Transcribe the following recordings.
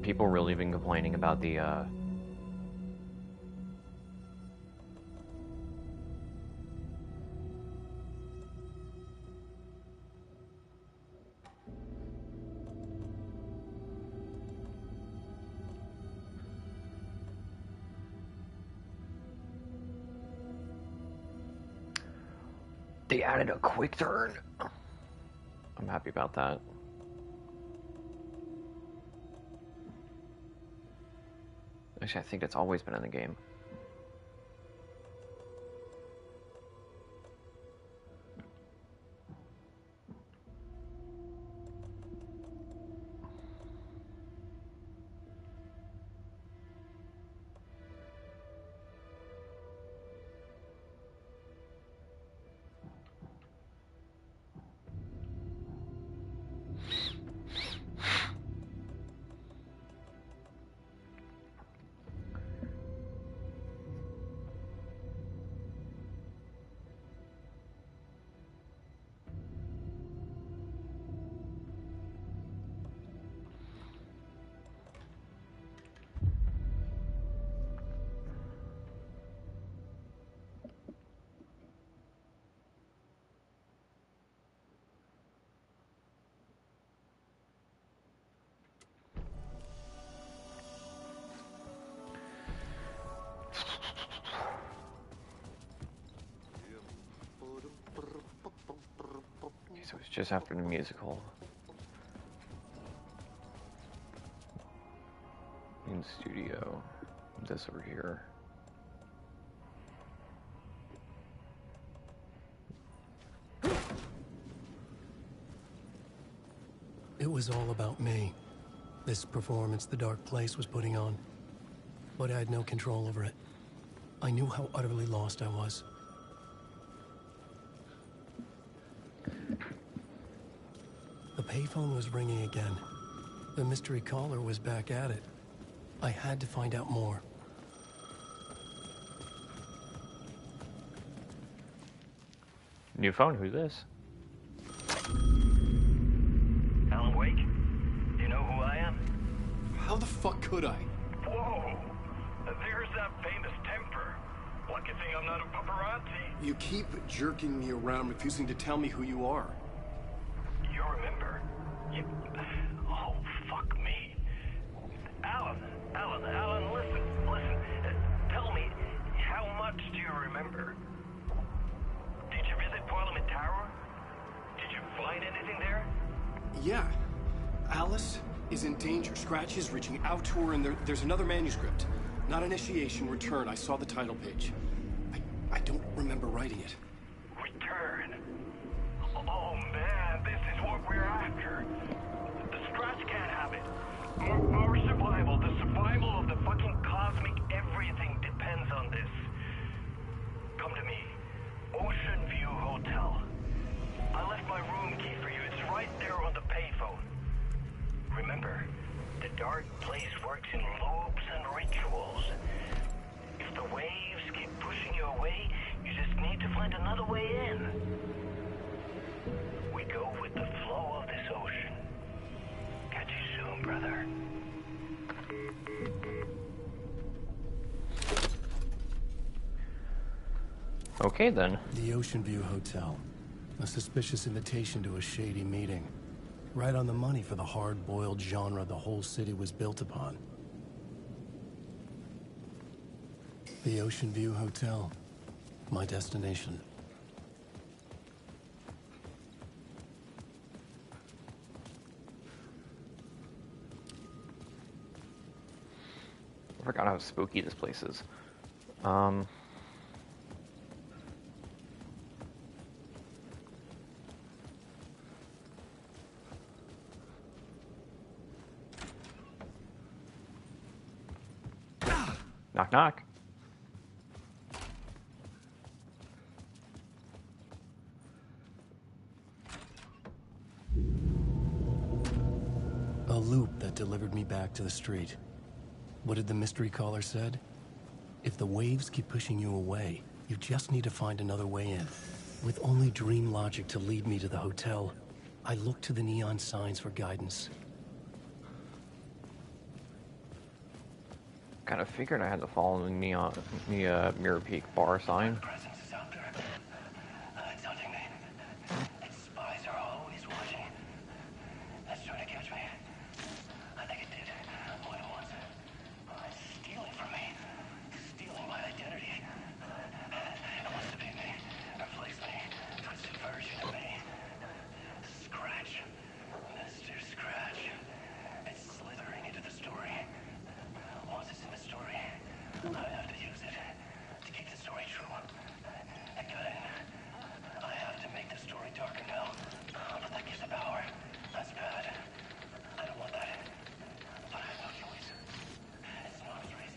people really been complaining about the they added a quick turn. I'm happy about that. Actually, I think it's always been in the game. So it's just after the musical. In studio. This over here. It was all about me. This performance the Dark Place was putting on. But I had no control over it. I knew how utterly lost I was. The payphone was ringing again. The mystery caller was back at it. I had to find out more. New phone, who's this? Alan Wake? Do you know who I am? How the fuck could I? Whoa! There's that famous temper. Lucky thing I'm not a paparazzi. You keep jerking me around, refusing to tell me who you are. You remember? Oh, fuck me. Alan, listen. Tell me, how much do you remember? Did you visit Parliament Tower? Did you find anything there? Yeah. Alice is in danger. Scratch is reaching out to her, and there's another manuscript. Not initiation, return. I saw the title page. I don't remember writing it. Return? Oh, man, this is what we're after. The Scratch can't have it. Our survival, the survival of the fucking cosmic everything depends on this. Come to me. Ocean View Hotel. I left my room key for you. It's right there on the payphone. Remember, the Dark Place works in loops and rituals. If the waves keep pushing you away, you just need to find another way in. We go with the flow of this ocean. Catch you soon, brother. Okay then. The Ocean View Hotel. A suspicious invitation to a shady meeting. Right on the money for the hard-boiled genre the whole city was built upon. The Ocean View Hotel. My destination. I forgot how spooky this place is. Knock, knock. A loop that delivered me back to the street. What did the mystery caller said? If the waves keep pushing you away, you just need to find another way in. With only dream logic to lead me to the hotel, I looked to the neon signs for guidance. Kind of figured I had to follow the Mirror Peak bar sign. Presence is out there. It's hunting me. Its spies are always watching. It's trying to catch me. I think it did more than once. It's stealing from me. Stealing my identity. It wants to be me. Replace me. Twisted version of me. Scratch. Mr. Scratch. It's slithering into the story. Once it's in the story, I have to use it to keep the story true. I got it. I have to make the story darker now. But that gives it power. That's bad. I don't want that. But I have no choice. It's not free.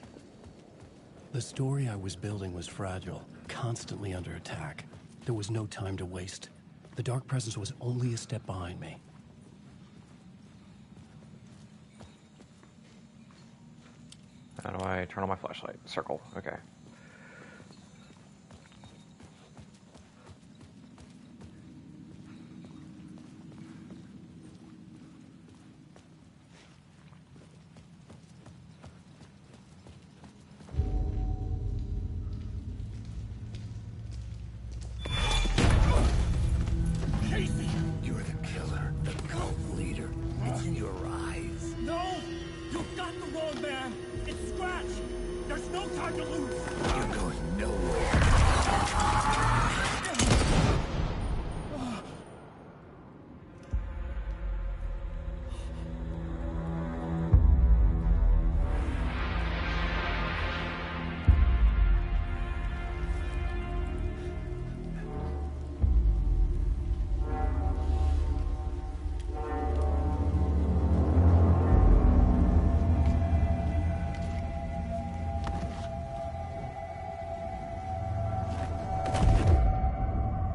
The story I was building was fragile, constantly under attack. There was no time to waste. The Dark Presence was only a step behind me. How do I turn on my flashlight? Circle. Okay. Casey! You're the killer, the cult leader. It's in your eyes. No! You've got the wrong man! It's Scratch! There's no time to lose! You're going nowhere.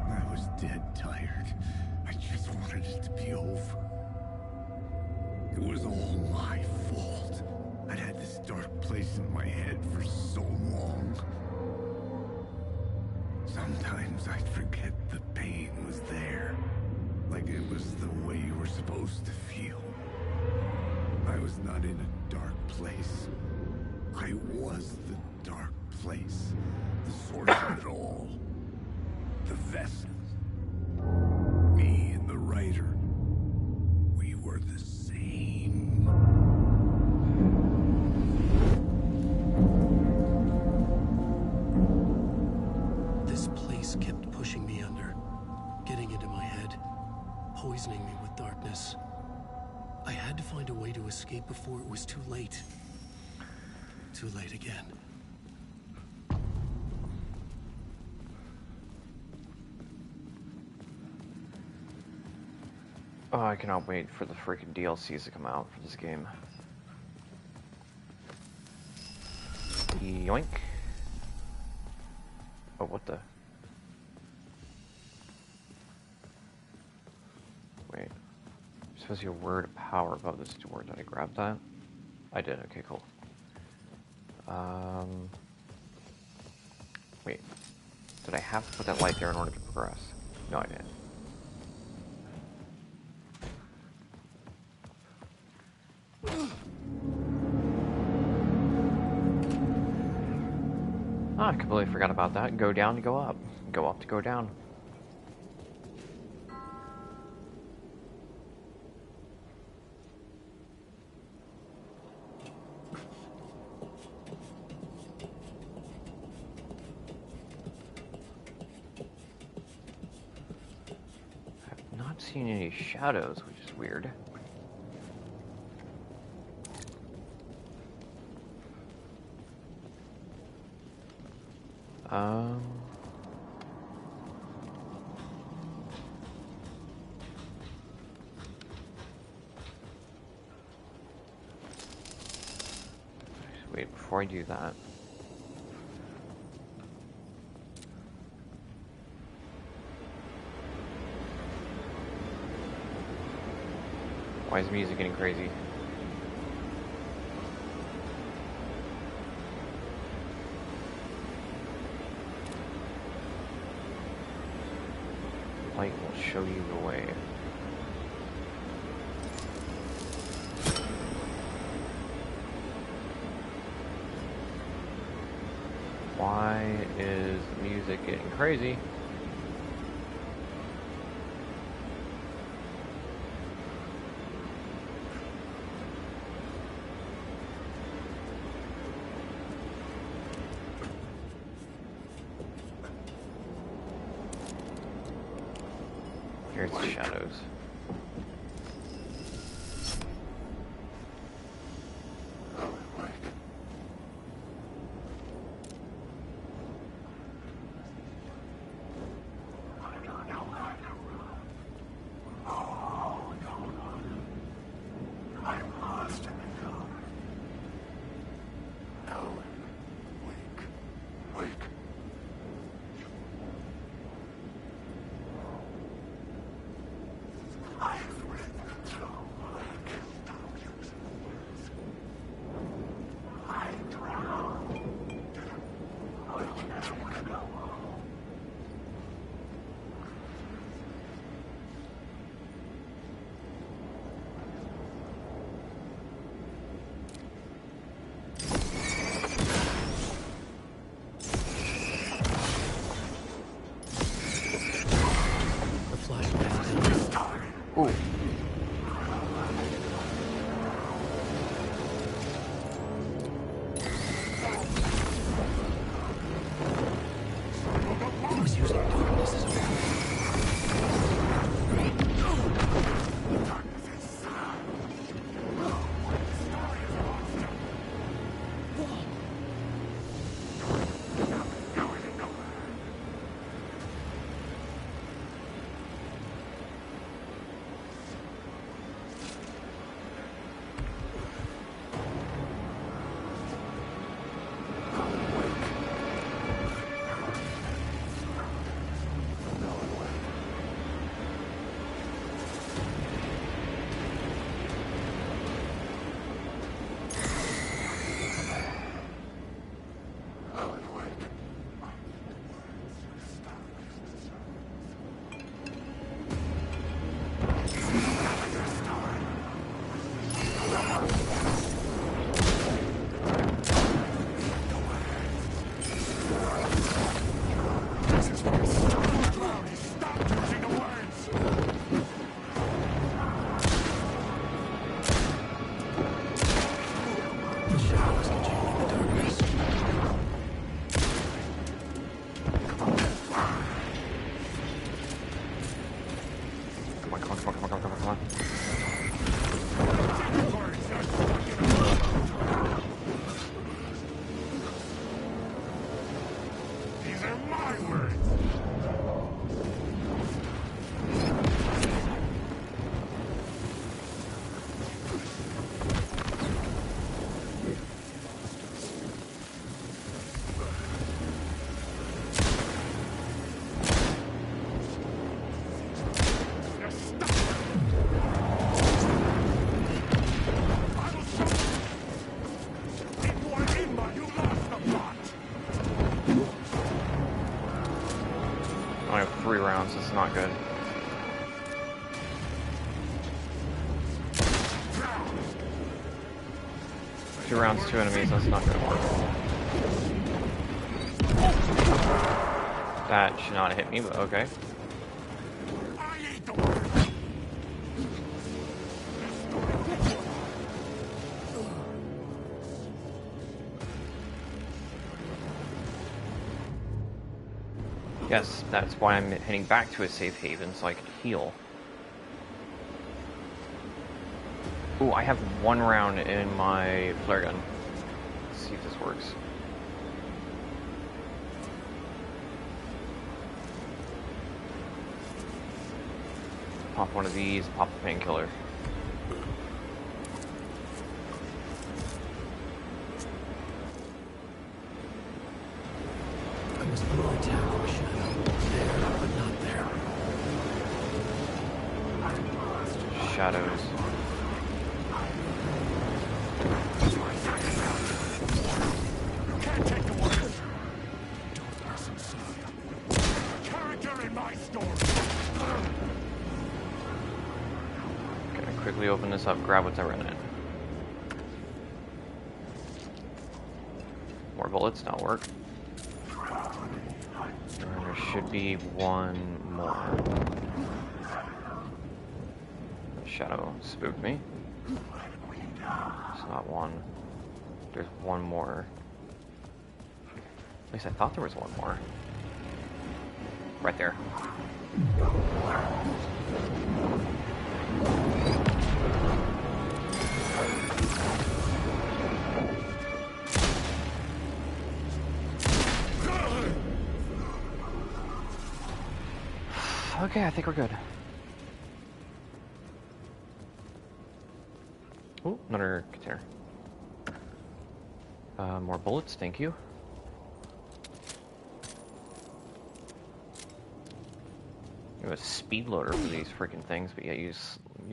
I was dead tired. I just wanted it to be over. It was all my fault. I'd had this dark place in my head for so long. Sometimes I'd forget the pain was there. Like it was the way you were supposed to feel. I was not in a dark place. I was the dark place. The source of it all. The vessel. Me and the writer. We were the same. This place kept pushing me under, getting into my head, poisoning me with darkness. I had to find a way to escape before it was too late. Too late again. Oh, I cannot wait for the freaking DLCs to come out for this game. Yoink. Oh, what the? Wait. There's supposed to be a word of power above this door. Did I grab that? I did. Okay, cool. Wait. Did I have to put that light there in order to progress? No, I didn't. Oh, I completely forgot about that. Go down to go up. Go up to go down. I've not seen any shadows, which is weird. Wait, before I do that. Why is the music getting crazy? Light will show you the way. music getting crazy. Here's the shadows. Ooh. He was using darkness as a weapon. It's not good. Two rounds, two enemies, that's not gonna work. That should not have hit me, but okay. Yes, that's why I'm heading back to a safe haven, so I can heal. Ooh, I have one round in my flare gun. Let's see if this works. Pop one of these, pop a painkiller. I was under attack from a shadow. There, but not there. Shadows. Can't take the words. Don't listen, son. Character in my story. Gonna quickly open this up, grab whatever in it. More bullets, not work. should be one more. Shadow spooked me. It's not one. There's one more. At least I thought there was one more. Right there. Okay, I think we're good. Oh, another container. More bullets, thank you. You have a speed loader for these freaking things, but yeah, you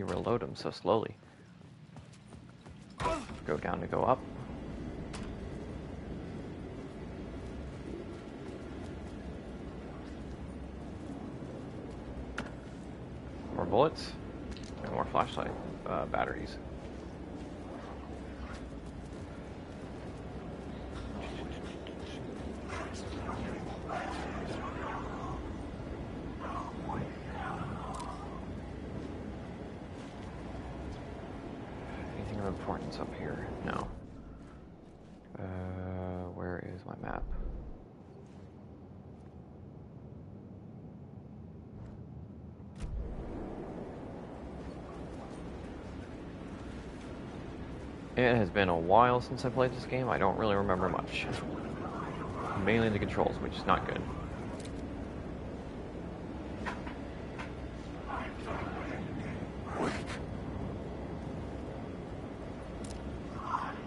reload them so slowly. Go down to go up. More bullets and more flashlight batteries. Anything of importance up here? No. Where is my map? It has been a while since I played this game. I don't really remember much. Mainly the controls, which is not good.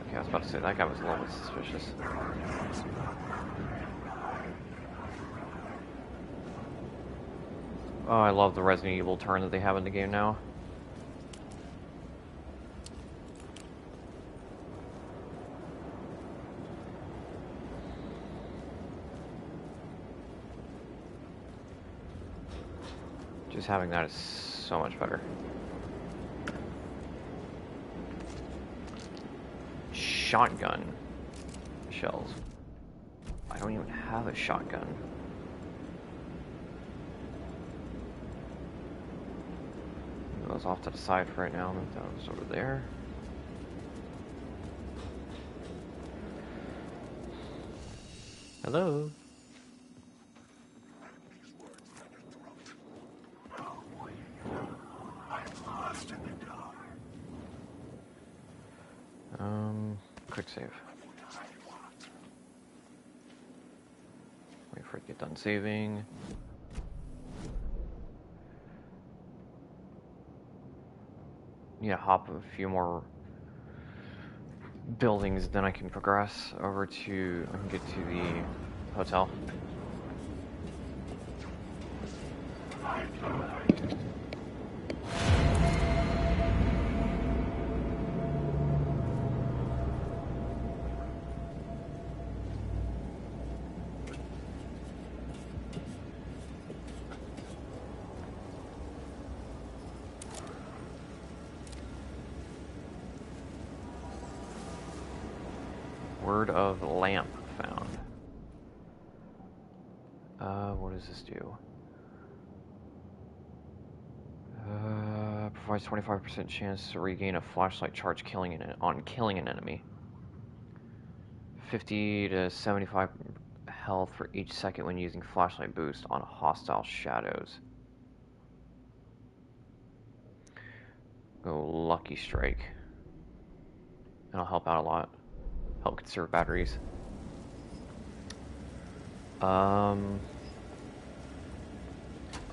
Okay, I was about to say, that guy was a little bit suspicious. Oh, I love the Resident Evil turn that they have in the game now. Just having that is so much better. Shotgun shells. I don't even have a shotgun. Move those off to the side for right now. Move those over there. Hello. Quick save. Wait for it to get done saving. Need to hop a few more buildings, then I can progress over to, I can get to the hotel. Word of lamp found. What does this do? Provides 25% chance to regain a flashlight charge on killing an enemy. 50 to 75 health for each second when using flashlight boost on hostile shadows. Go Lucky Strike. That'll help out a lot. Help conserve batteries. Oh,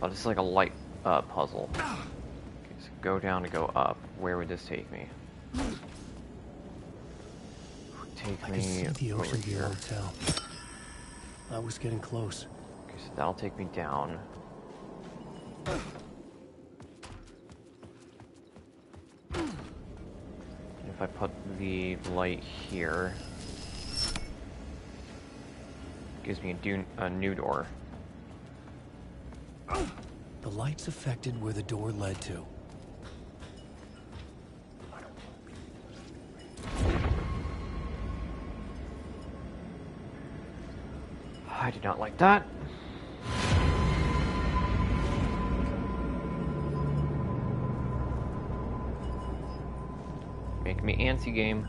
this is like a light puzzle. Okay, so go down to go up. Where would this take me? Take me I can see the over Ocean View here. Hotel. I was getting close. Okay, so that'll take me down. If I put the light here, it gives me a new door. The lights affected where the door led to. I do not like that. Make me antsy, game.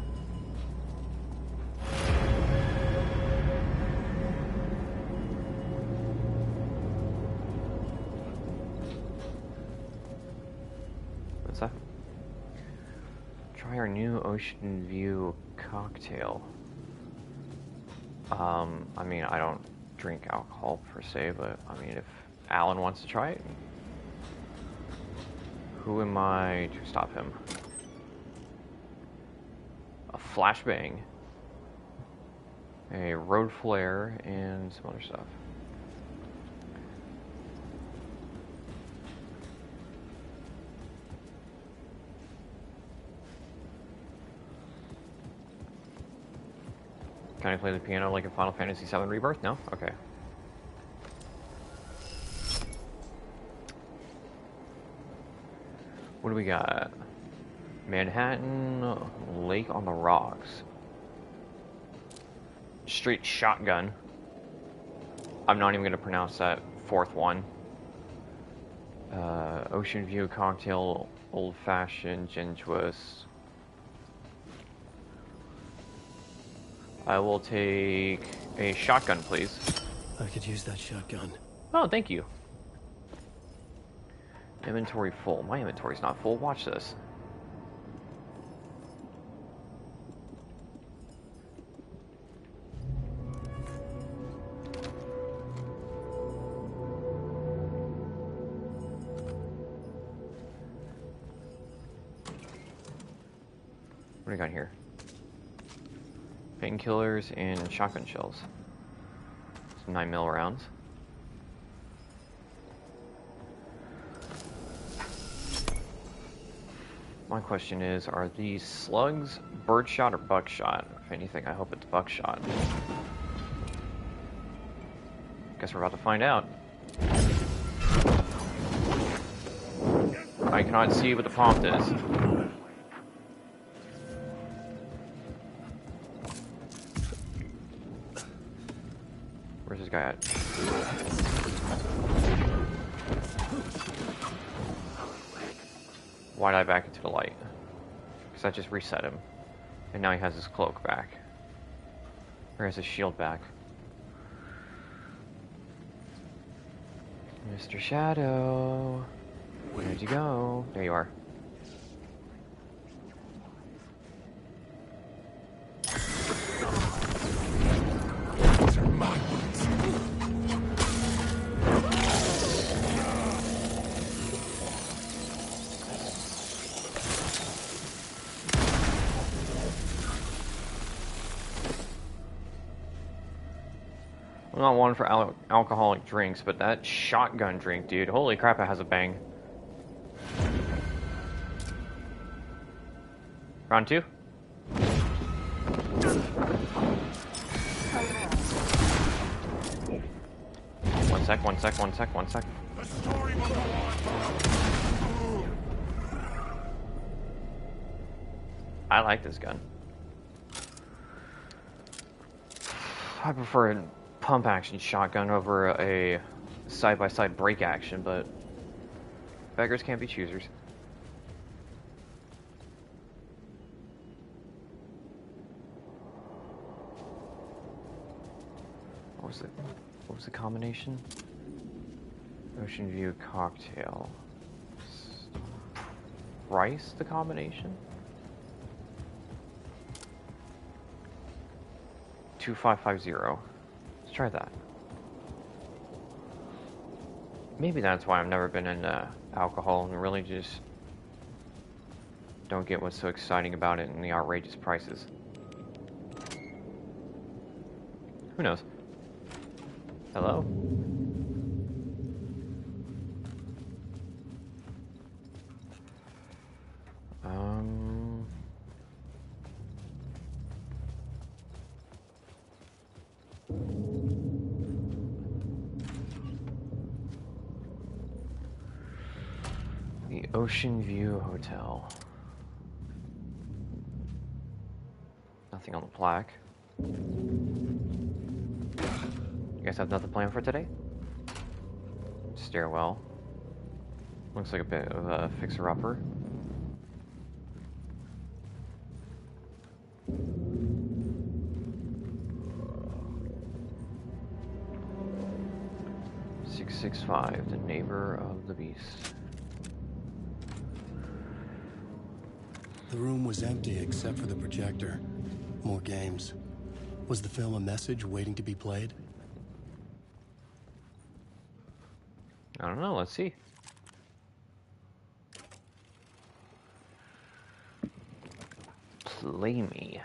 What's that? Try our new Ocean View cocktail. I mean, I don't drink alcohol per se, but I mean, if Alan wants to try it, who am I to stop him? A flashbang, a road flare, and some other stuff. Can I play the piano like in Final Fantasy VII Rebirth? No? Okay. What do we got? Manhattan Lake on the Rocks. Straight shotgun. I'm not even going to pronounce that fourth one. Ocean View cocktail, old fashioned, gin twist. I will take a shotgun, please. I could use that shotgun. Oh, thank you. Inventory full. My inventory's not full. Watch this. What do we got here? Painkillers and shotgun shells. Some 9mm rounds. My question is, are these slugs birdshot or buckshot? If anything, I hope it's buckshot. Guess we're about to find out. I cannot see what the prompt is. Where's this guy at? Why'd I back into the light? Because I just reset him. And now he has his cloak back. Or has his shield back. Mr. Shadow. Where'd you go? There you are. I'm not one for alcoholic drinks, but that shotgun drink, dude, holy crap, it has a bang. Round two? One sec. I like this gun. I prefer a pump action shotgun over a side-by-side break action, but beggars can't be choosers. What was the combination? Ocean View cocktail. Rice, the combination? 2550. Let's try that. Maybe that's why I've never been into alcohol and really just don't get what's so exciting about it and the outrageous prices. Who knows? Hello? The Ocean View Hotel. Nothing on the plaque. You guys have nothing planned for today? Stairwell. Looks like a bit of a fixer-upper. 665, the neighbor of the beast. The room was empty except for the projector. More games. Was the film a message waiting to be played? I don't know, let's see. Play me.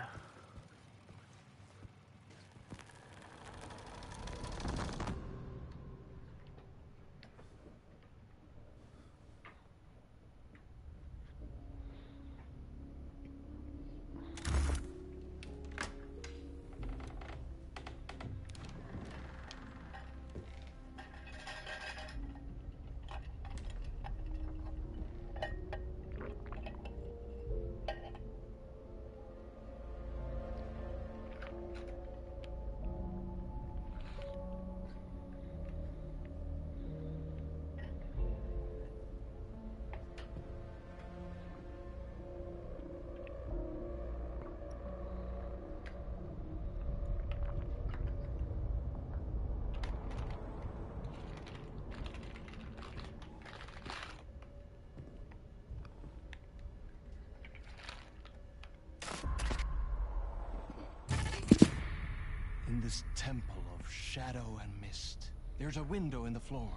In this temple of shadow and mist, there's a window in the floor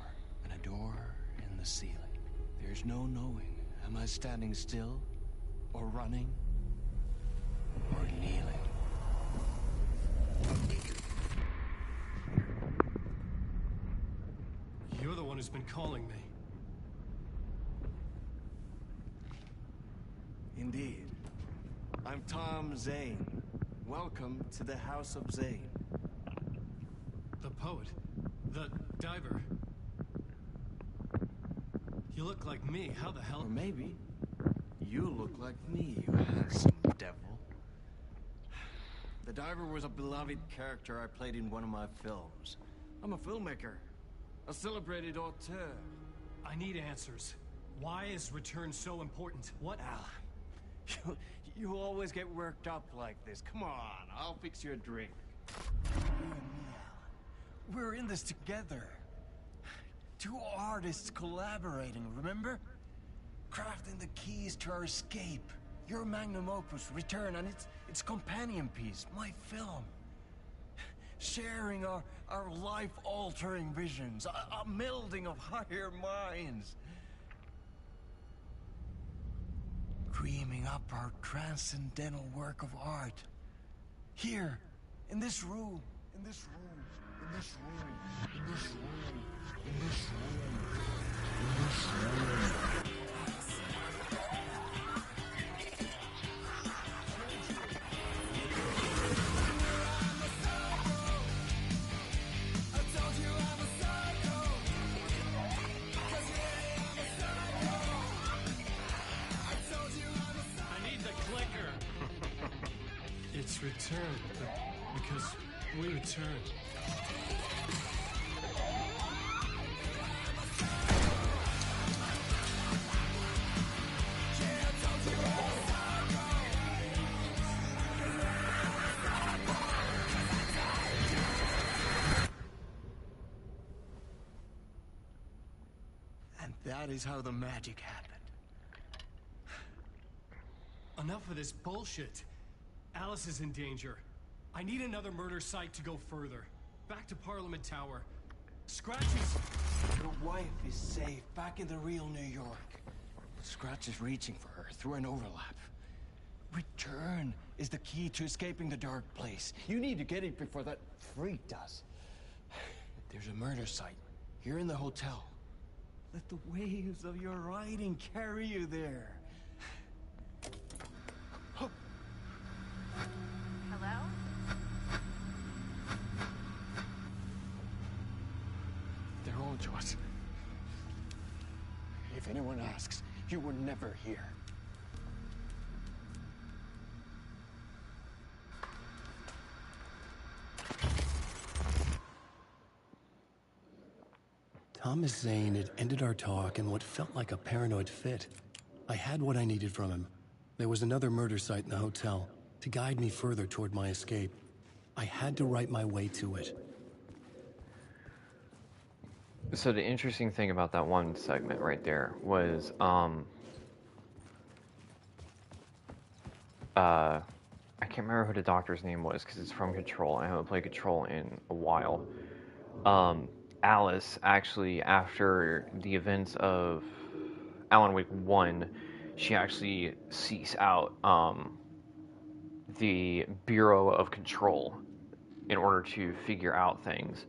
and a door in the ceiling. There's no knowing, am I standing still, or running, or kneeling? You're the one who's been calling me. Indeed. I'm Tom Zane. Welcome to the House of Zane. The poet. The diver. You look like me. How the hell? Or maybe you look like me, you handsome devil. The diver was a beloved character I played in one of my films. I'm a filmmaker, a celebrated auteur. I need answers. Why is Return so important? What? Al, you always get worked up like this. Come on, I'll fix you a drink. We're in this together. Two artists collaborating, remember? Crafting the keys to our escape. Your magnum opus, Return, and its companion piece, my film. Sharing our life-altering visions, a melding of higher minds. Dreaming up our transcendental work of art. Here, in this room, in this room, in this room, in this room, in this room, in this room. It's Return, because we return. And that is how the magic happened. Enough of this bullshit. Alice is in danger. I need another murder site to go further. Back to Parliament Tower. Scratch is... Your wife is safe, back in the real New York. Scratch is reaching for her through an overlap. Return is the key to escaping the dark place. You need to get it before that freak does. There's a murder site here in the hotel. Let the waves of your writing carry you there. Hello? They're all to us. If anyone asks, you were never here. Thomas Zane had ended our talk in what felt like a paranoid fit. I had what I needed from him. There was another murder site in the hotel to guide me further toward my escape. I had to write my way to it. So the interesting thing about that one segment right there was, I can't remember who the doctor's name was because it's from Control. I haven't played Control in a while. Alice actually, after the events of Alan Wake 1, she actually seeks out the Bureau of Control in order to figure out things.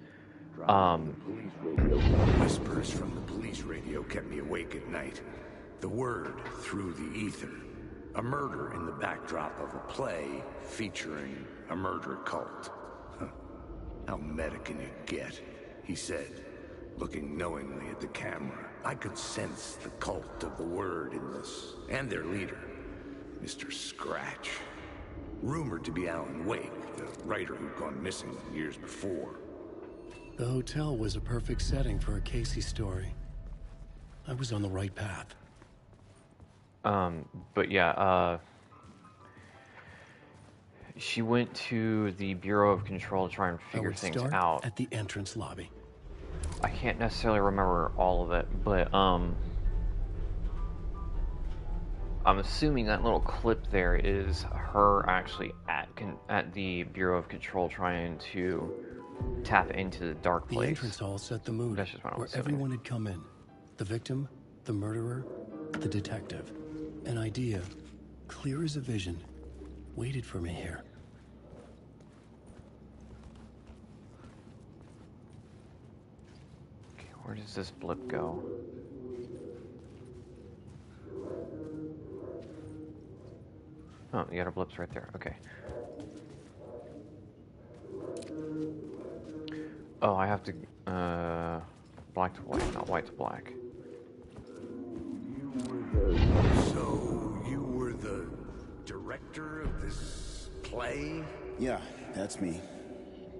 Whispers from the police radio kept me awake at night. The word through the ether. A murder in the backdrop of a play featuring a murder cult. Huh. How meta can you get? He said, looking knowingly at the camera. I could sense the cult of the word in this, and their leader, Mr. Scratch. Rumored to be Alan Wake, the writer who'd gone missing years before. The hotel was a perfect setting for a Casey story. I was on the right path. But yeah, she went to the Bureau of Control to try and figure things out. At the entrance lobby. I can't necessarily remember all of it, but I'm assuming that little clip there is her actually at the Bureau of Control trying to tap into the dark place. The entrance hall set the mood, That's just what I'm where assuming. everyone had come in. The victim, the murderer, the detective. An idea, clear as a vision, waited for me here. Okay, where does this blip go? Oh, the other blip's right there. Okay. Oh, I have to, black to white, not white to black. So, you were the director of this play? Yeah, that's me.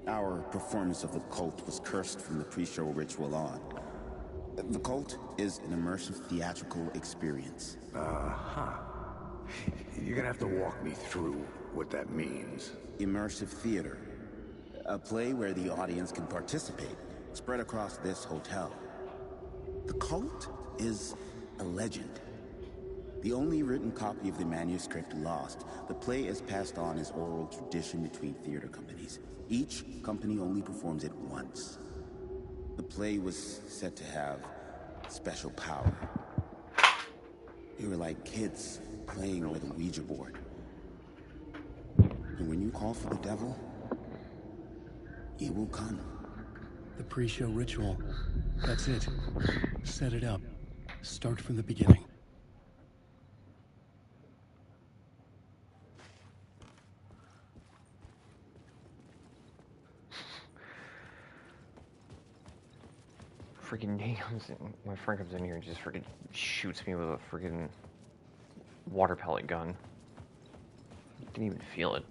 Our performance of the cult was cursed from the pre-show ritual on. The cult is an immersive theatrical experience. You're gonna have to walk me through what that means. Immersive theater. A play where the audience can participate, spread across this hotel. The cult is a legend. The only written copy of the manuscript lost, the play is passed on as oral tradition between theater companies. Each company only performs it once. The play was said to have special power. We were like kids playing with a Ouija board. And when you call for the devil, he will come. The pre-show ritual. That's it. Set it up. Start from the beginning. Freaking Nate comes in, my friend comes in here and just freaking shoots me with a freaking water pellet gun. Didn't even feel it.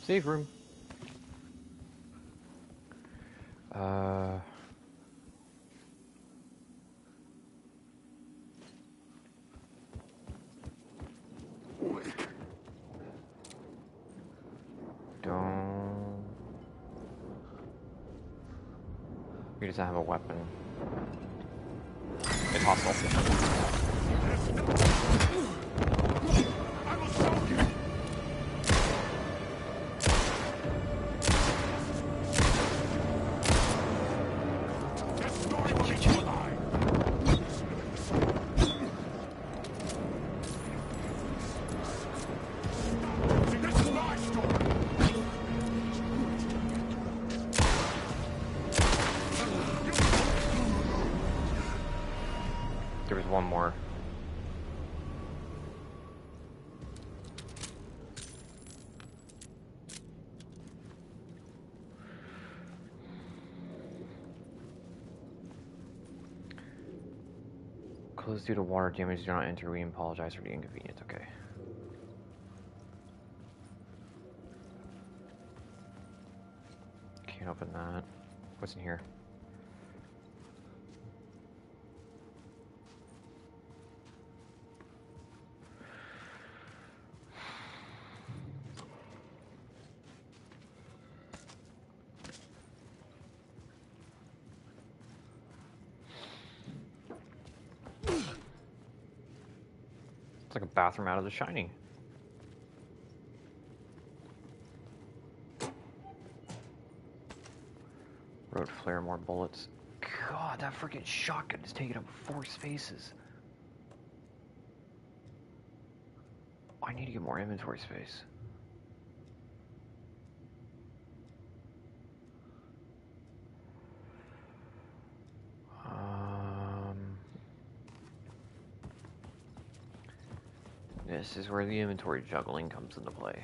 Safe room. Don't. He doesn't have a weapon. It's hostile. There was one more. Closed due to water damage. Do not enter. We apologize for the inconvenience. Okay. Can't open that. What's in here? It's like a bathroom out of The Shining. Road flare, more bullets. God, that freaking shotgun is taking up 4 spaces. I need to get more inventory space. This is where the inventory juggling comes into play.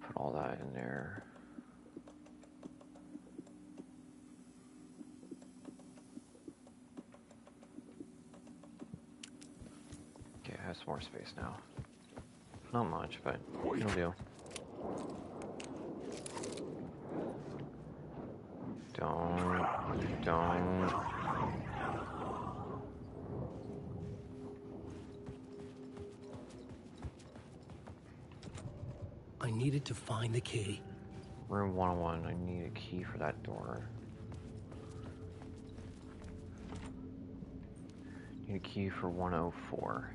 Put all that in there. Okay, it has more space now. Not much, but it'll do. Don't. I needed to find the key. Room 101, I need a key for that door. Need a key for 104.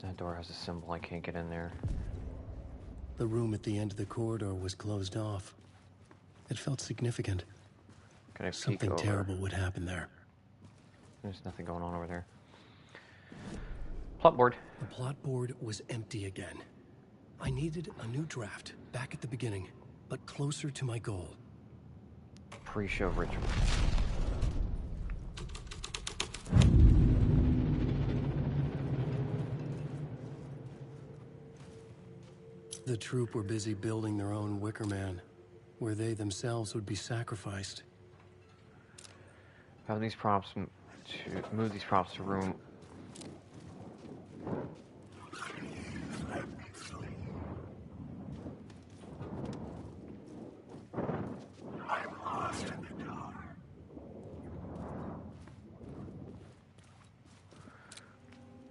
That door has a symbol, I can't get in there. The room at the end of the corridor was closed off. It felt significant. Can I peek Something over? terrible would happen there. There's nothing going on over there. Plot board. The plot board was empty again. I needed a new draft, back at the beginning, but closer to my goal. Pre-show ritual. The troupe were busy building their own Wicker Man, where they themselves would be sacrificed. Have these props to move these props to room.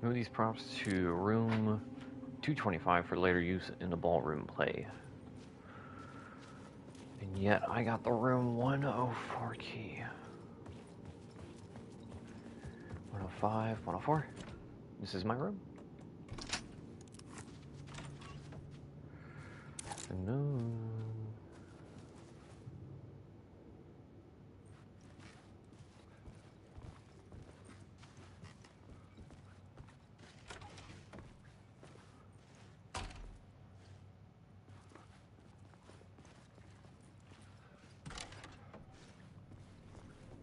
Move these props to room 225 for later use in the ballroom play. And yet I got the room 104 key. 105, 104. This is my room. No.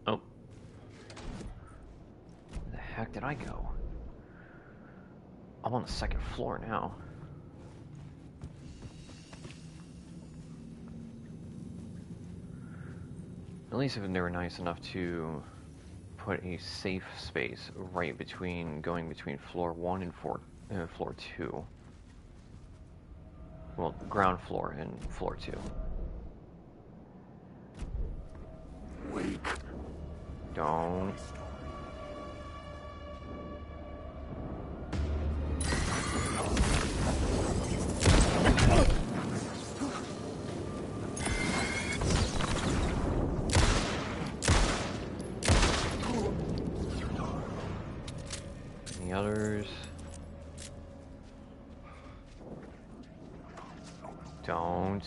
Oh. Where the heck did I go? I'm on the second floor now. At least if they were nice enough to put a safe space right between going between floor 1 and floor 2. Well, ground floor and floor 2. Wait. Don't. Any others? Don't.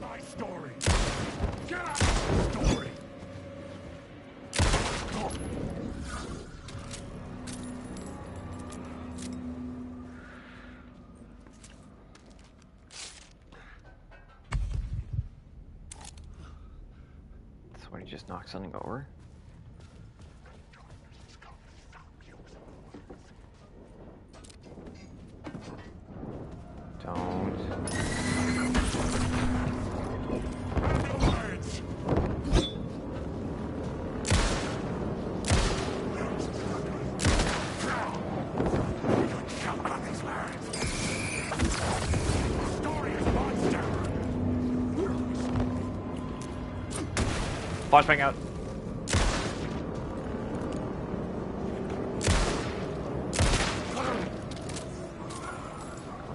My story. Get out of the story. Somebody just knocked something over. Don't. Flashbang out.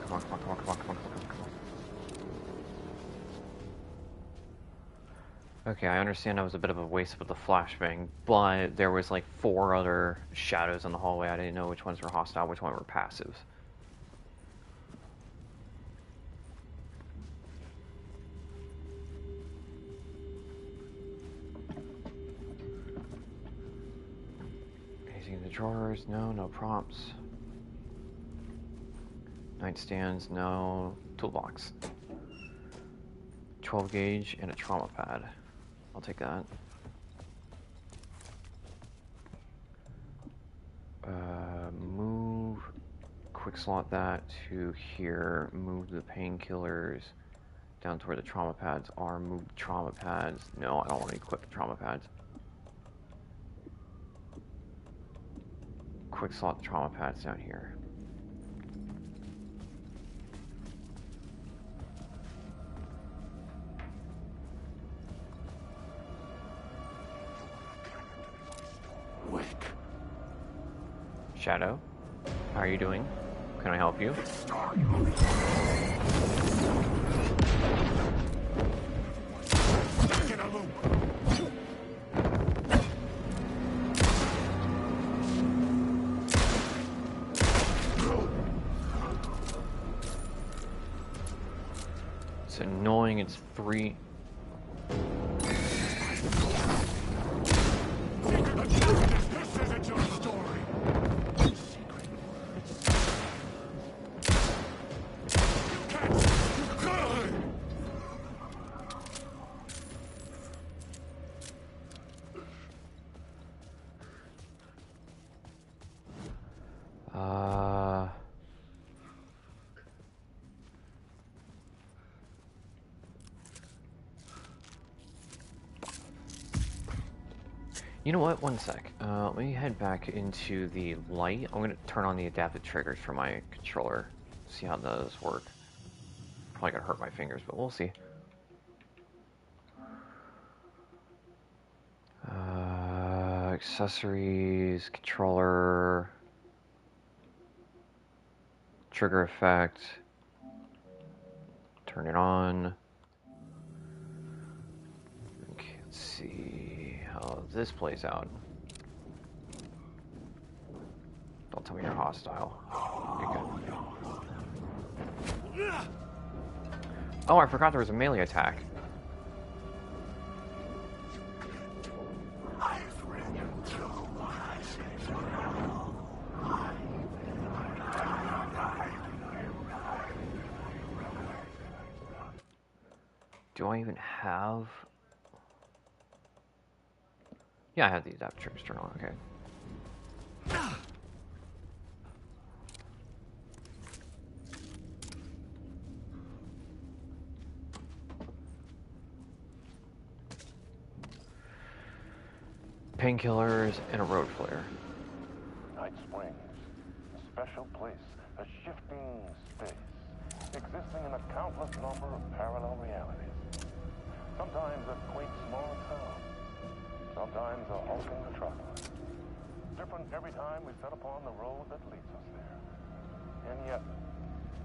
Come on, come on, come on, come on, come on, come on, come on. Okay, I understand that was a bit of a waste with the flashbang, but there was like 4 other shadows in the hallway. I didn't know which ones were hostile, which ones were passive. Anything in the drawers? No, no prompts. Nightstands, no. Toolbox. 12 gauge and a trauma pad. I'll take that. Move. Quick slot that to here. Move the painkillers down to where the trauma pads are. Move the trauma pads. No, I don't want to equip the trauma pads. Quick slot the trauma pads down here. Shadow, how are you doing? Can I help you? It's annoying, it's 3. You know what? One sec. Let me head back into the light. I'm gonna turn on the adaptive triggers for my controller. See how those work. Probably gonna hurt my fingers, but we'll see. Accessories, controller, trigger effect. Turn it on. Okay, let's see how this plays out. Don't tell me you're hostile. You're good. Oh, I forgot there was a melee attack. Do I even have... Yeah, I have the adaptive triggers turned on, okay. Painkillers and a road flare. Night Springs, a special place, a shifting space, existing in a countless number of parallel realities. Sometimes a quaint small town, sometimes a hulking metropolis. Different every time we set upon the road that leads us there. And yet,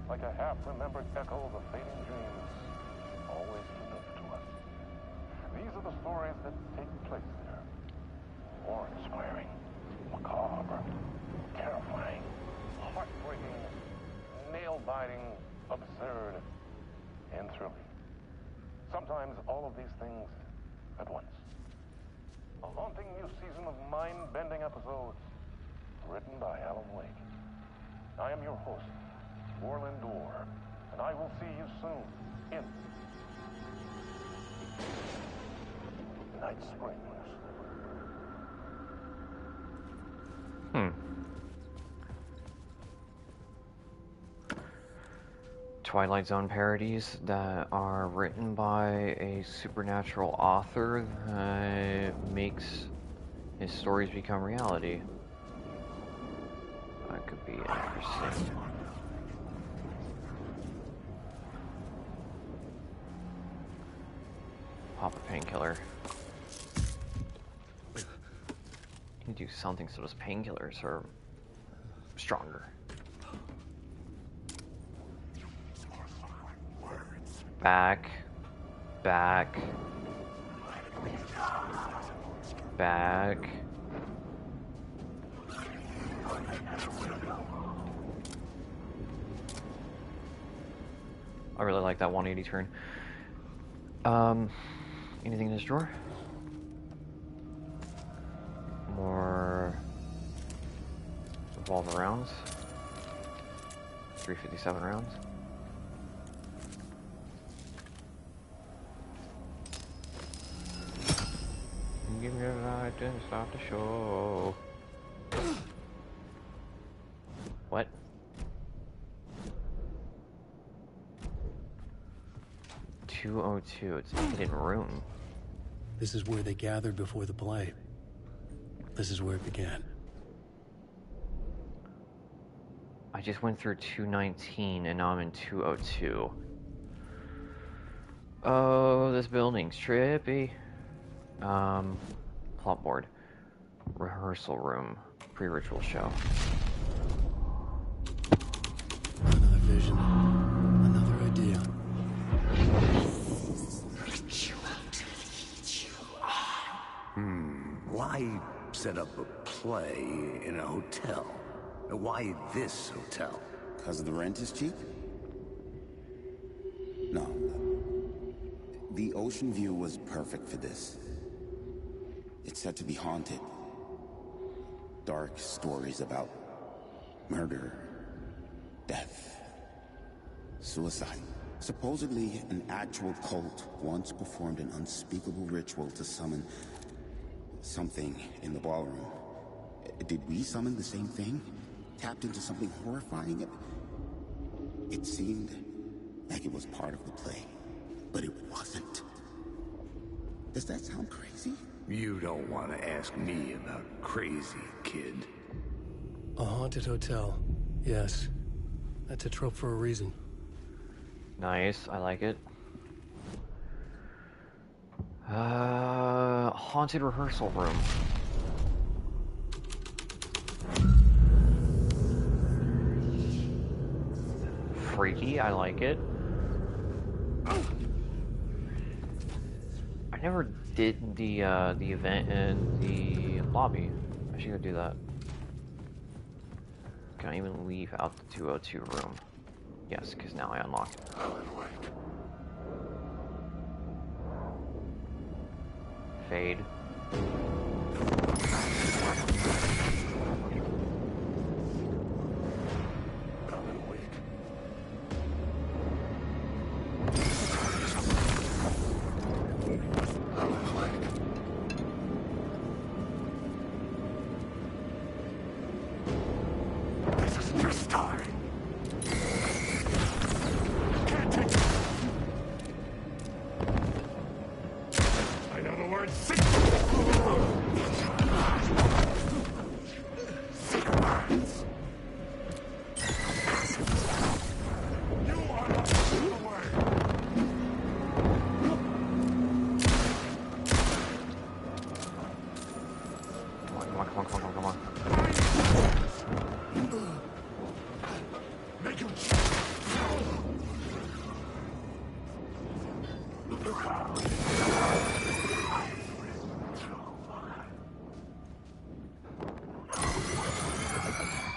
like a half-remembered echo of a fading dream, always familiar to us. These are the stories that take place there. Awe-inspiring, macabre, terrifying, heartbreaking, nail-biting, absurd, and thrilling. Sometimes all of these things at once. A haunting new season of mind-bending episodes written by Alan Wake. I am your host, Warland Orr, and I will see you soon in Night Springs. Twilight Zone parodies that are written by a supernatural author that makes his stories become reality. That could be interesting. Pop a painkiller. You do something so those painkillers are stronger. Back. Back. Back. I really like that 180 turn. Anything in this drawer? More revolver rounds. 357 rounds. Give me a light and start the show. What? .202, it's a hidden room. This is where they gathered before the play. This is where it began. I just went through 219 and now I'm in 202. Oh, this building's trippy. Plot board. Rehearsal room. Pre-ritual show. Another vision. Another idea. Why set up a play in a hotel? Why this hotel? Because the rent is cheap? No. The ocean view was perfect for this. It's said to be haunted. Dark stories about murder, death, suicide. Supposedly, an actual cult once performed an unspeakable ritual to summon something in the ballroom. Did we summon the same thing? Tapped into something horrifying? It seemed like it was part of the play, but it wasn't. Does that sound crazy? You don't want to ask me about crazy, kid. A haunted hotel. Yes. That's a trope for a reason. Nice, I like it. Haunted rehearsal room. Freaky, I like it. I never did the event in the lobby. I should go do that. Can I even leave out the 202 room? Yes, because now I unlock it. Fade.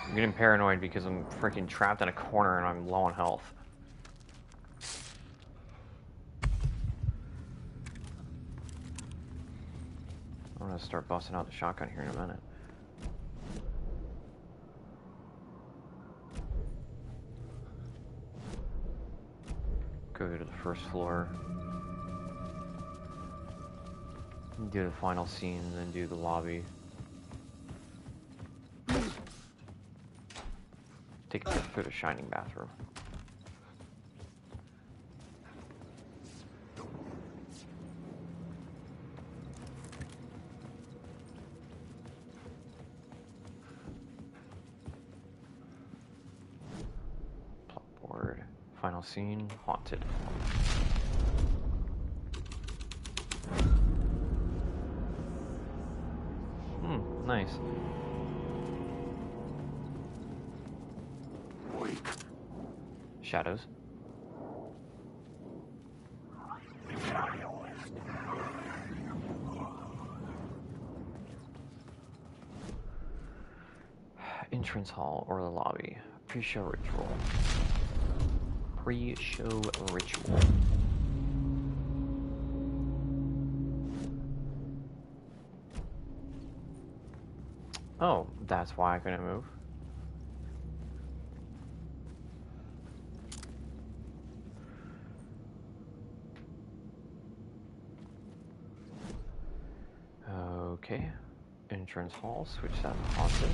I'm getting paranoid because I'm freaking trapped in a corner and I'm low on health. I'm gonna start busting out the shotgun here in a minute. Go to the first floor. Do the final scene, then do the lobby. Take a trip through the Shining bathroom. Plotboard. Final scene, haunted. Nice. Shadows. Entrance hall or the lobby. Pre-show ritual. Pre-show ritual. Oh, that's why I couldn't move. Okay. Entrance hall, switch that to haunted.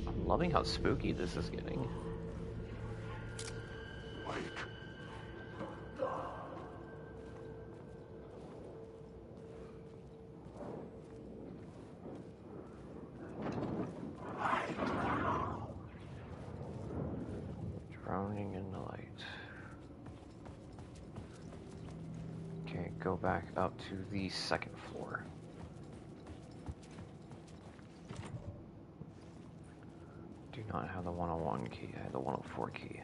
I'm loving how spooky this is getting. Drowning in the light. Okay, go back up to the second floor. Do not have the 101 key, I have the 104 key.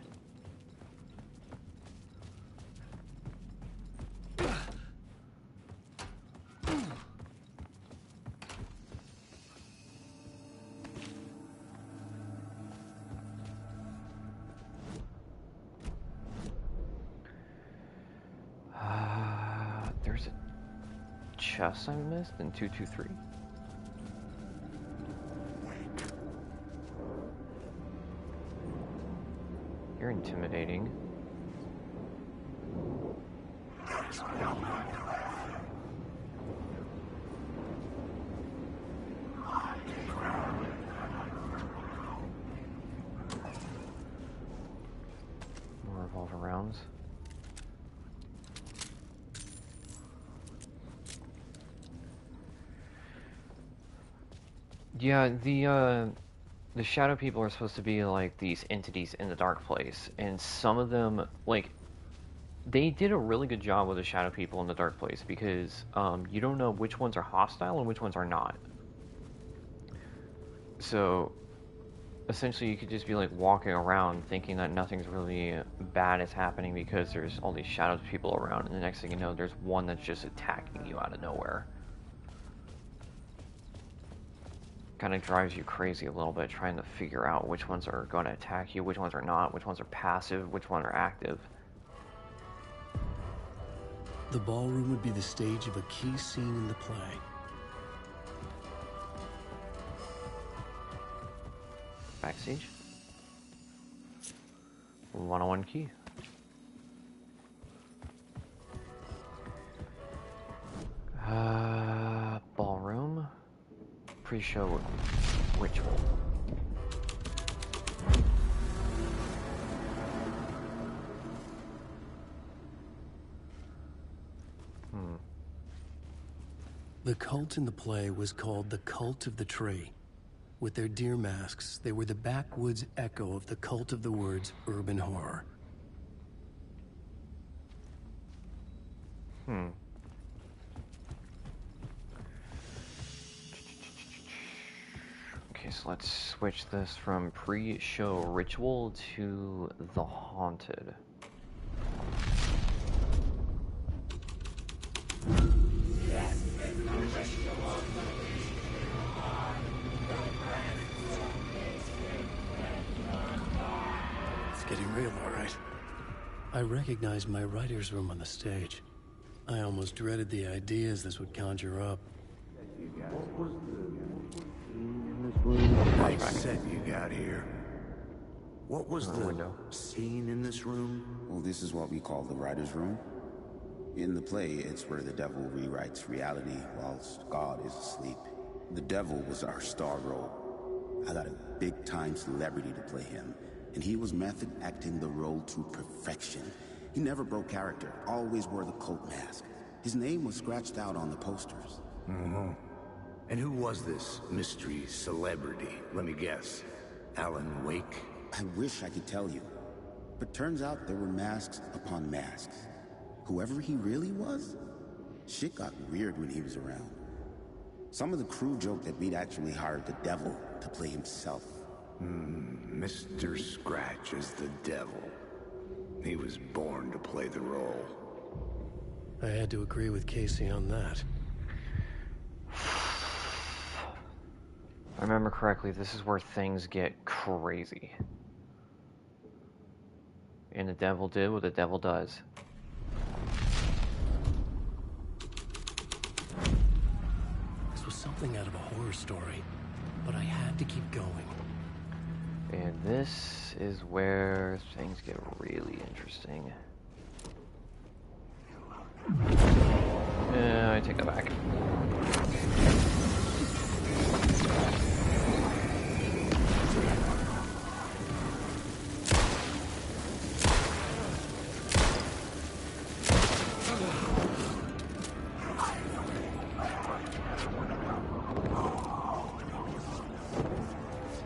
There's a chest I missed in 223. You're intimidating. More revolver rounds. Yeah, the shadow people are supposed to be like these entities in the dark place, and some of them, like, they did a really good job with the shadow people in the dark place because you don't know which ones are hostile and which ones are not. So essentially you could just be like walking around thinking that nothing's really bad is happening because there's all these shadows people around, and the next thing you know there's one that's just attacking you out of nowhere. Kind of drives you crazy a little bit trying to figure out which ones are going to attack you, which ones are not, which ones are passive, which ones are active. The ballroom would be the stage of a key scene in the play. Backstage. 101 key. Ballroom. Pre-show ritual. The cult in the play was called the Cult of the Tree. With their deer masks, they were the backwoods echo of the cult of the word's urban horror. Okay, so let's switch this from pre-show ritual to the haunted. It's getting real, all right. I recognized my writer's room on the stage. I almost dreaded the ideas this would conjure up. Nice set you got here. What was the window scene in this room? Well, this is what we call the writer's room. In the play, it's where the devil rewrites reality whilst God is asleep. The devil was our star role. I got a big-time celebrity to play him, and he was method acting the role to perfection. He never broke character, always wore the cult mask. His name was scratched out on the posters. And who was this mystery celebrity? Let me guess. Alan Wake? I wish I could tell you, but turns out there were masks upon masks. Whoever he really was, Shit got weird when he was around. Some of the crew joked that we'd actually hired the devil to play himself. Mr. Scratch is the devil. He was born to play the role. I had to agree with Casey on that. If I remember correctly, this is where things get crazy. And the devil did what the devil does. This was something out of a horror story, but I had to keep going. And this is where things get really interesting. Yeah, I take that back.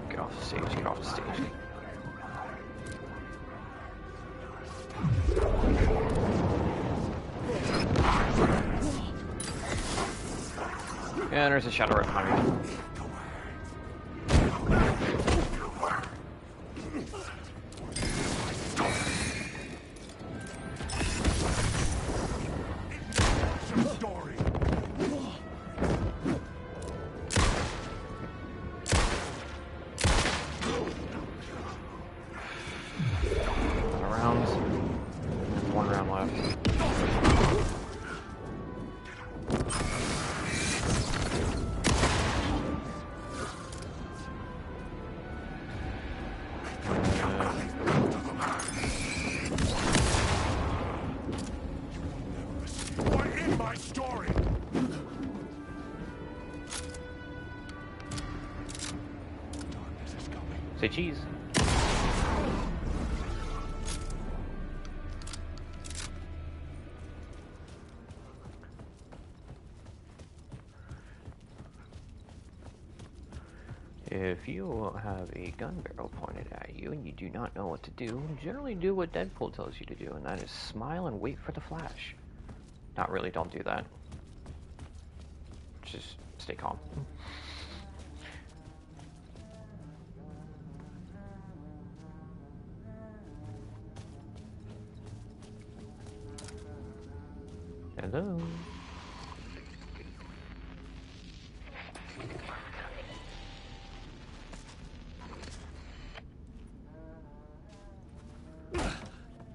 Get off the stage, get off the stage. Yeah, there's a shadow right behind me. Rounds. There's one round left. Say cheese. If you have a gun barrel pointed at you and you do not know what to do, generally do what Deadpool tells you to do, and that is smile and wait for the flash. Not really, don't do that. Just stay calm. Hello.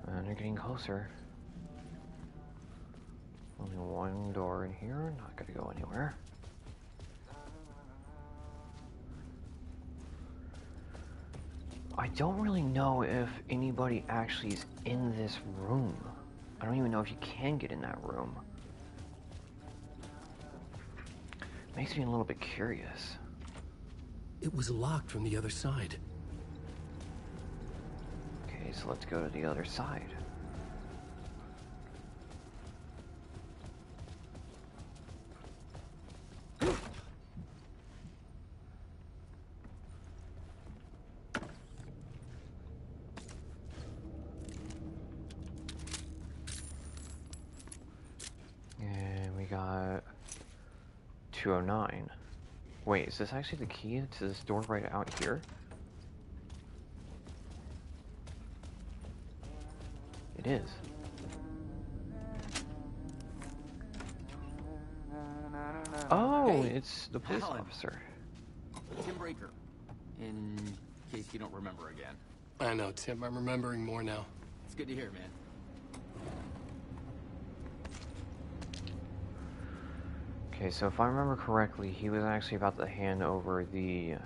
And they're getting closer. Only one door in here, not gonna go anywhere. I don't really know if anybody actually is in this room. I don't even know if you can get in that room. Makes me a little bit curious. It was locked from the other side. Okay, so let's go to the other side. And we got 209. Wait, is this actually the key to this door right out here? It is. Oh, Hey, it's the police Alan. officer. Tim Breaker, in case you don't remember again. I know, Tim. I'm remembering more now. It's good to hear, man. Okay, so if I remember correctly, he was actually about to hand over the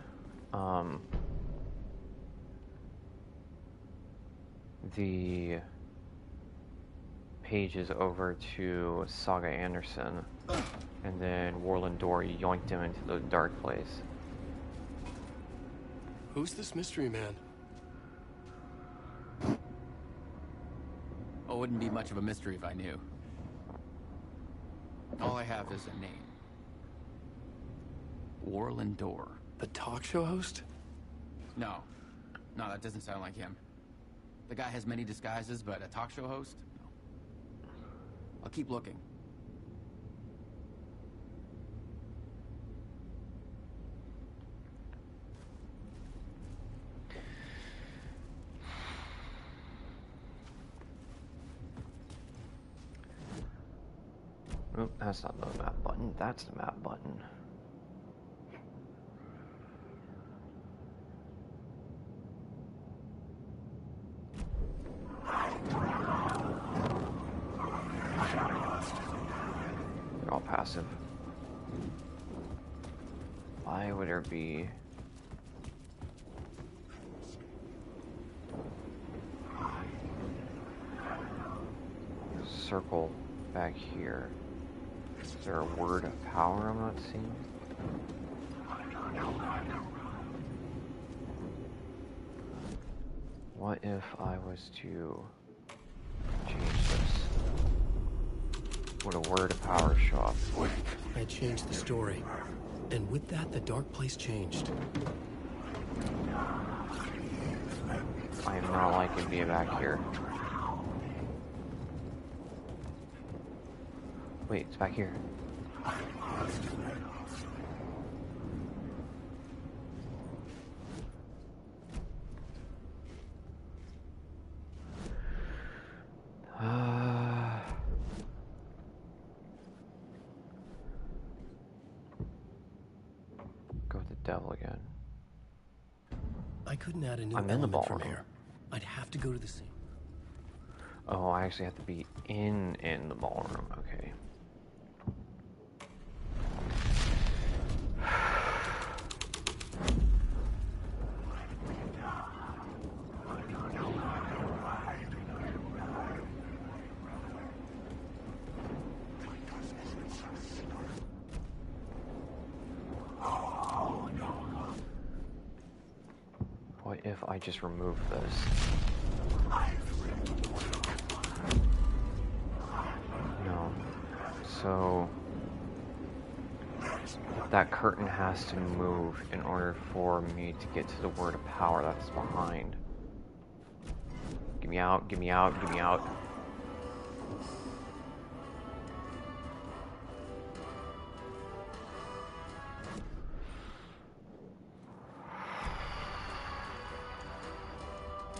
pages over to Saga Anderson, and then Warland Dory yoinked him into the dark place. Who's this mystery man? Oh, it wouldn't be much of a mystery if I knew. All I have is a name. Warland Door. The talk show host? No, that doesn't sound like him. The guy has many disguises, but a talk show host? No. I'll keep looking. Oh, that's not the map button. That's the map button. They're all passive. Why would there be... circle back here? Is there a word of power I'm not seeing? What if I was to change this? Would a word of power show up? I changed the story. And with that, the dark place changed. I am not liking being back here. Wait, it's back here. Go with the devil again. I couldn't add a new I'm in the element from ballroom. here. I'd have to go to the scene. Oh, I actually have to be in the ballroom. Okay. What if I just remove this? No. So that curtain has to move in order for me to get to the word of power that's behind. Get me out, get me out, get me out.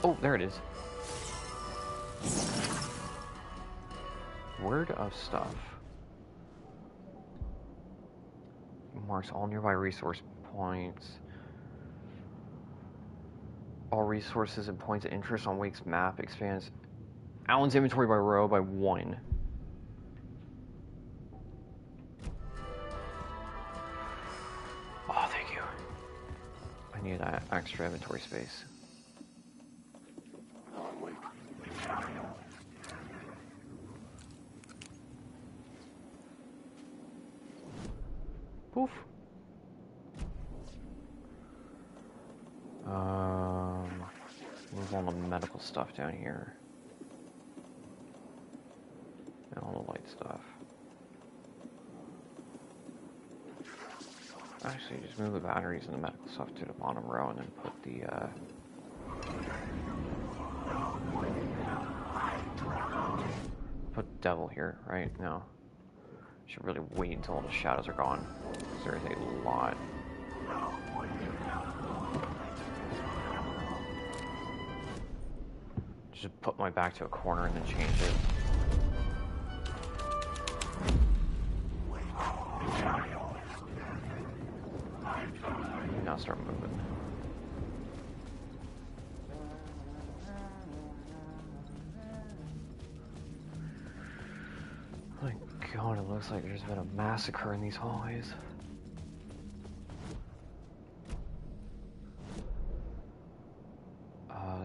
Oh, there it is. Word of stuff. Marks all nearby resource points. All resources and points of interest on Wake's map expands Alan's inventory by row by 1. Oh, thank you. I need that extra inventory space. Poof. Move all the medical stuff down here. And all the light stuff. Actually, just move the batteries and the medical stuff to the bottom row and then put the, put devil here, right? No. Should really wait until all the shadows are gone. Because there is a lot. Just put my back to a corner and then change it. Now start moving. My God, it looks like there's been a massacre in these hallways.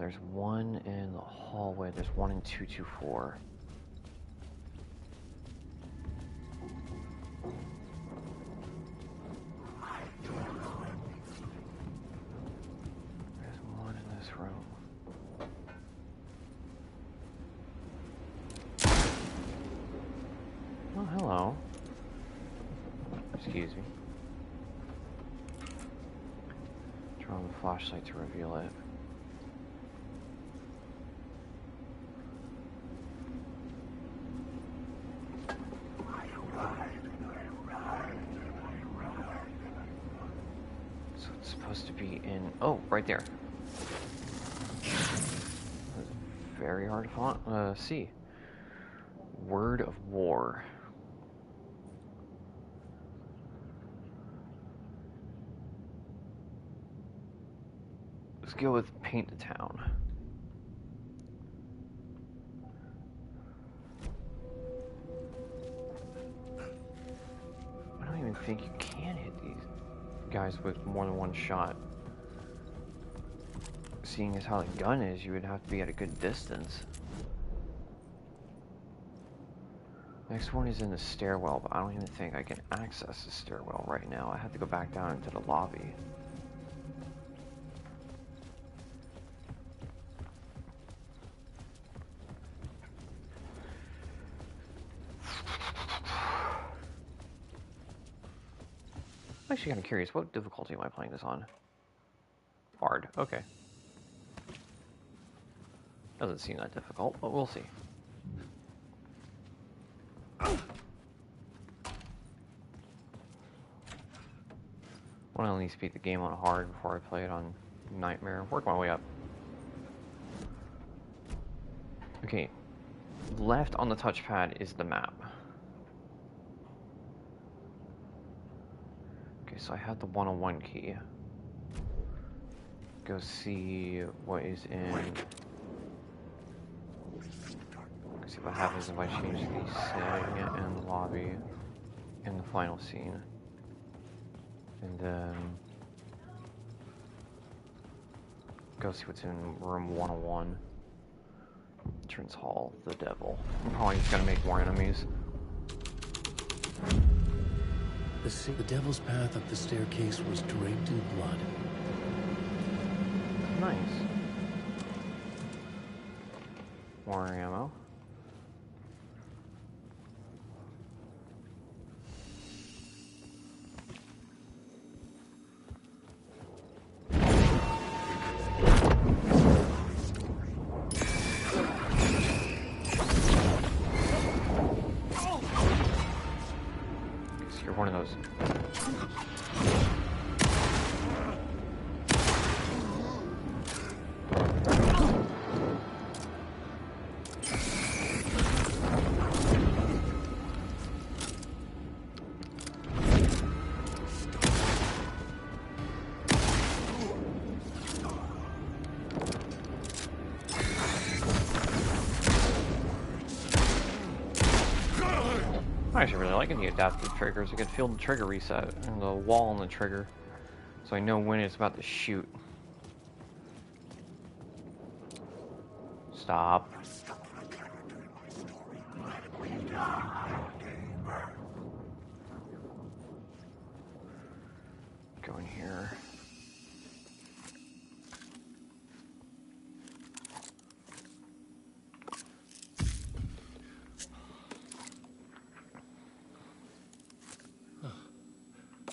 There's one in the hallway. There's one in 224. There's one in this room. Oh, hello. Excuse me. Turn on the flashlight to reveal it. So it's supposed to be in... Oh, right there. That's very hard to see. Word of War. Let's go with Paint the Town. I don't even think you can hit these guys with more than one shot. Seeing as how the gun is, you would have to be at a good distance. Next one is in the stairwell, but I don't even think I can access the stairwell right now. I have to go back down into the lobby. I'm actually kind of curious, what difficulty am I playing this on? Hard, okay. Doesn't seem that difficult, but we'll see. I want to at least beat the game on hard before I play it on Nightmare. Work my way up. Okay, left on the touchpad is the map. Okay, so I have the 101 key. Go see what is in... See what happens if I change the setting and the lobby in the final scene. And then go see what's in room 101. Entrance hall, the devil. I'm probably just gonna make more enemies. The devil's path up the staircase was draped in blood. Nice. More ammo. One of those. I'm actually really liking the adaptive triggers. I can feel the trigger reset and the wall on the trigger, so I know when it's about to shoot. Stop. Go in here.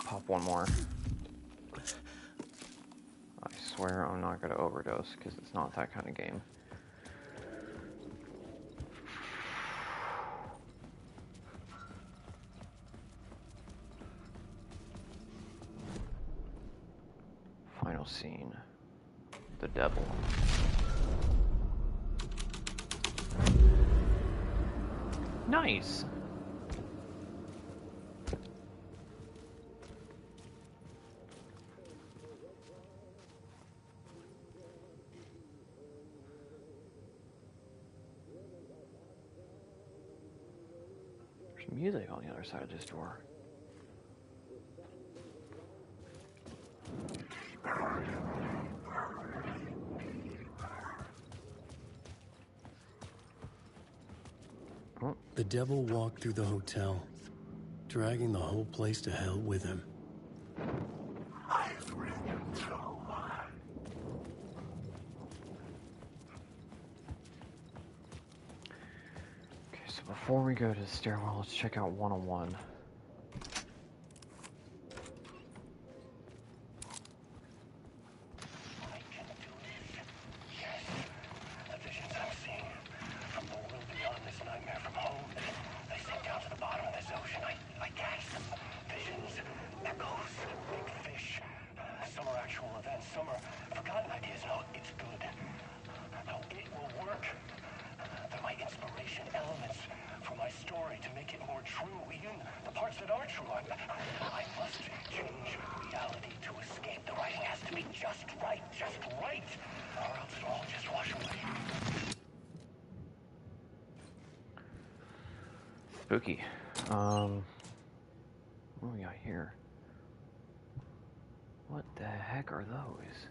Pop one more. I swear I'm not going to overdose because it's not that kind of game. Final scene. The devil. Nice. Music on the other side of this door. Oh. The devil walked through the hotel, dragging the whole place to hell with him. I've written so much. So before we go to the stairwell, let's check out 101. I must change reality to escape. The writing has to to be just right, or else it'll all just wash away. Spooky. What do we got here? What the heck are those?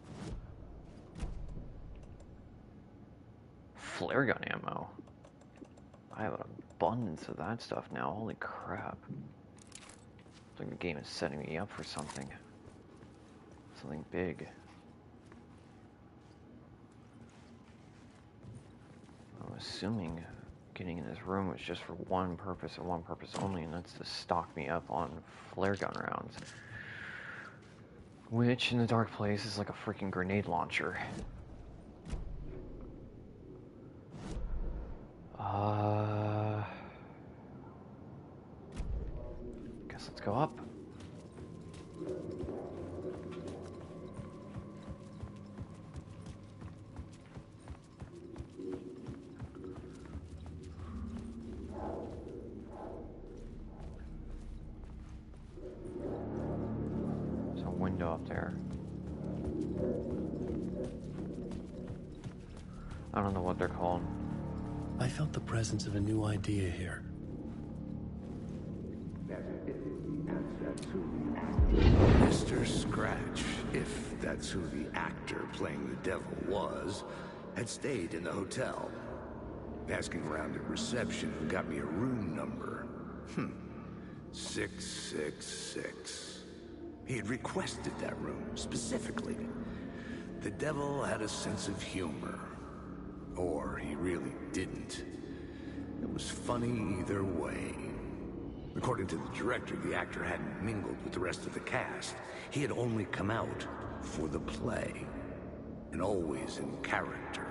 Flare gun ammo. I have an abundance of that stuff now. Holy crap. It's like the game is setting me up for something. Something big. I'm assuming getting in this room was just for one purpose and one purpose only, and that's to stock me up on flare gun rounds. Which, in the dark place, is like a freaking grenade launcher. Guess let's go up. There's a window up there. I don't know what they're called. I felt the presence of a new idea here. Mr. Scratch, if that's who the actor playing the devil was, had stayed in the hotel. Asking around at reception got me a room number. 666. He had requested that room, specifically. The devil had a sense of humor. Or he really didn't. It was funny either way. According to the director, the actor hadn't mingled with the rest of the cast. He had only come out for the play. And always in character.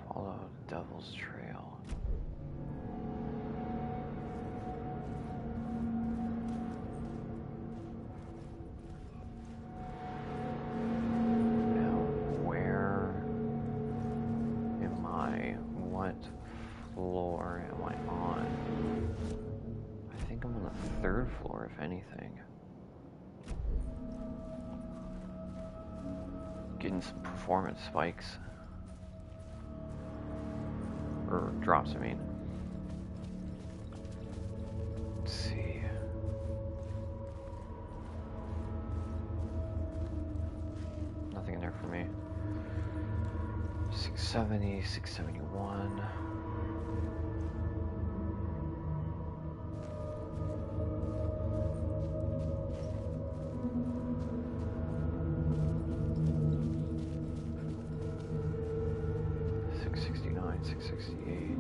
Follow Devil's Trail. Now, where am I? What floor am I on? I think I'm on the 3rd floor, if anything. Getting some performance spikes. Or drops, I mean. Let's see. Nothing in there for me. 670, 671. .668,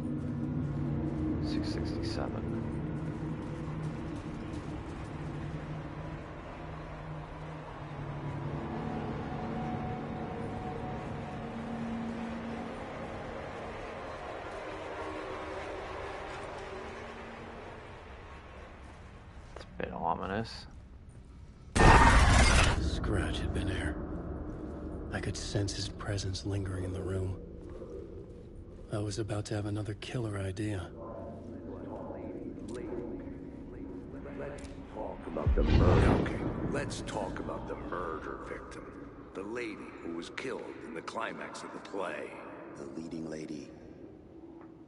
667. It's a bit ominous. Scratch had been here. I could sense his presence lingering in the room. I was about to have another killer idea. About the murder. Okay, let's talk about the murder victim. The lady who was killed in the climax of the play. The leading lady.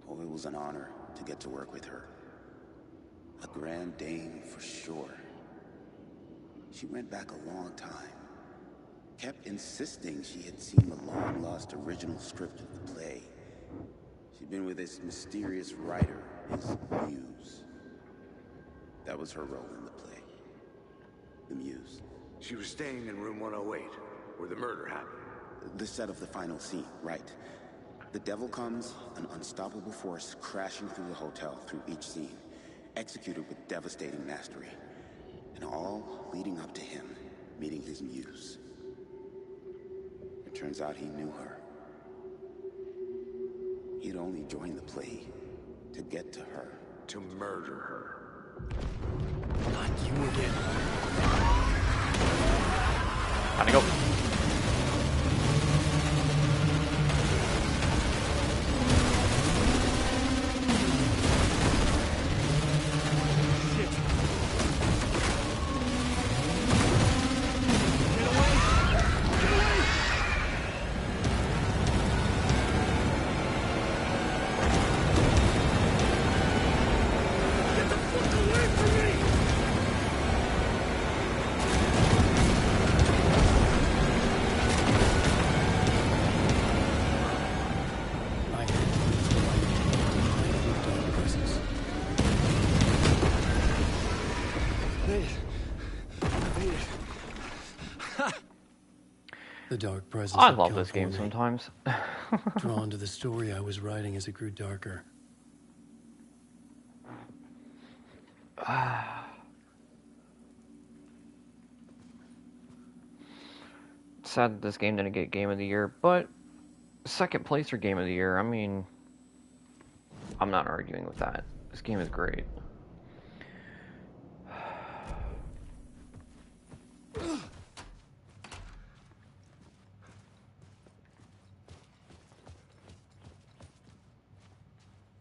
Oh, it was an honor to get to work with her. A grand dame for sure. She went back a long time. Kept insisting she had seen the long-lost original script of the play. She'd been with this mysterious writer, his muse. That was her role in the play. The muse. She was staying in room 108, where the murder happened. The set of the final scene, right. The devil comes, an unstoppable force crashing through the hotel through each scene, executed with devastating mastery. And all leading up to him meeting his muse. It turns out he knew her. He'd only joined the play to get to her. To murder her. Not you again. Gotta go. The dark presence. I love this game sometimes. Drawn to the story I was writing as it grew darker. Sad that this game didn't get Game of the Year, but second place for Game of the Year, I mean, I'm not arguing with that. This game is great.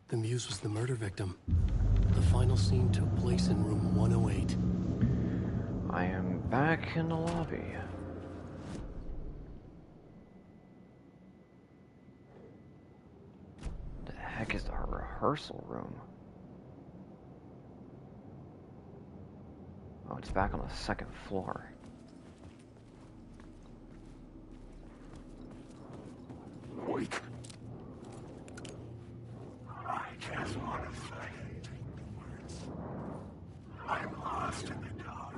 The Muse was the murder victim. The final scene took place in room 108. I am back in the lobby. The heck is the rehearsal room? Oh, it's back on the second floor. Wait. I just want to say, I'm lost in the dark.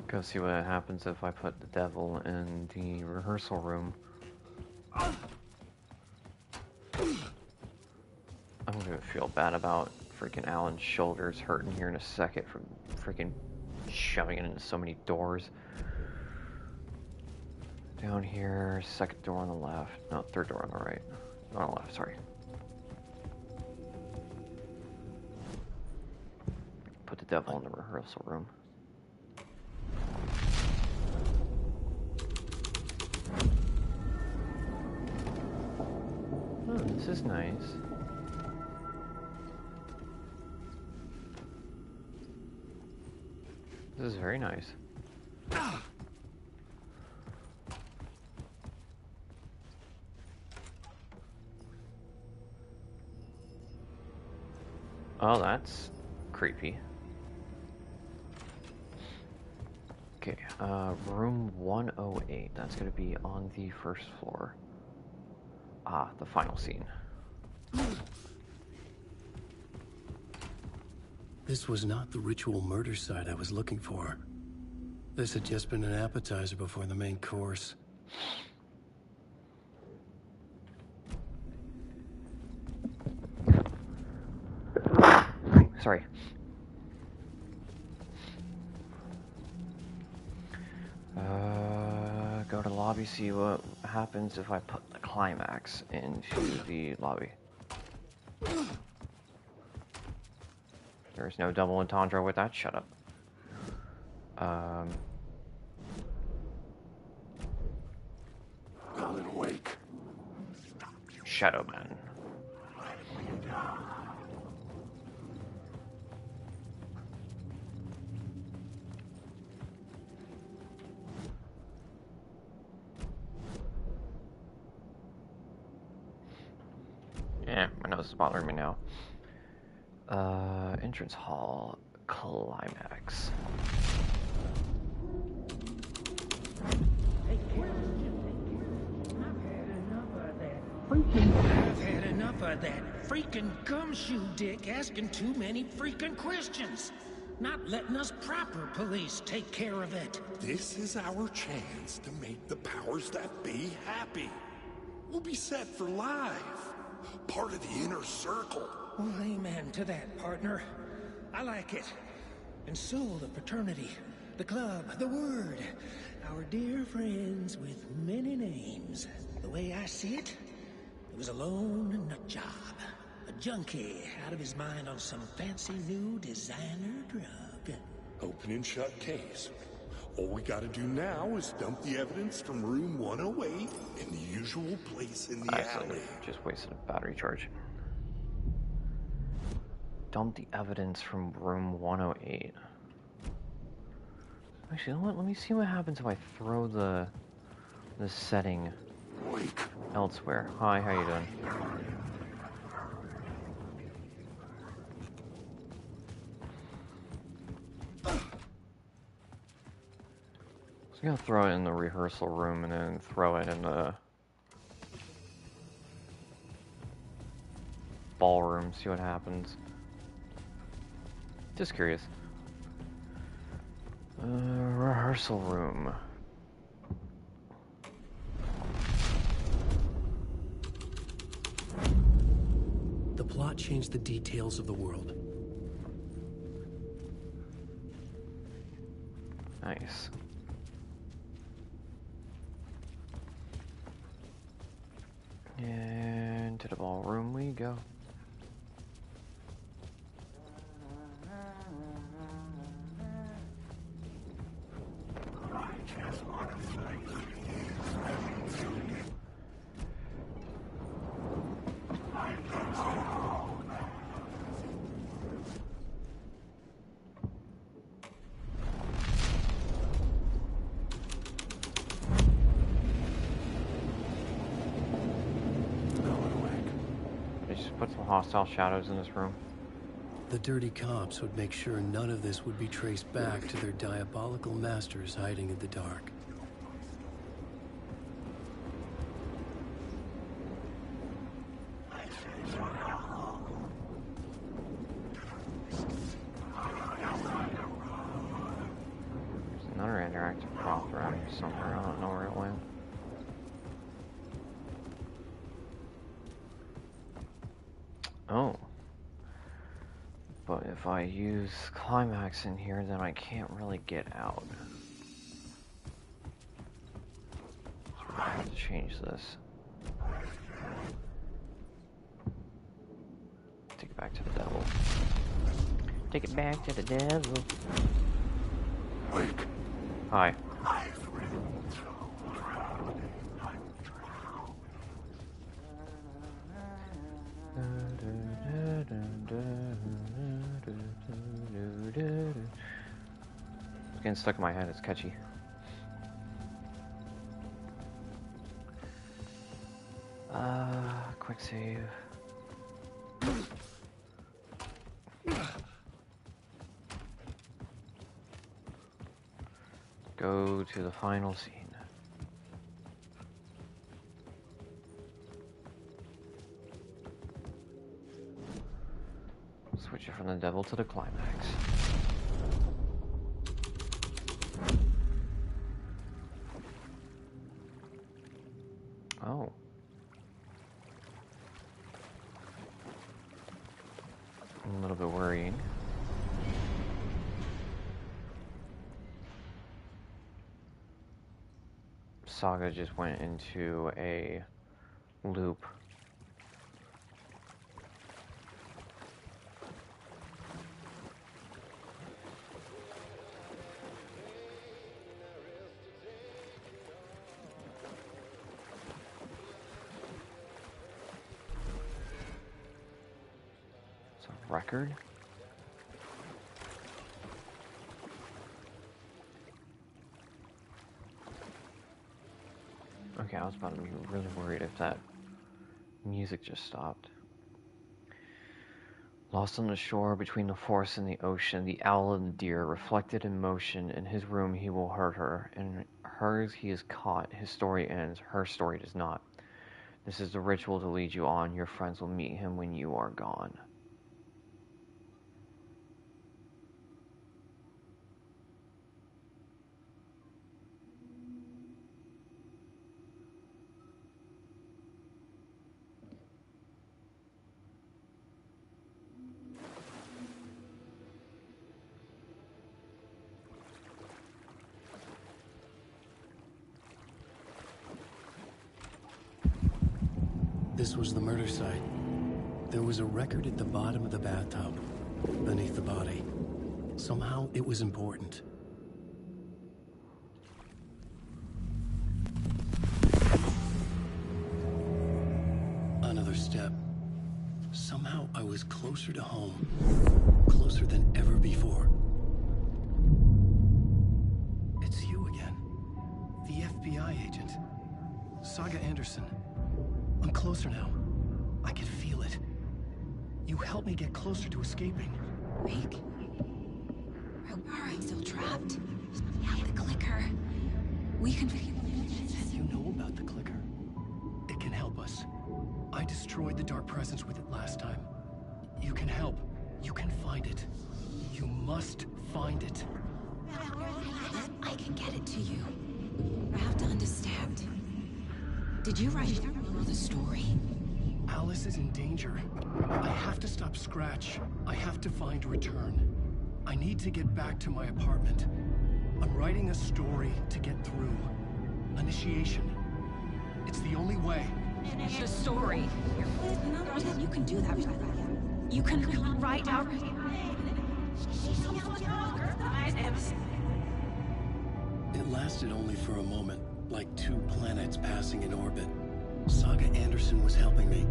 Go see what happens if I put the devil in the rehearsal room. I'm gonna feel bad about freaking Alan's shoulders hurting here in a second from freaking shoving it into so many doors. Down here, second door on the left. No, third door on the right. On the left, sorry. Put the devil in the rehearsal room. Oh, this is nice. This is very nice. Oh, that's creepy. Okay, room 108. That's gonna be on the first floor. Ah, the final scene. This was not the ritual murder site I was looking for. This had just been an appetizer before the main course. Sorry. Go to the lobby, see what happens if I put the climax into the lobby. There's no double entendre with that, shut up. Alan, awake. Shadow Man. Yeah, my nose is bothering me now. Entrance hall, climax. I've had enough of that freaking gumshoe dick asking too many freaking questions. Not letting us proper police take care of it. This is our chance to make the powers that be happy. We'll be set for life. Part of the inner circle. Well, amen to that, partner. I like it. And so the fraternity, the club, the word. Our dear friends with many names. The way I see it, it was a lone nut job. A junkie out of his mind on some fancy new designer drug. Open and shut case. All we gotta do now is dump the evidence from room 108 in the usual place in the alley. Just wasted a battery charge. Dump the evidence from room 108. Actually, you know what? Let me see what happens if I throw the setting elsewhere. Hi, how you doing? I'm gonna throw it in the rehearsal room and then throw it in the ballroom, see what happens. Just curious. Rehearsal room. The plot changed the details of the world. Nice. And to the ballroom we go. Put some hostile shadows in this room. The dirty cops would make sure none of this would be traced back to their diabolical masters hiding in the dark. There's another interactive prop around here somewhere. I don't know where it went. Oh. But if I use climax in here, then I can't really get out. So I have to change this. Take it back to the devil. Take it back to the devil. Hi. It's getting stuck in my head, it's catchy. Quick save. Go to the final scene. Switch it from the devil to the climax. Oh. A little bit worrying. Saga just went into a loop. It's a record. Okay, I was about to be really worried if that music just stopped. Lost on the shore between the forest and the ocean, the owl and the deer, reflected in motion. In his room he will hurt her. In hers he is caught. His story ends. Her story does not. This is the ritual to lead you on. Your friends will meet him when you are gone. This was the murder site. There was a record at the bottom of the bathtub, beneath the body. Somehow it was important. Somehow I was closer to home. Closer than ever before. It's you again. The FBI agent. Saga Anderson. I'm closer now. I can feel it. You helped me get closer to escaping. Rick? I'm still trapped. I have the clicker. We can... You know about the clicker? It can help us. I destroyed the dark presence with it last time. You can help. You can find it. You must find it. I can get it to you. I have to understand. Did you write the story? Alice is in danger. I have to stop Scratch. I have to find Return. I need to get back to my apartment. I'm writing a story to get through. Initiation. It's the only way. The story. You can do that. You can write out... It lasted only for a moment, like two planets passing in orbit. Saga Anderson was helping me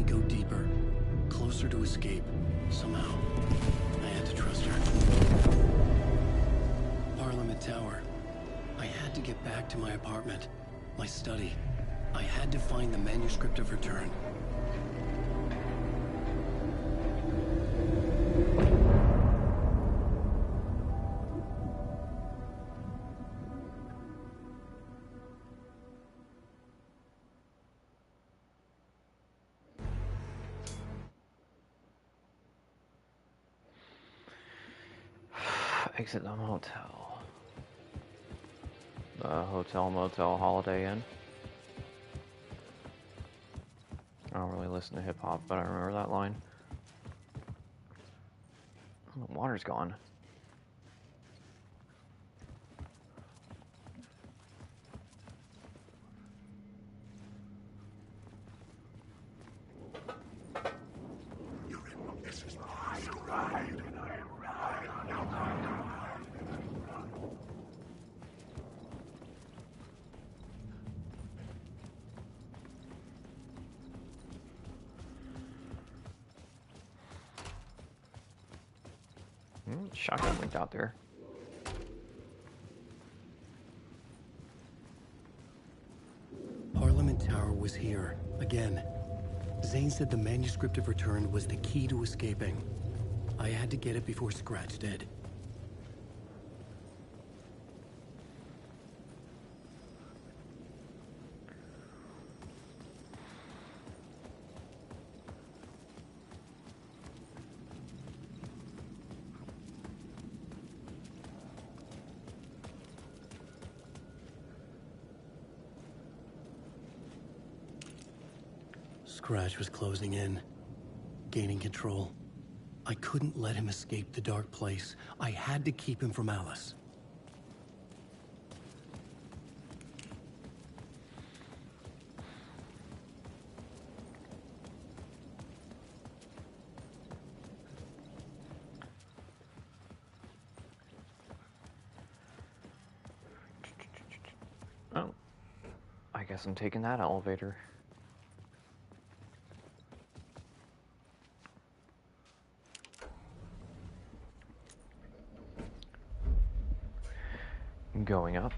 go deeper, closer to escape. Somehow, I had to trust her. Parliament Tower. I had to get back to my apartment, my study. I had to find the manuscript of Return. Exit the motel. The Hotel Motel Holiday Inn. I don't really listen to hip-hop, but I remember that line. Oh, the water's gone. Shotgun linked out there. Parliament Tower was here, again. Zane said the manuscript of Return was the key to escaping. I had to get it before Scratch did. Scratch was closing in, gaining control. I couldn't let him escape the dark place. I had to keep him from Alice. Oh, I guess I'm taking that elevator. Going up.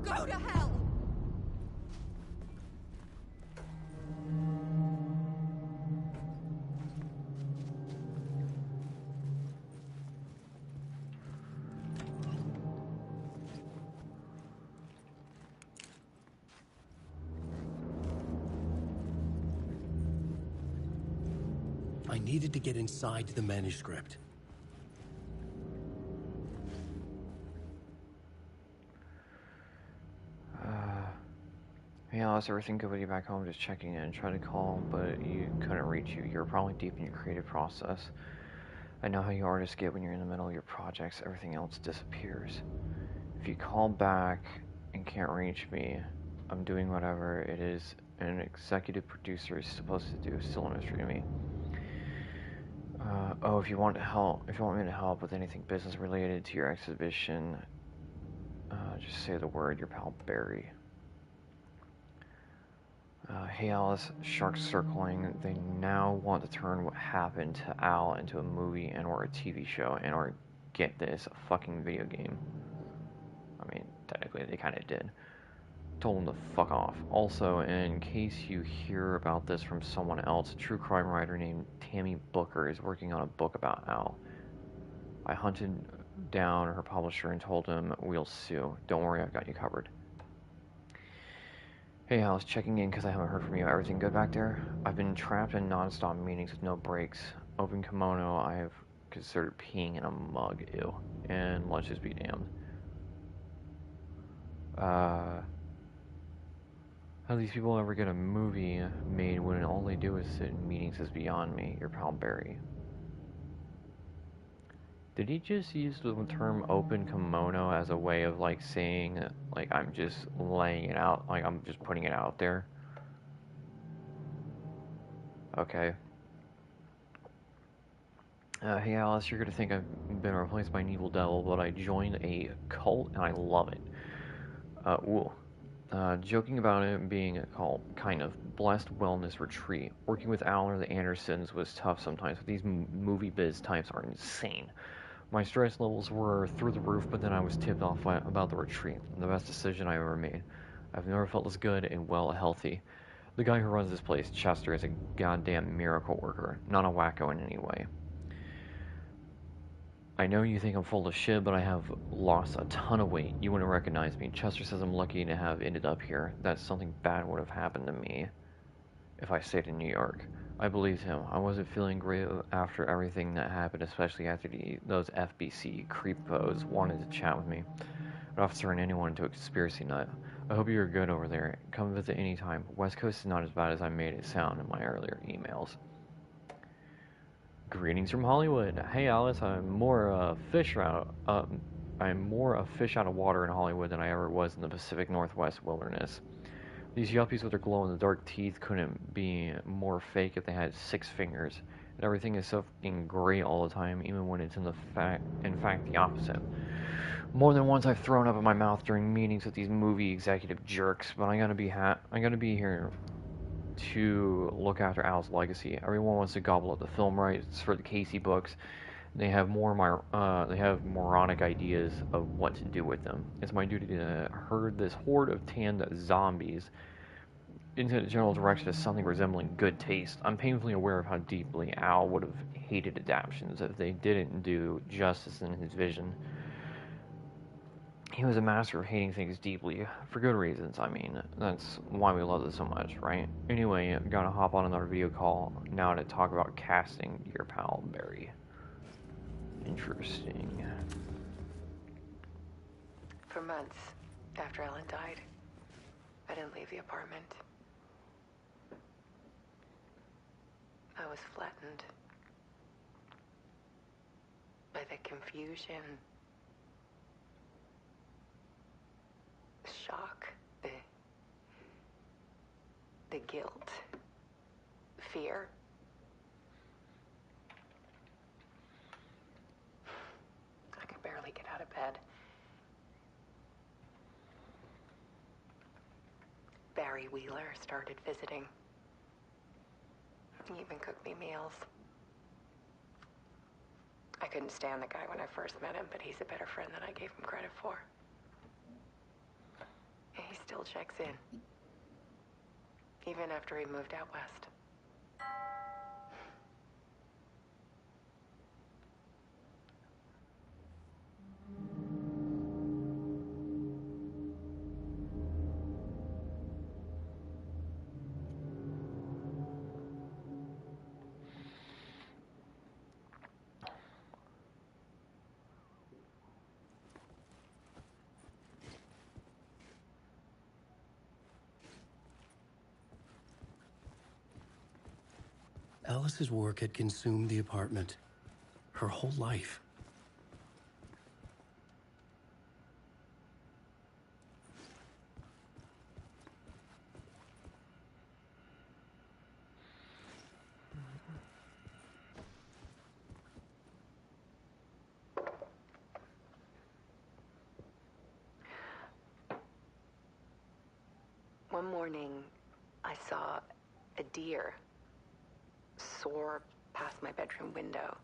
Go to hell! I needed to get inside the manuscript. Hey Alice, everything good with you back home? Just checking in. Tried to call, but you couldn't reach you. You're probably deep in your creative process. I know how you artists get when you're in the middle of your projects. Everything else disappears. If you call back and can't reach me, I'm doing whatever it is an executive producer is supposed to do. Still a mystery to me. Oh, if you want me to help with anything business related to your exhibition, just say the word, your pal Barry. Hey Alice, sharks circling. They now want to turn what happened to Al into a movie and or a TV show and or, get this, a fucking video game. I mean, technically they kind of did. Told them to fuck off. Also, in case you hear about this from someone else, a true crime writer named Tammy Booker is working on a book about Al. I hunted down her publisher and told him we'll sue. Don't worry, I've got you covered. Hey Alice, checking in because I haven't heard from you. Everything good back there? I've been trapped in non-stop meetings with no breaks. Open kimono, I have considered peeing in a mug, ew. And lunches be damned. How these people ever get a movie made when all they do is sit in meetings is beyond me. Your pal Barry. Did he just use the term open kimono as a way of like saying like I'm just laying it out, like I'm just putting it out there? Okay. Hey Alice, you're gonna think I've been replaced by an evil devil, but I joined a cult and I love it. Joking about it being a cult, kind of. Blessed wellness retreat. Working with Al or the Andersons was tough sometimes, but these movie biz types are insane. My stress levels were through the roof, but then I was tipped off about the retreat. The best decision I ever made. I've never felt as good and well healthy. The guy who runs this place, Chester, is a goddamn miracle worker, not a wacko in any way. I know you think I'm full of shit, but I have lost a ton of weight. You wouldn't recognize me. Chester says I'm lucky to have ended up here, that something bad would have happened to me if I stayed in New York. I believed him. I wasn't feeling great after everything that happened, especially after those FBC creepos wanted to chat with me. But I've turned anyone into a conspiracy nut. I hope you're good over there. Come visit anytime. West Coast is not as bad as I made it sound in my earlier emails. Greetings from Hollywood. Hey Alice, I'm more a fish out of water in Hollywood than I ever was in the Pacific Northwest wilderness. These yuppies with their glow-in-the-dark teeth couldn't be more fake if they had 6 fingers. And everything is so fucking great all the time, even when it's in fact the opposite. More than once I've thrown up in my mouth during meetings with these movie executive jerks, but I'm gonna be here to look after Al's legacy. Everyone wants to gobble up the film rights for the Casey books. They have moronic ideas of what to do with them. It's my duty to herd this horde of tanned zombies into the general direction of something resembling good taste. I'm painfully aware of how deeply Al would have hated adaptations if they didn't do justice in his vision. He was a master of hating things deeply, for good reasons. I mean, that's why we love this so much, right? Anyway, gotta hop on another video call now to talk about casting your pal Barry. Interesting. For months after Ellen died, I didn't leave the apartment. I was flattened by the confusion, the shock, the guilt, fear. I could barely get out of bed. Barry Wheeler started visiting. He even cooked me meals. I couldn't stand the guy when I first met him, but he's a better friend than I gave him credit for. And he still checks in. Even after he moved out west. Alice's work had consumed the apartment. Her whole life. One morning, I saw a deer soar past my bedroom window.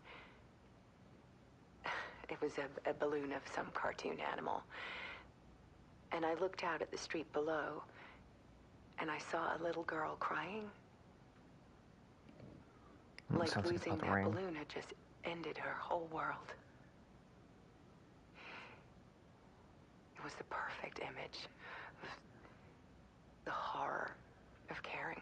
It was a balloon of some cartoon animal. And I looked out at the street below, and I saw a little girl crying. Like losing that balloon had just ended her whole world. It was the perfect image of the horror of caring.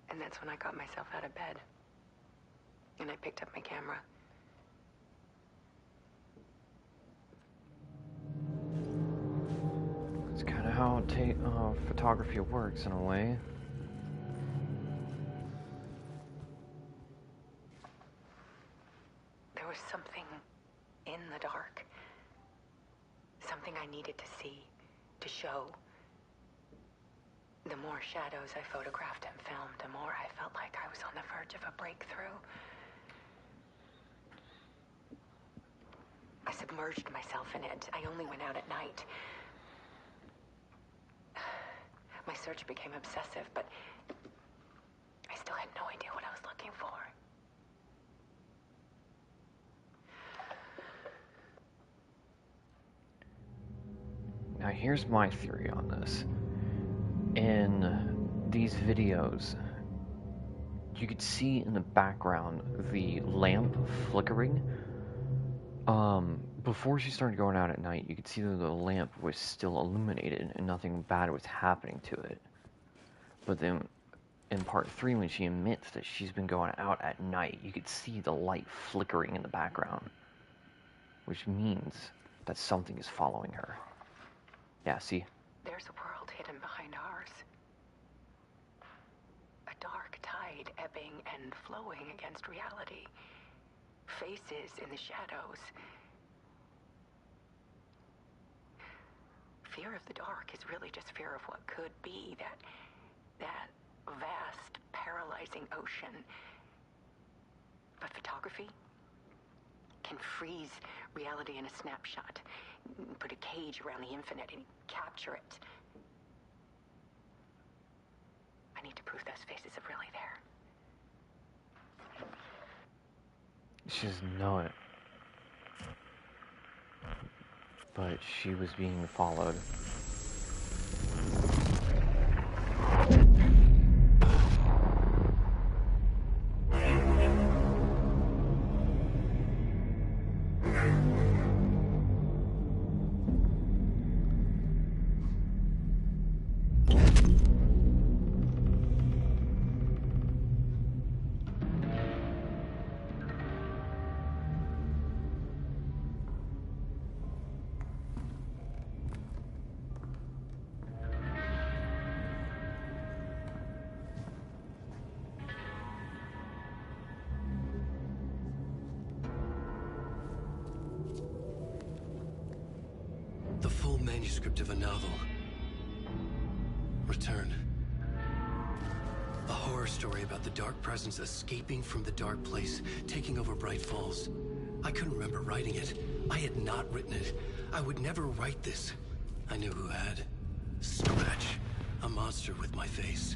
And that's when I got myself out of bed. And I picked up my camera. It's kind of how photography works in a way. There was something in the dark. Something I needed to see, to show. The more shadows I photographed and filmed, the more I felt like I was on the verge of a breakthrough. I submerged myself in it. I only went out at night. My search became obsessive, but I still had no idea what I was looking for. Now here's my theory on this. In these videos, you could see in the background the lamp flickering. Before she started going out at night, you could see that the lamp was still illuminated and nothing bad was happening to it. But then in part 3, when she admits that she's been going out at night, you could see the light flickering in the background, which means that something is following her. Yeah, see? There's a world hidden behind ours. A dark tide ebbing and flowing against reality. Faces in the shadows. Fear of the dark is really just fear of what could be, that vast, paralyzing ocean. But photography can freeze reality in a snapshot, put a cage around the infinite and capture it. I need to prove those faces are really there. She doesn't know it. But she was being followed. The full manuscript of a novel. Return. A horror story about the dark presence escaping from the dark place, taking over Bright Falls. I couldn't remember writing it. I had not written it. I would never write this. I knew who had. Scratch. A monster with my face.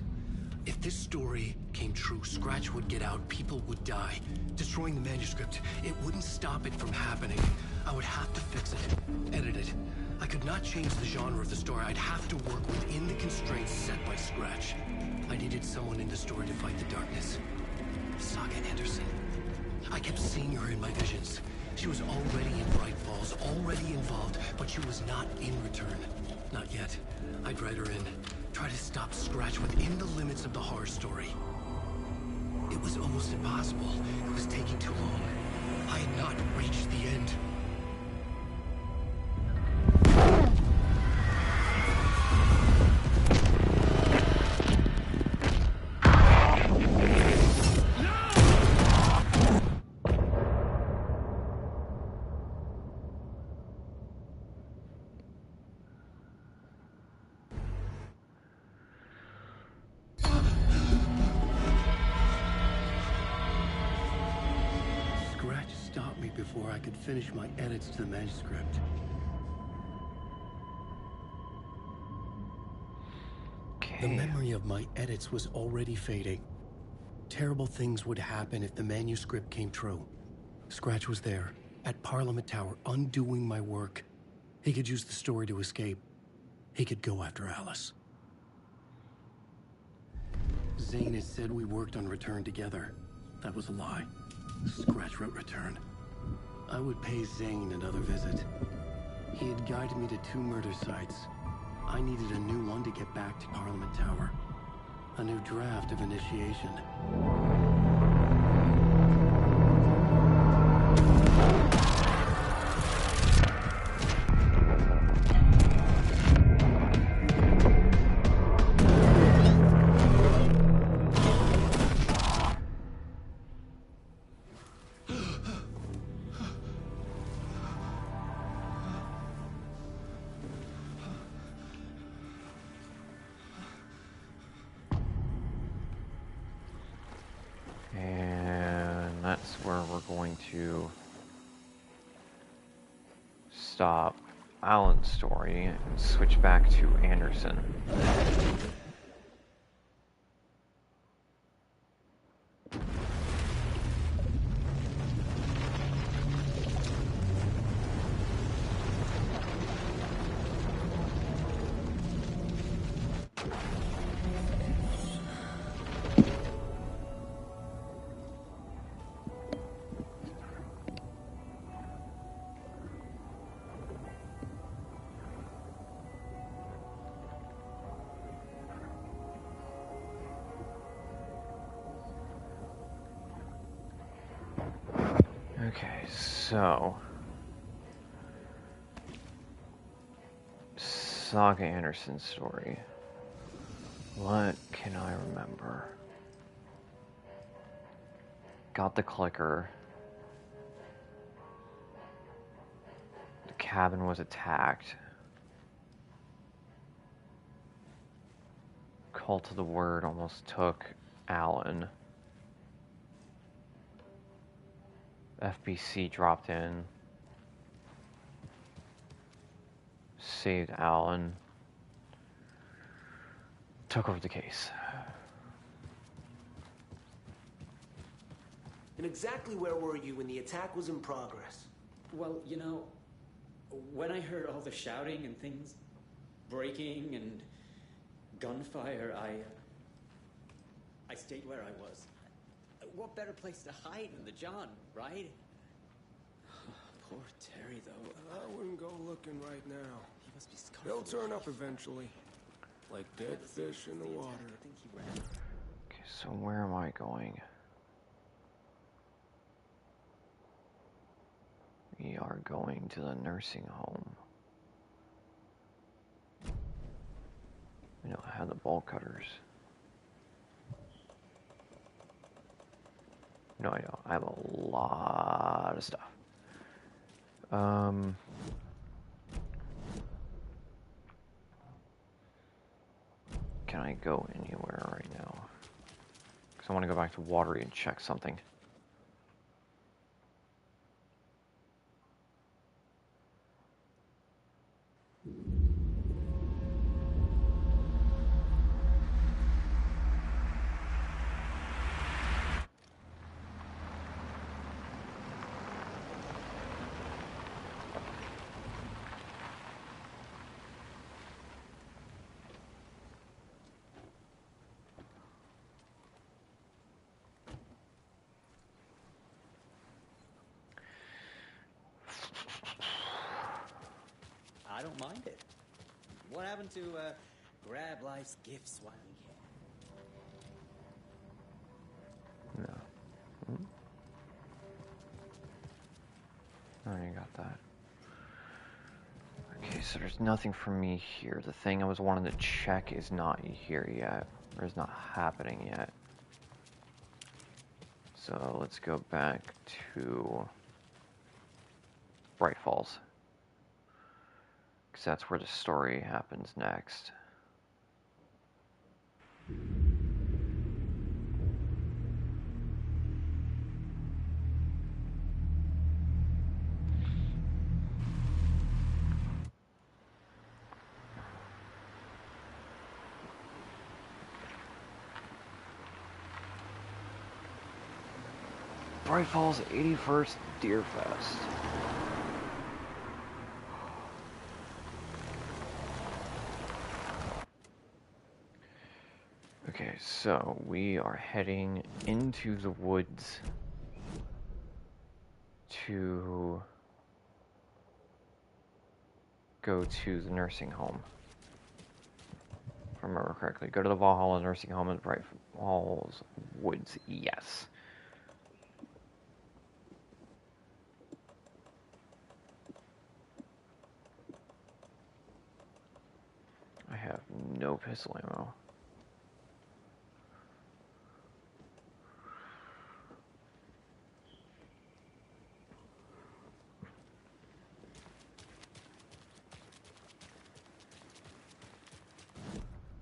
If this story came true, Scratch would get out, people would die. Destroying the manuscript, it wouldn't stop it from happening. I would have to fix it, edit it. I could not change the genre of the story. I'd have to work within the constraints set by Scratch. I needed someone in the story to fight the darkness. Saga Anderson. I kept seeing her in my visions. She was already in Bright Falls, already involved, but she was not in Return. Not yet. I'd write her in. Try to stop Scratch within the limits of the horror story. It was almost impossible. It was taking too long. I had not reached the end. Before I could finish my edits to the manuscript. The memory of my edits was already fading. Terrible things would happen if the manuscript came true. Scratch was there, at Parliament Tower, undoing my work. He could use the story to escape. He could go after Alice. Zane had said we worked on Return together. That was a lie. Scratch wrote Return. I would pay Zane another visit. He had guided me to 2 murder sites. I needed a new one to get back to Parliament Tower. A new draft of initiation. To stop Alan's story and switch back to Anderson. Okay, so Saga Anderson's story. What can I remember? Got the clicker. The cabin was attacked. Cult of the Word almost took Alan. FBC dropped in, saved Alan, took over the case. And exactly where were you when the attack was in progress? Well, you know, when I heard all the shouting and things breaking and gunfire, I stayed where I was. What better place to hide than the John, right? Poor Terry, though. I wouldn't go looking right now. He must be scarred. They'll turn up eventually. Like dead fish in the water. I think he ran. Okay, so where am I going? We are going to the nursing home. You know, I have the bolt cutters. No, I don't. I have a lot of stuff. Can I go anywhere right now? Because I want to go back to Watery and check something. I don't mind it. What happened to grab life's gifts while we can? No. I already got that. Okay, so there's nothing for me here. The thing I was wanting to check is not here yet, or is not happening yet. So let's go back to Bright Falls. Because that's where the story happens next. Bright Falls 81st Deer Fest. Okay, so we are heading into the woods to go to the nursing home. If I remember correctly, go to the Valhalla nursing home in Bright Falls Woods. Yes. I have no pistol ammo.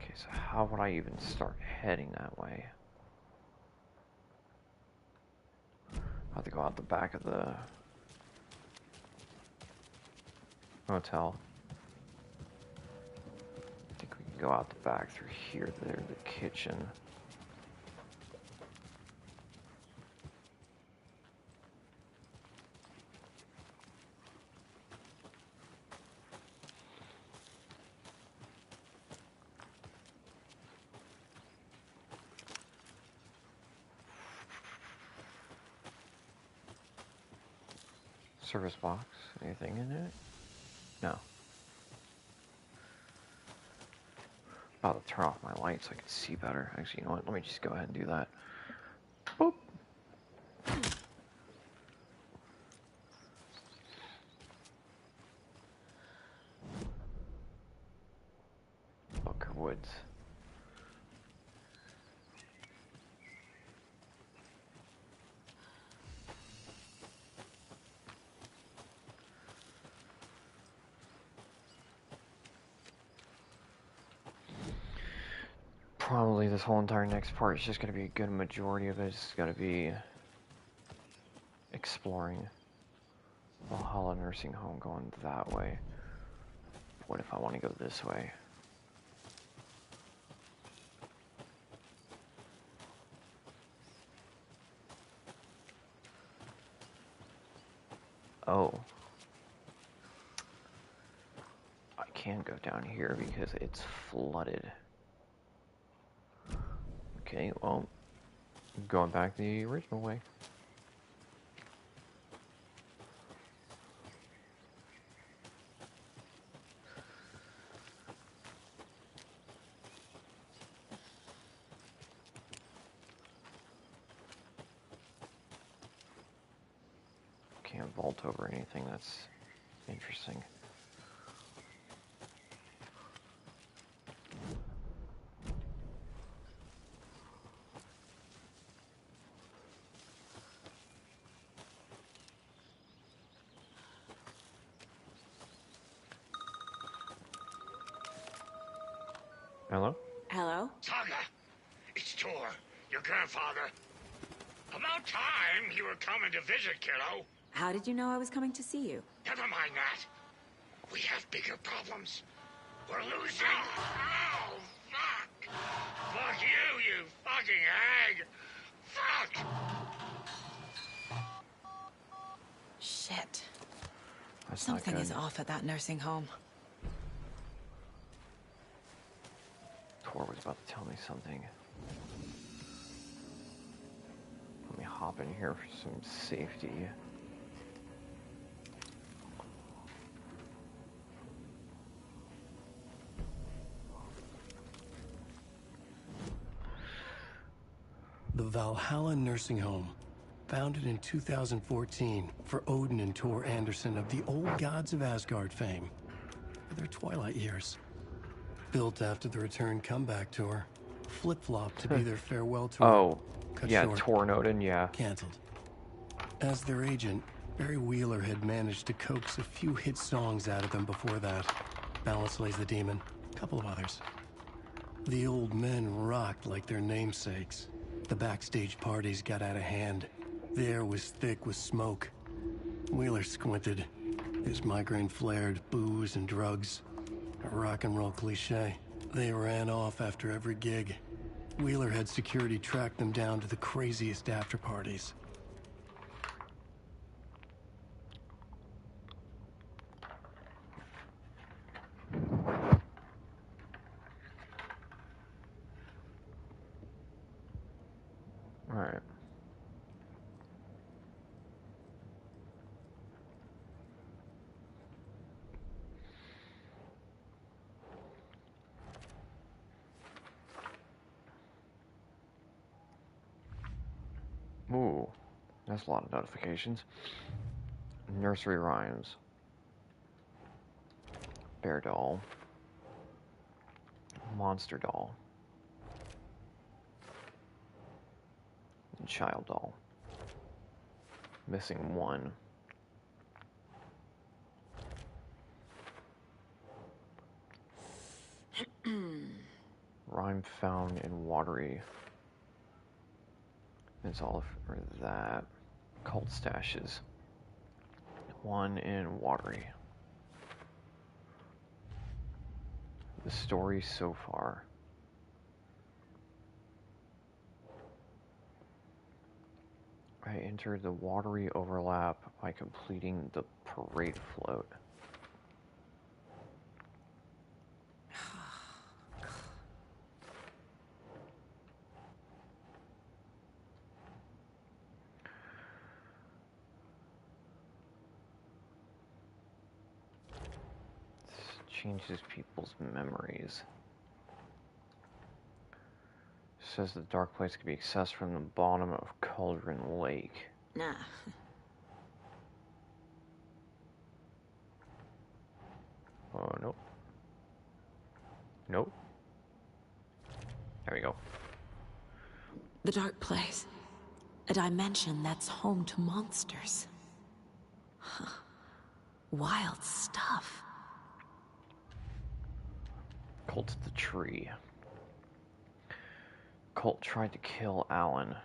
Okay, so how would I even start heading that way? I'll have to go out the back of the hotel. I think we can go out the back through here. There's the kitchen. Service box, anything in it? No. About to turn off my light so I can see better. Actually, you know what? Let me just go ahead and do that. Boop. Book of Woods. Probably this whole entire next part is just going to be a good majority of it is going to be exploring Valhalla nursing home, going that way. What if I want to go this way? Oh. I can go down here because it's flooded. Okay, well, going back the original way. Can't vault over anything, that's interesting. Hello? Hello? Saga, it's Tor, your grandfather. About time you were coming to visit, kiddo. How did you know I was coming to see you? Never mind that. We have bigger problems. We're losing. Oh, fuck. Fuck you fucking hag. Fuck. Shit. That's Something not is good. off at that nursing home. Tor was about to tell me something. Let me hop in here for some safety. The Valhalla Nursing Home, founded in 2014 for Odin and Tor Anderson of the Old Gods of Asgard fame, for their twilight years. Built after the Return comeback tour, flip-flopped to be their farewell tour. Oh, Cut yeah, short. Tor and Odin, yeah. Cancelled. As their agent, Barry Wheeler had managed to coax a few hit songs out of them before that. Balance Lays the Demon, a couple of others. The old men rocked like their namesakes. The backstage parties got out of hand. The air was thick with smoke. Wheeler squinted. His migraine flared, booze and drugs. A rock and roll cliche. They ran off after every gig. Wheeler had security track them down to the craziest after parties. Alright. Ooh, that's a lot of notifications. Nursery rhymes. Bear doll. Monster doll. And child doll. Missing one. Rhyme found in watery. It's all for that. Cult stashes. One in watery. The story so far. I entered the watery overlap by completing the parade float. Changes people's memories. Says the dark place can be accessed from the bottom of Cauldron Lake. Nah. Oh, nope. Nope. There we go. The dark place. A dimension that's home to monsters. Huh. Wild stuff. Cult of the Tree. Cult tried to kill Alan.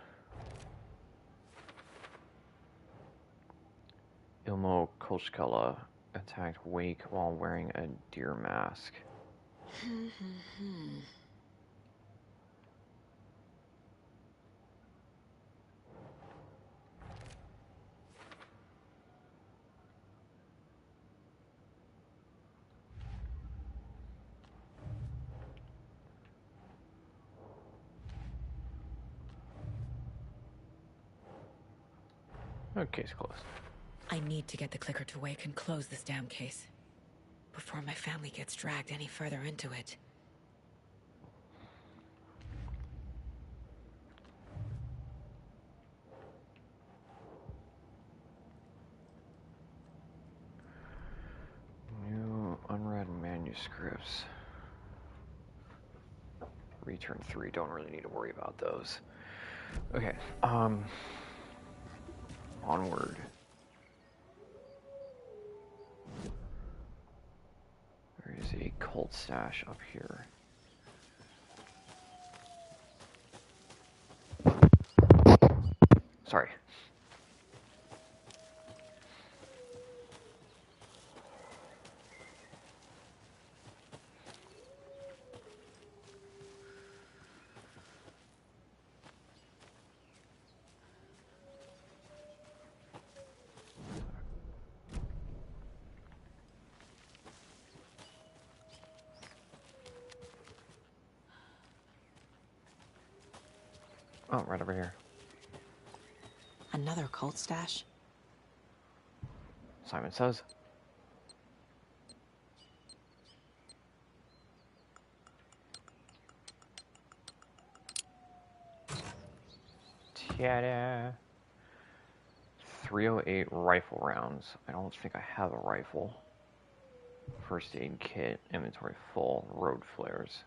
Ilmo Kolchkala attacked Wake while wearing a deer mask. Oh, case closed. I need to get the clicker to Wake and close this damn case. Before my family gets dragged any further into it. New unread manuscripts. Return 3, don't really need to worry about those. Okay, onward. There is a cult stash up here. Sorry. Oh, right over here. Another cult stash? Simon says. Ta-da! 308 rifle rounds. I don't think I have a rifle. First aid kit, inventory full, road flares.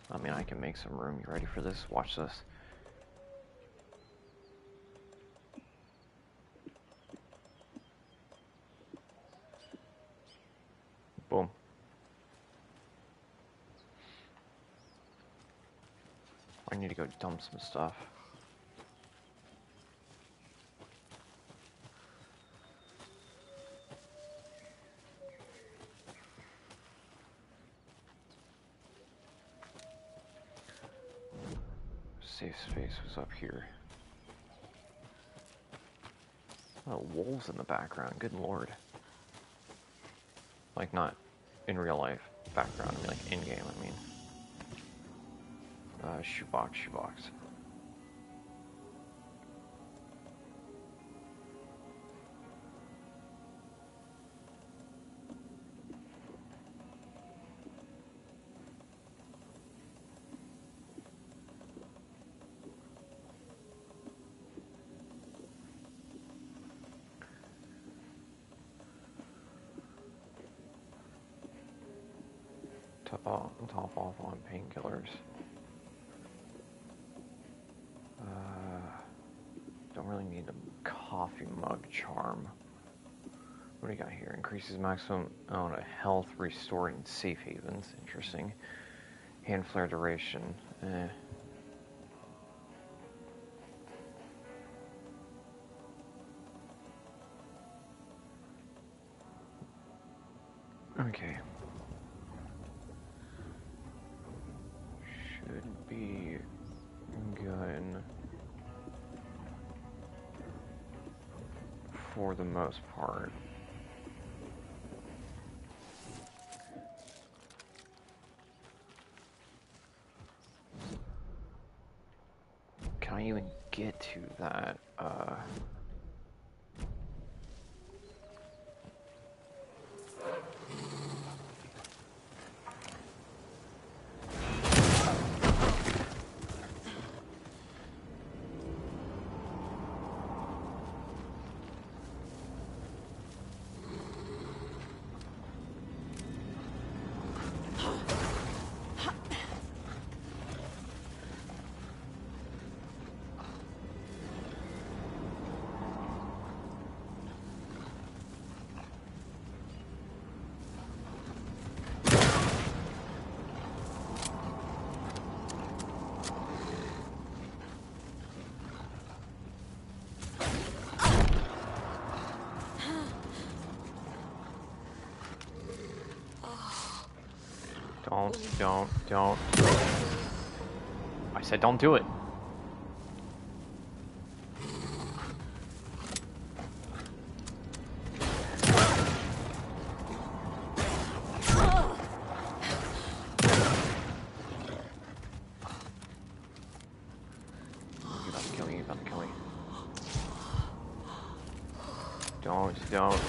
I mean, I can make some room. You ready for this? Watch this. Boom. I need to go dump some stuff. Safe space was up here. Oh, wolves in the background, good lord. Like, not in real life background, I mean, like in game, I mean. Shoebox. Top off on painkillers. Don't really need a coffee mug charm. What do you got here? Increases maximum amount of health restored in safe havens. Interesting. Hand flare duration. Okay. Should be good for the most part. Can I even get to that? Don't. I said don't do it. You're about to kill me. Don't.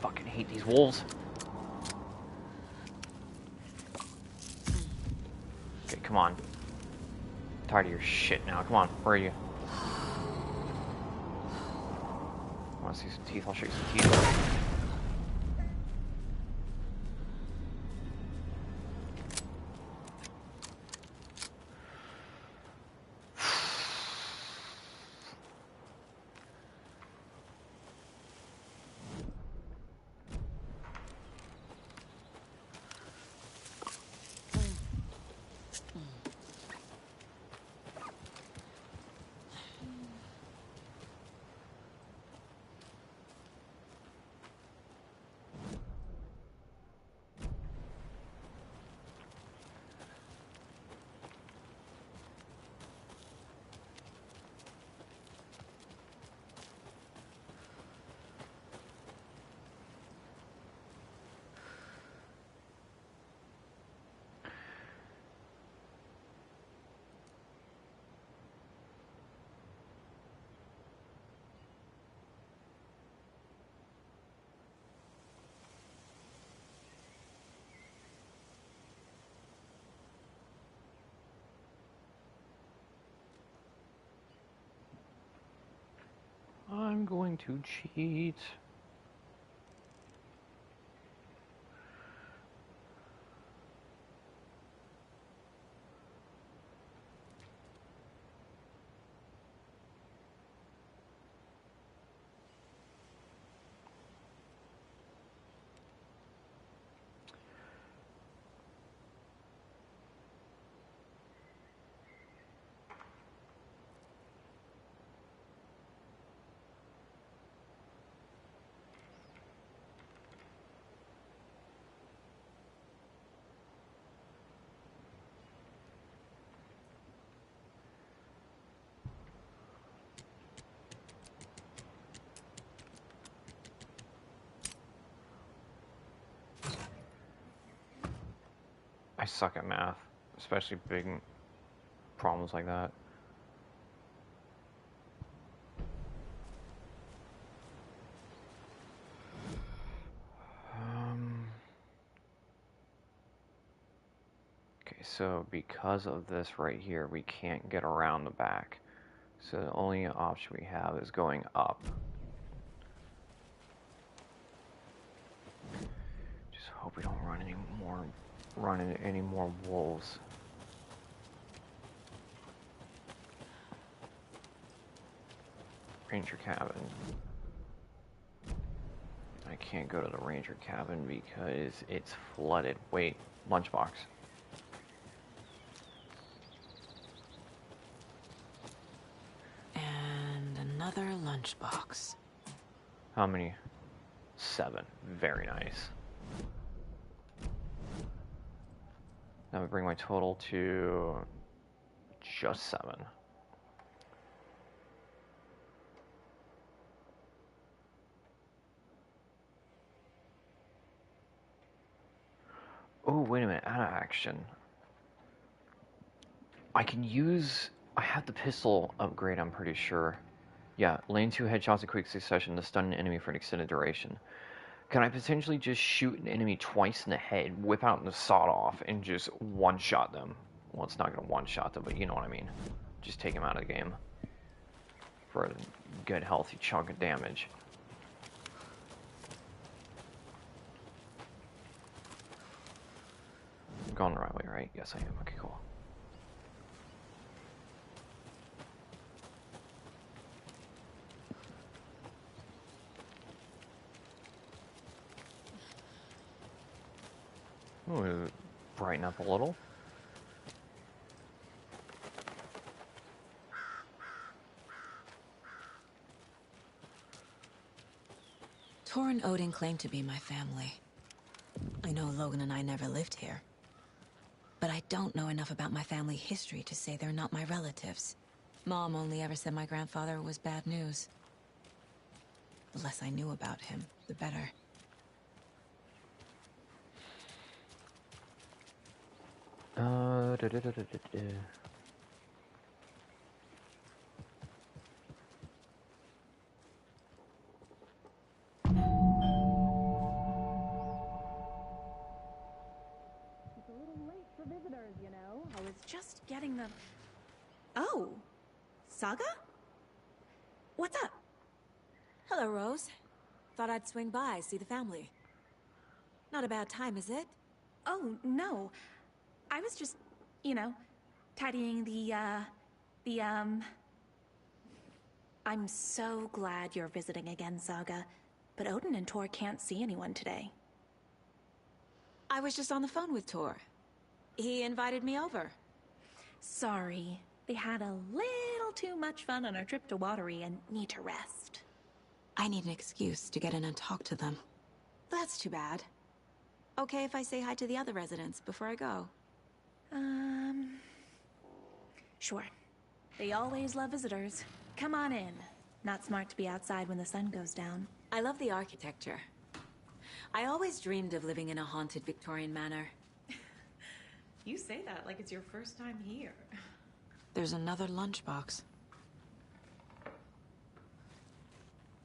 Fucking hate these wolves. Come on. I'm tired of your shit now. Come on. Where are you? Want to see some teeth? I'll show you some teeth. I'm going to cheat. I suck at math, especially big problems like that. Okay, so because of this right here, we can't get around the back. So the only option we have is going up. Just hope we don't run into any more wolves. Ranger cabin. I can't go to the ranger cabin because it's flooded. Wait, lunchbox. And another lunchbox. How many? 7. Very nice. That would bring my total to just 7. Oh, wait a minute, out of action. I have the pistol upgrade, I'm pretty sure. Yeah, lane 2 headshots in quick succession to stun an enemy for an extended duration. Can I potentially just shoot an enemy twice in the head, whip out the sawed-off, and just one-shot them? Well, it's not going to one-shot them, but you know what I mean. Just take them out of the game. For a good, healthy chunk of damage. I'm going the right way, right? Yes, I am. Okay, cool. Ooh, brighten up a little. Tor and Odin claim to be my family. I know Logan and I never lived here. But I don't know enough about my family history to say they're not my relatives. Mom only ever said my grandfather was bad news. The less I knew about him, the better. I was just getting the... Oh, Saga? What's up? Hello, Rose. Thought I'd swing by, see the family. Not a bad time, is it? Oh, no. I was just, you know, tidying I'm so glad you're visiting again, Saga. But Odin and Tor can't see anyone today. I was just on the phone with Tor. He invited me over. Sorry. They had a little too much fun on our trip to Watery and need to rest. I need an excuse to get in and talk to them. That's too bad. Okay if I say hi to the other residents before I go? Sure. They always love visitors. Come on in. Not smart to be outside when the sun goes down. I love the architecture. I always dreamed of living in a haunted Victorian manor. You say that like it's your first time here. There's another lunchbox.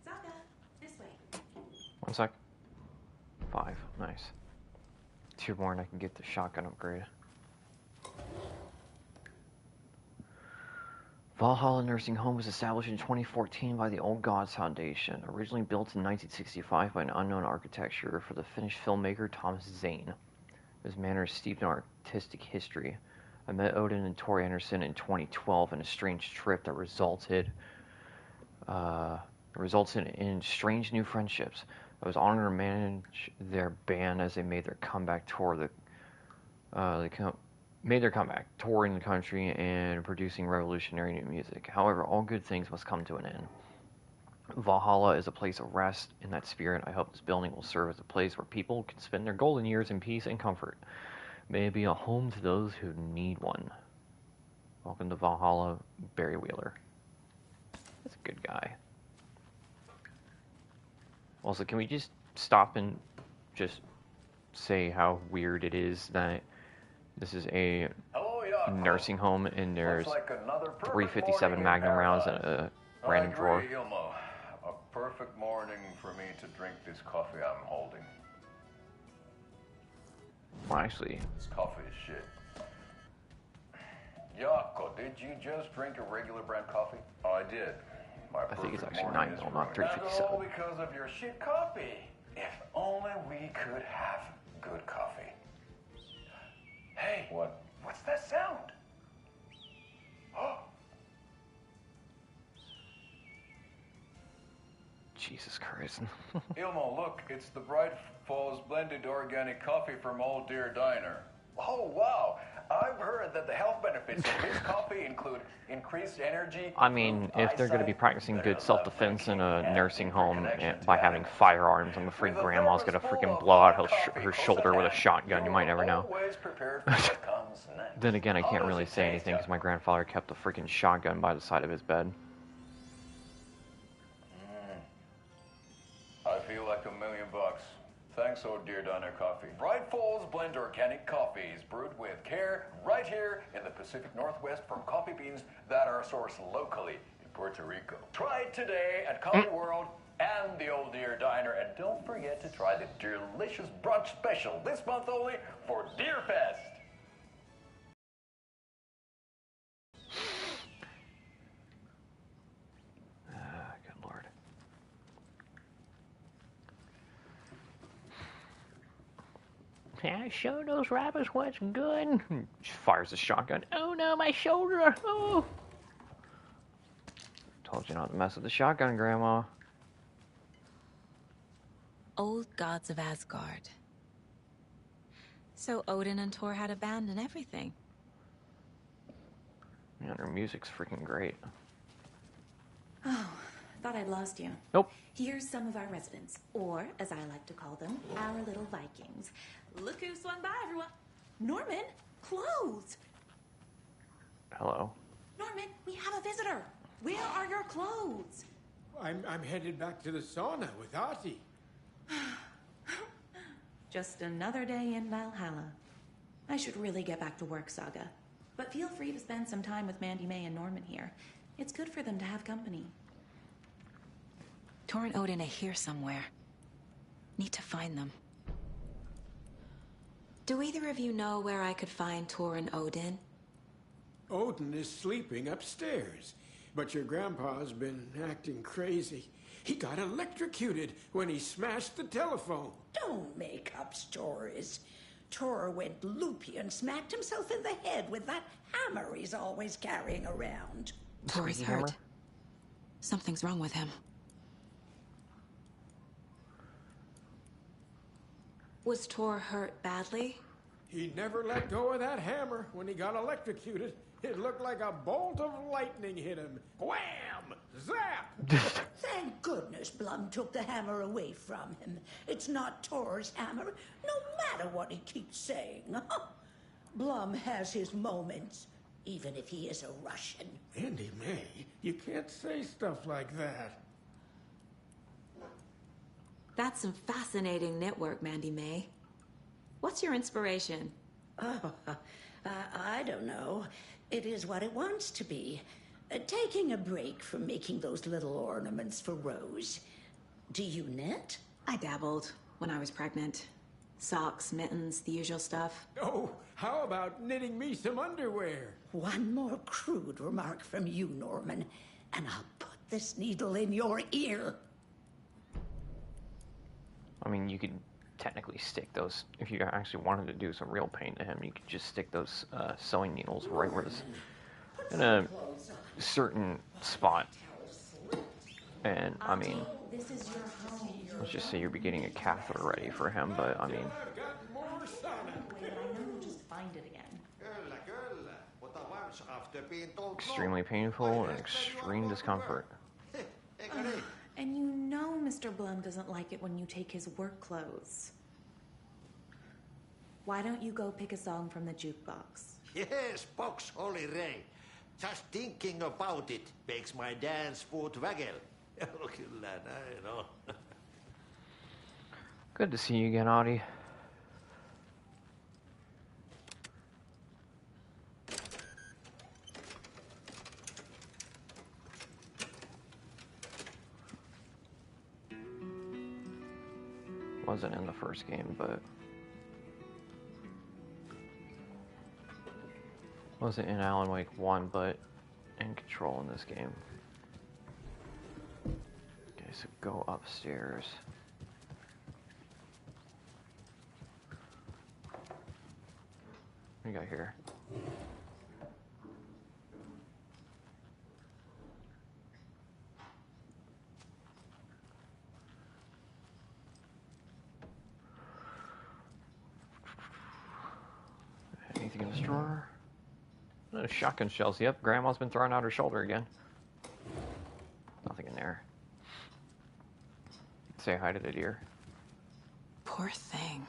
Saga, this way. 1 sec. 5. Nice. 2 more and I can get the shotgun upgrade. Valhalla Nursing Home was established in 2014 by the Old Gods Foundation, originally built in 1965 by an unknown architecture for the Finnish filmmaker Thomas Zane. This manor is steeped in artistic history. I met Odin and Tor Anderson in 2012 in a strange trip that resulted in strange new friendships. I was honored to manage their band as they made their comeback tour. Made their comeback, touring the country and producing revolutionary new music. However, all good things must come to an end. Valhalla is a place of rest. In that spirit, I hope this building will serve as a place where people can spend their golden years in peace and comfort. May it be a home to those who need one. Welcome to Valhalla, Barry Wheeler. That's a good guy. Also, can we just stop and just say how weird it is that This is a Hello, Jakob. nursing home, and there's Looks like another perfect 357 morning in Magnum rounds in paradise. a random I drawer. agree, Ilmo. A perfect morning for me to drink this coffee I'm holding. Well, actually, This coffee is shit. Jakob, did you just drink a regular brand coffee? I did. My I think it's perfect actually morning 9 is mil, not ruined. And 357. all because of your shit coffee. If only we could have good coffee. Hey, what's that sound? Jesus Christ. Ilmo, look, it's the Bright Falls blended organic coffee from Old Deer Diner. Oh, wow. I've heard that the health benefits of this coffee include increased energy. I mean, if they're going to be practicing good self-defense in a nursing home by having firearms, and the freaking grandma's going to freaking blow out her shoulder with a shotgun, you might never know. Always prepared for what comes next. Then again, I can't really say anything because my grandfather kept a freaking shotgun by the side of his bed. I feel like $1 million. Thanks, Old Deer Diner Coffee. Bright Falls blend organic coffees brewed with care right here in the Pacific Northwest from coffee beans that are sourced locally in Puerto Rico. Try it today at Coffee World and the Old Deer Diner, and don't forget to try the delicious brunch special this month only for Deer Fest. Good lord. Yeah, show those rabbits what's good. She fires a shotgun. Oh no, my shoulder! Oh! Told you not to mess with the shotgun, Grandma. Old gods of Asgard. So Odin and Thor had a band and everything. Yeah, their music's freaking great. Oh, thought I'd lost you. Nope. Here's some of our residents, or as I like to call them, our little Vikings. Look who swung by, everyone. Norman, clothes. Hello. Norman, we have a visitor. Where are your clothes? I'm headed back to the sauna with Artie. Just another day in Valhalla. I should really get back to work, Saga. But feel free to spend some time with Mandy May and Norman here. It's good for them to have company. Thor and Odin are here somewhere. Need to find them. Do either of you know where I could find Thor and Odin? Odin is sleeping upstairs, but your grandpa's been acting crazy. He got electrocuted when he smashed the telephone. Don't make up stories. Thor went loopy and smacked himself in the head with that hammer he's always carrying around. Thor is hurt. Something's wrong with him. Was Thor hurt badly? He never let go of that hammer when he got electrocuted. It looked like a bolt of lightning hit him. Wham! Zap! Thank goodness Blum took the hammer away from him. It's not Thor's hammer, no matter what he keeps saying. Blum has his moments, even if he is a Russian. Mandy May, you can't say stuff like that. That's some fascinating network, Mandy May. What's your inspiration? Oh, I don't know. It is what it wants to be. Taking a break from making those little ornaments for Rose. Do you knit? I dabbled when I was pregnant. Socks, mittens, the usual stuff. Oh, how about knitting me some underwear? One more crude remark from you, Norman, and I'll put this needle in your ear. I mean, you could technically stick those, if you actually wanted to do some real pain to him, you could just stick those sewing needles right where it's in a certain spot. And, I mean, let's just say you're getting a catheter ready for him, but, I mean... Extremely painful and extreme discomfort. And you know Mr. Blum doesn't like it when you take his work clothes. Why don't you go pick a song from the jukebox? Yes, box Holy Ray. Just thinking about it makes my dance foot waggle. Look at that, you know. Good to see you again, Audie. wasn't in the first game, but wasn't in Alan Wake 1, but in Control in this game. Okay, so go upstairs. What do you got here? Anything in this drawer? Shotgun shells. Yep, Grandma's been throwing out her shoulder again. Nothing in there. Say hi to the deer. Poor thing.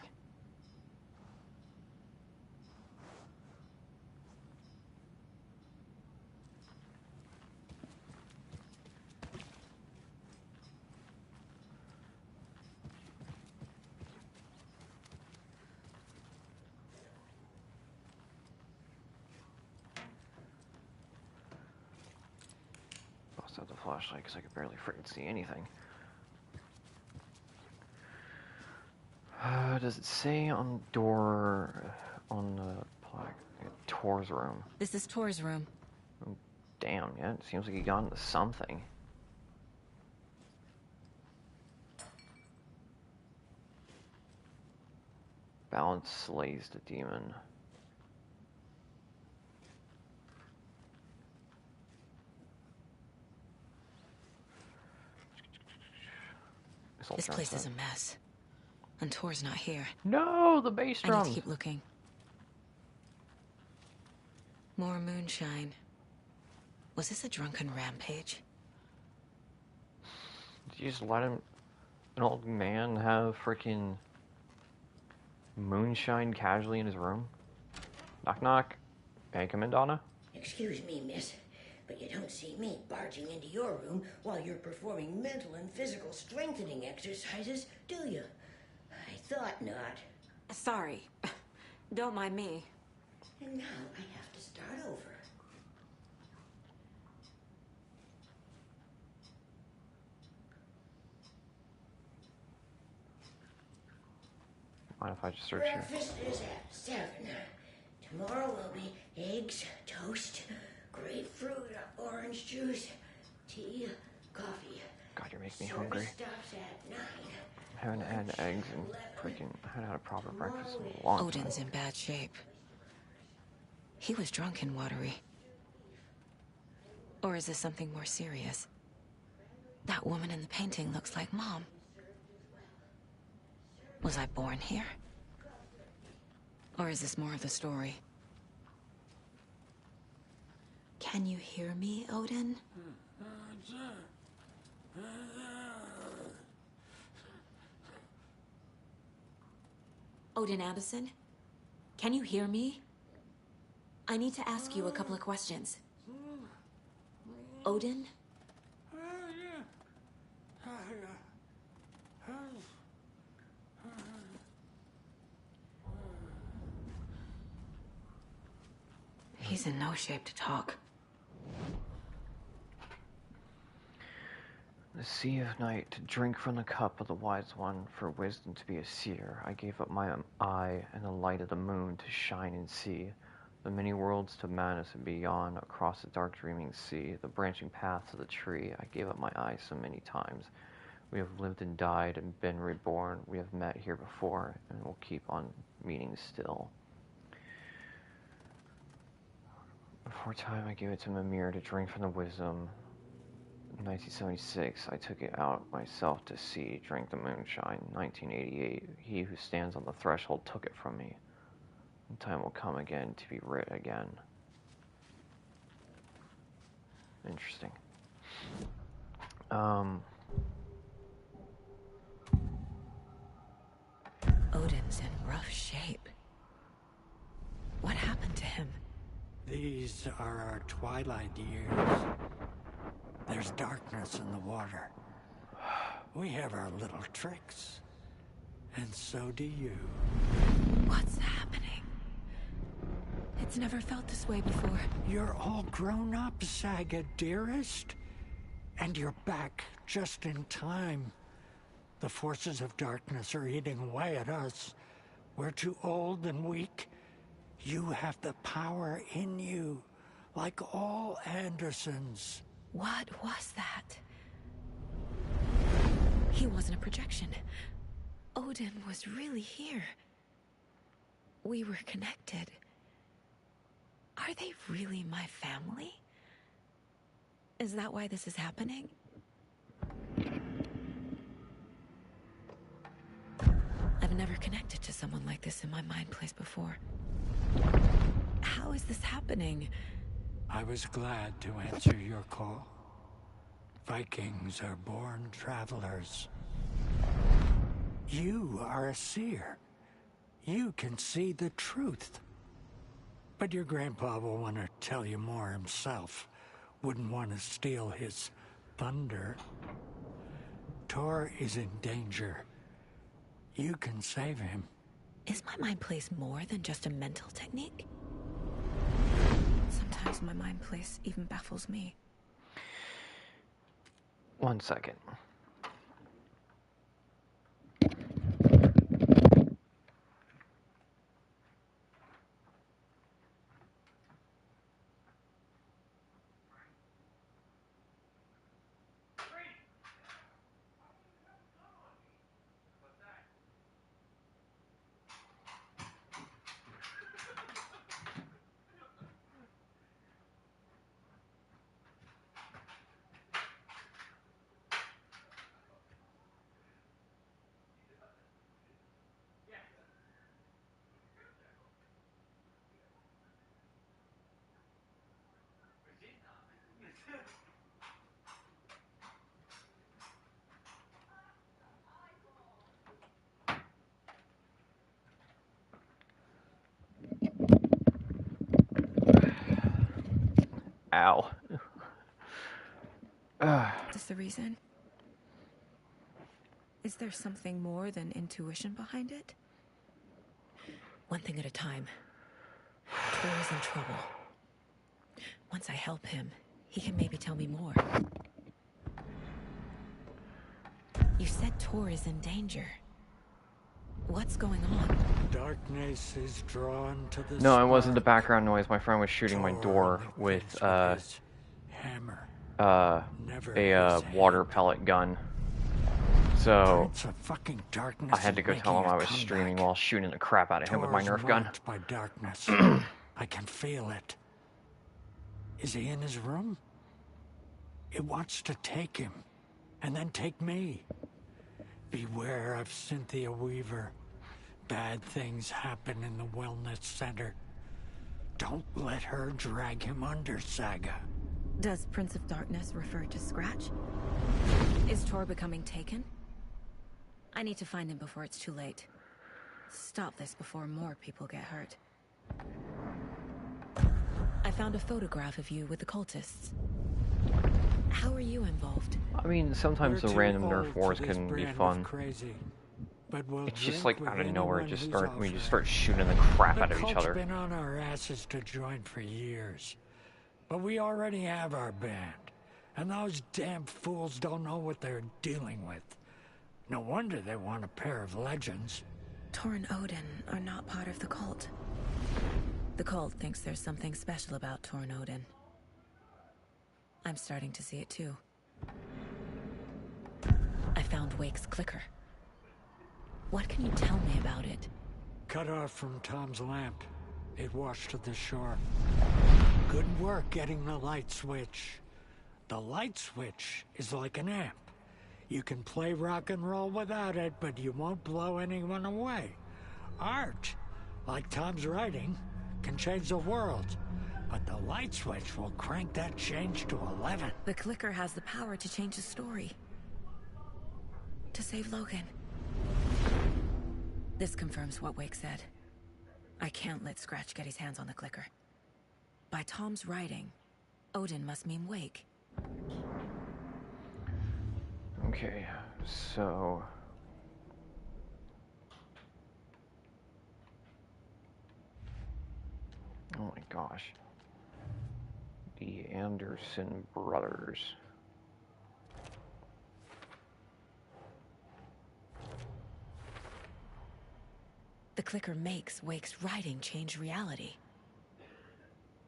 Out the flashlight because I could barely freaking see anything. Does it say on the door on the plaque? Tor's room. This is Tor's room. Oh, damn, yeah, it seems like he got into something. Balance slays the demon. This place is a mess. And Tor's not here. No, the bass I drum. need to keep looking. More moonshine. Was this a drunken rampage? Did you just let an old man have freaking moonshine casually in his room? Knock knock. May I come in, Donna? Excuse me, miss, but you don't see me barging into your room while you're performing mental and physical strengthening exercises, do you? I thought not. Sorry. Don't mind me. And now I have to start over. Mind if I just search here? Breakfast is at 7. Tomorrow will be eggs, toast, grapefruit, orange juice, tea, coffee. God, you're making me hungry. Stops at 9. I haven't had eggs and freaking I haven't had a proper breakfast in a long time. Odin's in bad shape. He was drunk and watery. Or is this something more serious? That woman in the painting looks like Mom. Was I born here? Or is this more of the story? Can you hear me, Odin? Odin Abbison? Can you hear me? I need to ask you a couple of questions. Odin? He's in no shape to talk. The sea of night, to drink from the cup of the wise one, for wisdom to be a seer. I gave up my eye and the light of the moon to shine and see. The many worlds to madness and beyond, across the dark dreaming sea. The branching paths of the tree, I gave up my eyes so many times. We have lived and died and been reborn. We have met here before and will keep on meeting still. Before time, I gave it to Mimir to drink from the wisdom. In 1976, I took it out myself to see, drank the moonshine. 1988, he who stands on the threshold took it from me. And time will come again to be writ again. Interesting. Odin's in rough shape. What happened to him? These are our twilight years. There's darkness in the water. We have our little tricks. And so do you. What's happening? It's never felt this way before. You're all grown up, Saga, dearest. And you're back just in time. The forces of darkness are eating away at us. We're too old and weak. You have the power in you, like all Andersons. What was that? He wasn't a projection. Odin was really here. We were connected. Are they really my family? Is that why this is happening? I've never connected to someone like this in my mind place before. How is this happening? I was glad to answer your call. Vikings are born travelers. You are a seer. You can see the truth. But your grandpa will want to tell you more himself. Wouldn't want to steal his thunder. Tor is in danger. You can save him. Is my mind place more than just a mental technique? Sometimes my mind place even baffles me. 1 second. Ow. Is this the reason? Is there something more than intuition behind it? One thing at a time. Tor is in trouble. Once I help him, he can maybe tell me more. You said Tor is in danger. What's going on? Darkness is drawn to the No, it wasn't the background noise. My friend was shooting my door with a water pellet gun. So I had to go tell him I was streaming while shooting the crap out of him with my Nerf gun. By darkness. I can feel it. Is he in his room? It wants to take him, and then take me. Beware of Cynthia Weaver. Bad things happen in the wellness center. Don't let her drag him under, Saga. Does Prince of Darkness refer to Scratch? Is Tor becoming taken? I need to find him before it's too late. Stop this before more people get hurt. I found a photograph of you with the cultists. How are you involved? I mean, sometimes the random Nerf wars can be fun. Crazy, but we'll it's just like out of nowhere, we just start it. shooting the crap out of each other. Been on our asses to join for years, but we already have our band, and those damn fools don't know what they're dealing with. No wonder they want a pair of legends. Tor and Odin are not part of the cult. The cult thinks there's something special about Tor and Odin. I'm starting to see it too. I found Wake's clicker. What can you tell me about it? Cut off from Tom's lamp. It washed to the shore. Good work getting the light switch. The light switch is like an amp. You can play rock and roll without it, but you won't blow anyone away. Art, like Tom's writing, can change the world. But the light switch will crank that change to 11. The clicker has the power to change the story. To save Logan. This confirms what Wake said. I can't let Scratch get his hands on the clicker. By Tom's writing, Odin must mean Wake. Okay, so... Oh my gosh. The Anderson brothers. clicker makes Wake's writing change reality.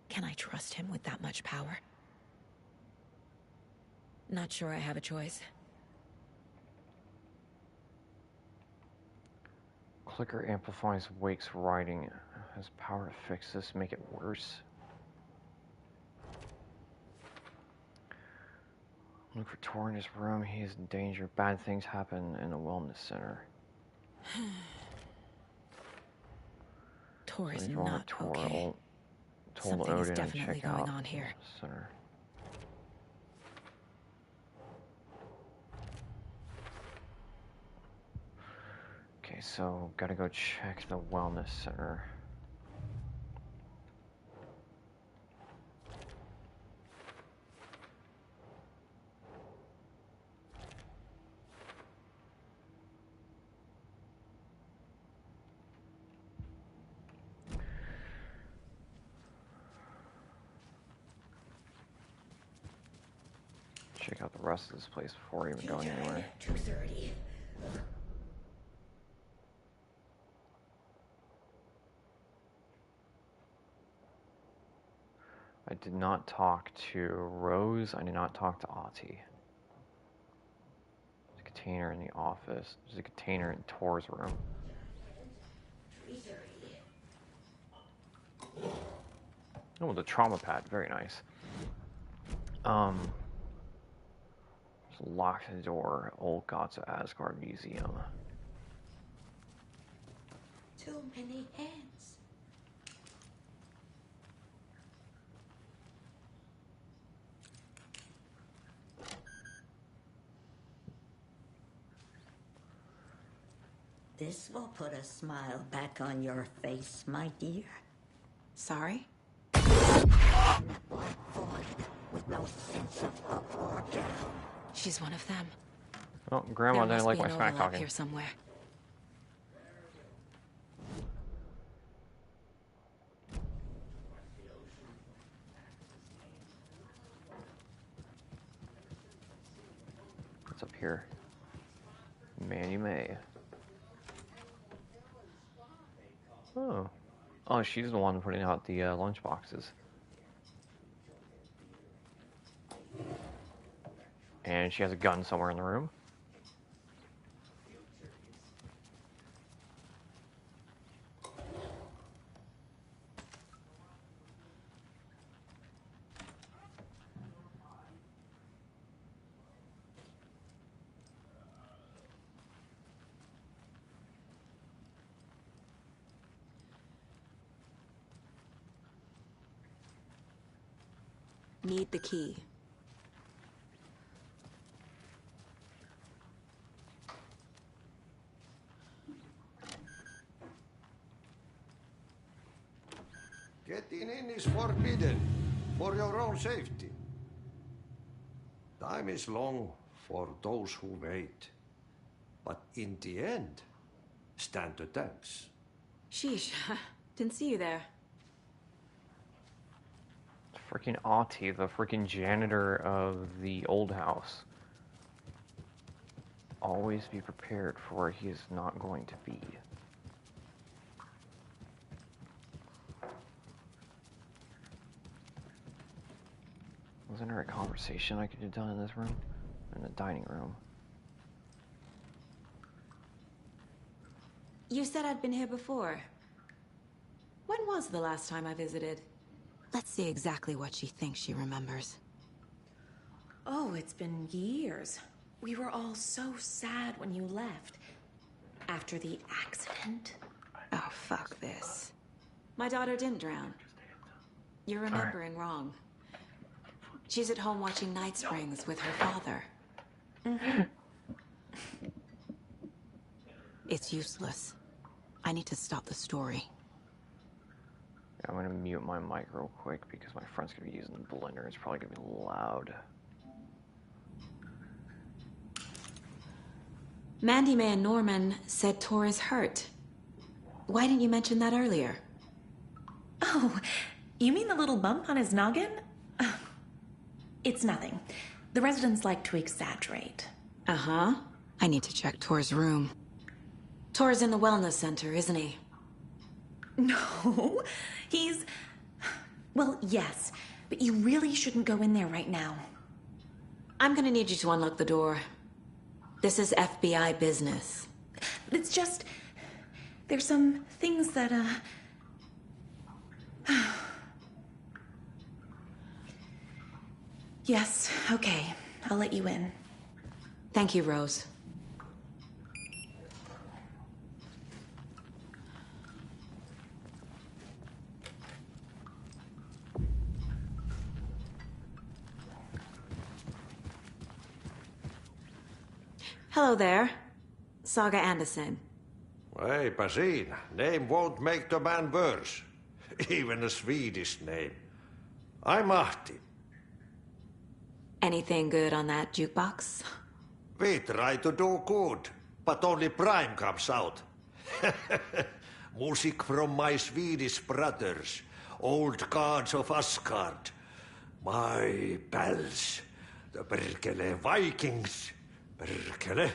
Can I trust him with that much power? Not sure I have a choice. Clicker amplifies Wake's writing. Has power to fix this, make it worse. Look for Tor in his room. He is in danger. Bad things happen in the wellness center. Tor is So not okay. Told Something is Odin to definitely check going out on here. Center. Okay, so gotta go check the wellness center. Check out the rest of this place before even going anywhere. 2:30. I did not talk to Rose. I did not talk to Ahti. There's a container in the office. There's a container in Tor's room. 3:30. Oh, the trauma pad. Very nice. Just lock the door. Old Gods of Asgard Museum. Too many hands. This will put a smile back on your face, my dear. Sorry? With no sense of up or down. She's one of them. Oh, Grandma There didn't must like be my an smack overlap talking. here somewhere. What's up here? Mandy May. Oh. Oh, she's the one putting out the lunch boxes. And she has a gun somewhere in the room. Need the key. Getting in is forbidden, for your own safety. Time is long for those who wait. But in the end, stand the thanks. Sheesh. Didn't see you there. Freaking Ahti, the freaking janitor of the old house. Always be prepared for where he is not going to be. Wasn't there a conversation I could have done in this room? In the dining room. You said I'd been here before. When was the last time I visited? Let's see exactly what she thinks she remembers. Oh, it's been years. We were all so sad when you left. After the accident. Oh, fuck this. My daughter didn't drown. You're remembering wrong. She's at home watching Night Springs with her father. Mm-hmm. It's useless. I need to stop the story. I'm gonna mute my mic real quick because my friend's gonna be using the blender. It's probably gonna be loud. Mandy May and Norman said Tor is hurt. Why didn't you mention that earlier? Oh, you mean the little bump on his noggin? It's nothing. The residents like to exaggerate. Uh-huh. I need to check Tor's room. Tor's in the wellness center, isn't he? No, he's... Well, yes, but you really shouldn't go in there right now. I'm gonna need you to unlock the door. This is FBI business. It's just... There's some things that, Yes, okay. I'll let you in. Thank you, Rose. Hello there. Saga Anderson. Eipä siinä. Name won't make the man worse. Even a Swedish name. I'm Ahti. Anything good on that jukebox? We try to do good, but only Prime comes out. Music from my Swedish brothers, old gods of Asgard. My pals, the Perkele Vikings. Perkele.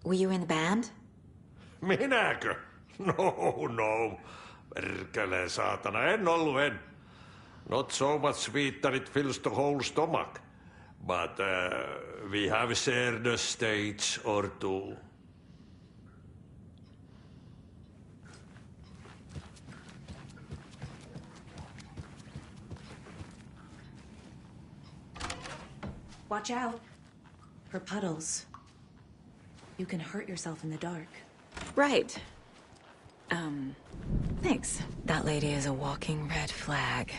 Were you in the band? Minäkö? No. Perkele saatana, en ollut. Not so much sweet that it fills the whole stomach. But we have shared a stage or two. Watch out. For puddles. You can hurt yourself in the dark. Right. Thanks. That lady is a walking red flag.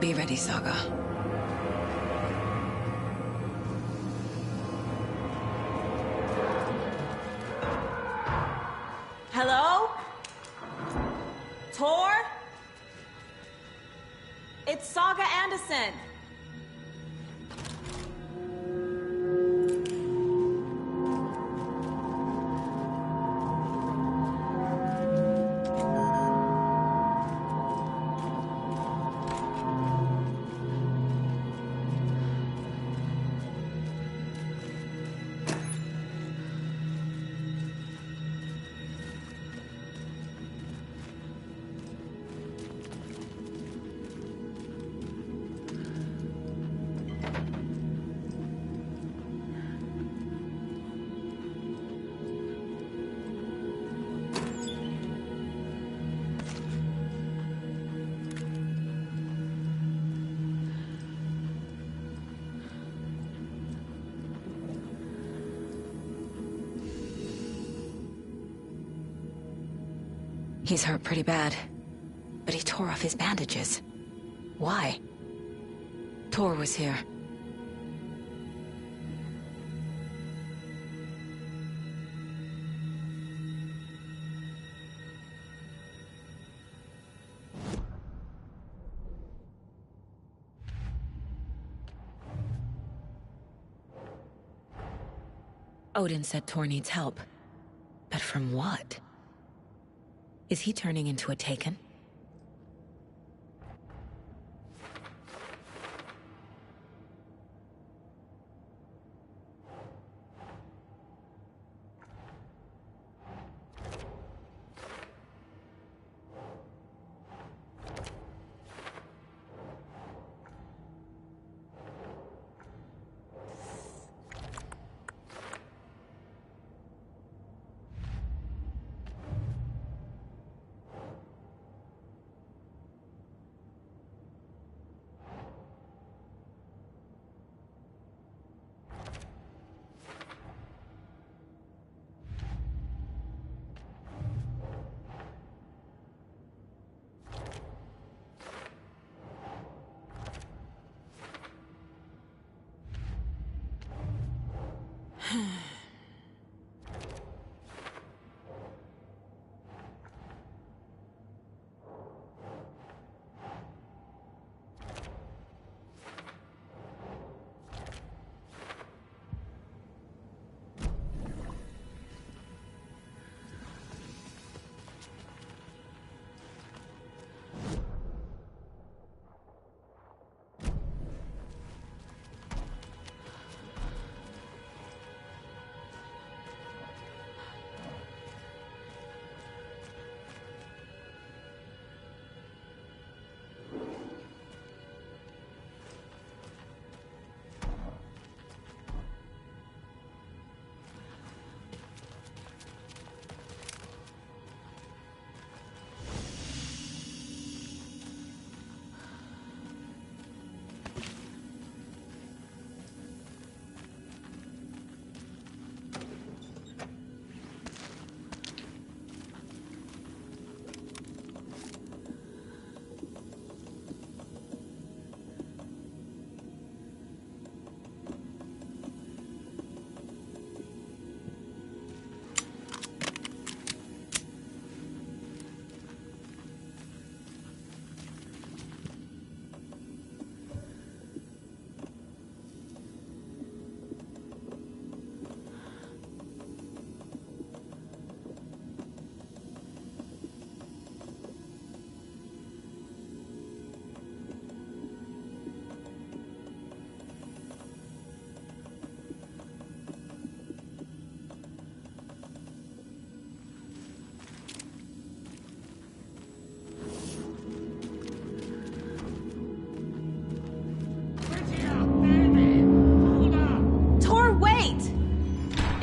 Be ready, Saga. Hello? Tor? It's Saga Anderson. He's hurt pretty bad, but he tore off his bandages. Why? Tor was here. Odin said Tor needs help. But from what? Is he turning into a Taken?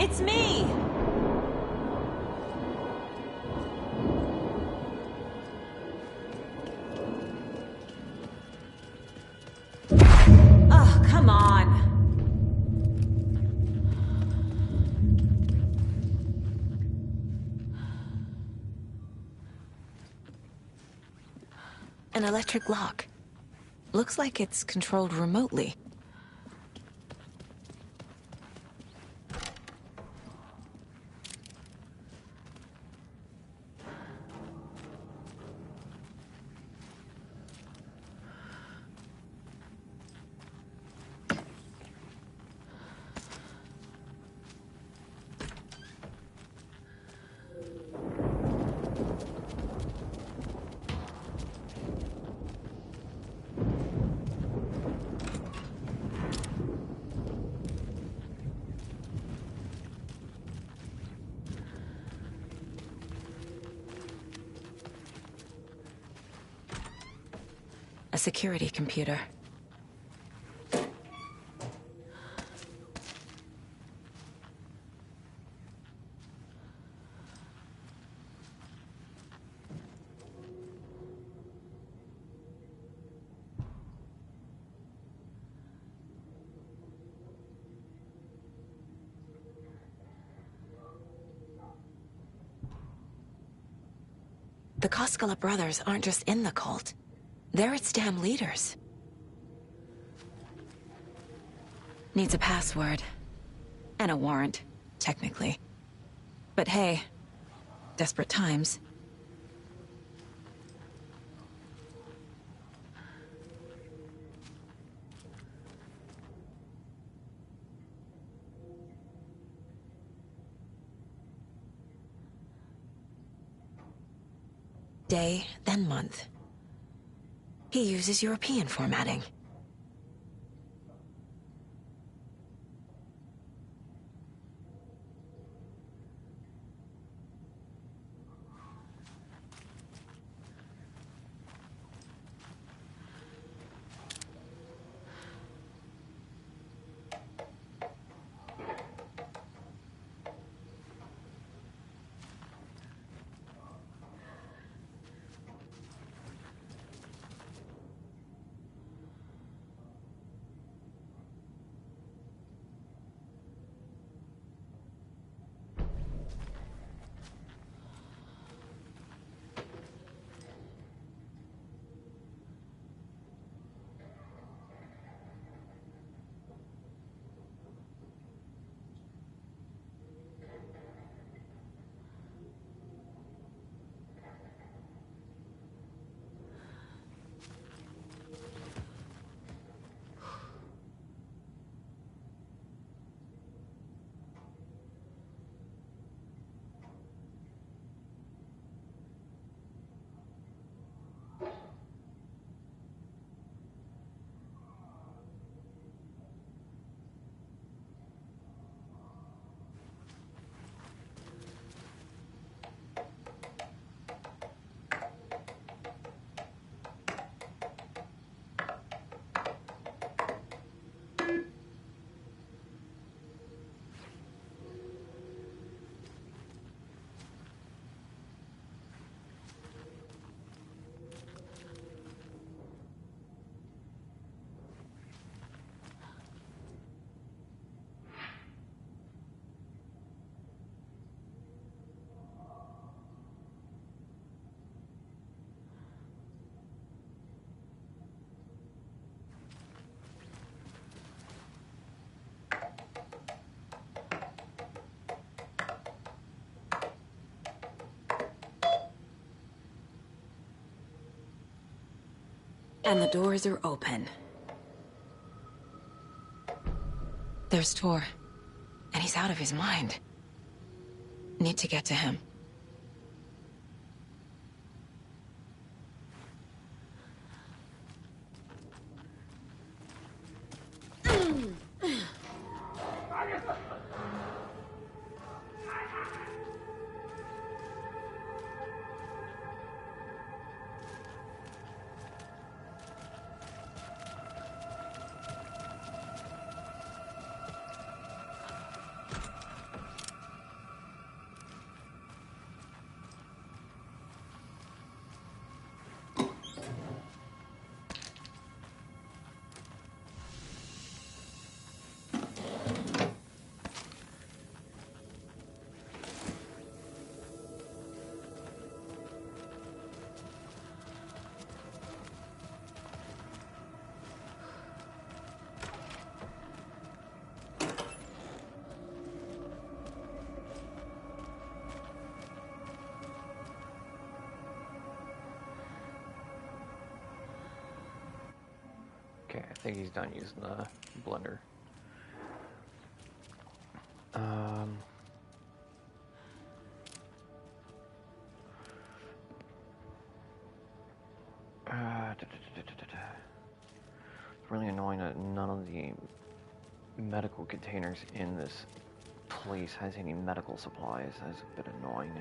It's me! Oh, come on! An electric lock. Looks like it's controlled remotely. A security computer. The Koskela brothers aren't just in the cult. They're its damn leaders. Needs a password. And a warrant, technically. But hey, desperate times. Day, then month. He uses European formatting. And the doors are open. There's Tor. And he's out of his mind. Need to get to him. Okay, I think he's done using the blender. It's really annoying that none of the medical containers in this place has any medical supplies. That's a bit annoying.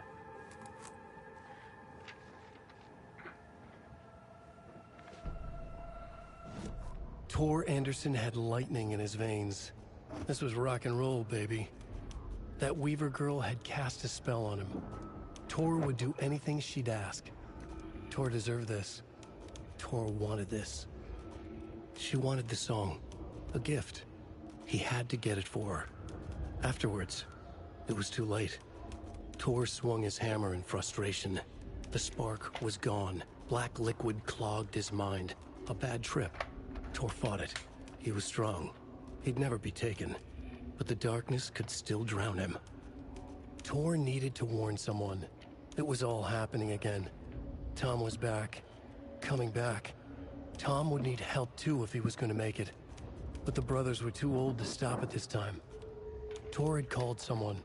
Tor Anderson had lightning in his veins. This was rock and roll, baby. That Weaver girl had cast a spell on him. Tor would do anything she'd ask. Tor deserved this. Tor wanted this. She wanted the song. A gift. He had to get it for her. Afterwards, it was too late. Tor swung his hammer in frustration. The spark was gone. Black liquid clogged his mind. A bad trip. Tor fought it. He was strong. He'd never be taken. But the darkness could still drown him. Tor needed to warn someone. It was all happening again. Tom was back. Coming back. Tom would need help too if he was going to make it. But the brothers were too old to stop at this time. Tor had called someone.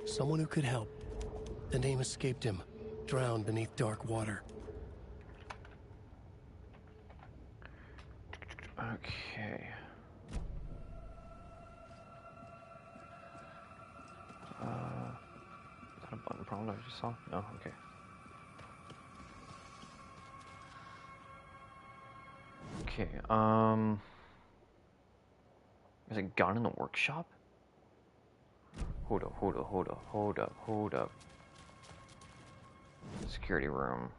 Someone who could help. The name escaped him. Drowned beneath dark water. Okay. Is that a button prompt I just saw? No, okay. Okay, is it gun in the workshop? Hold up. Security room.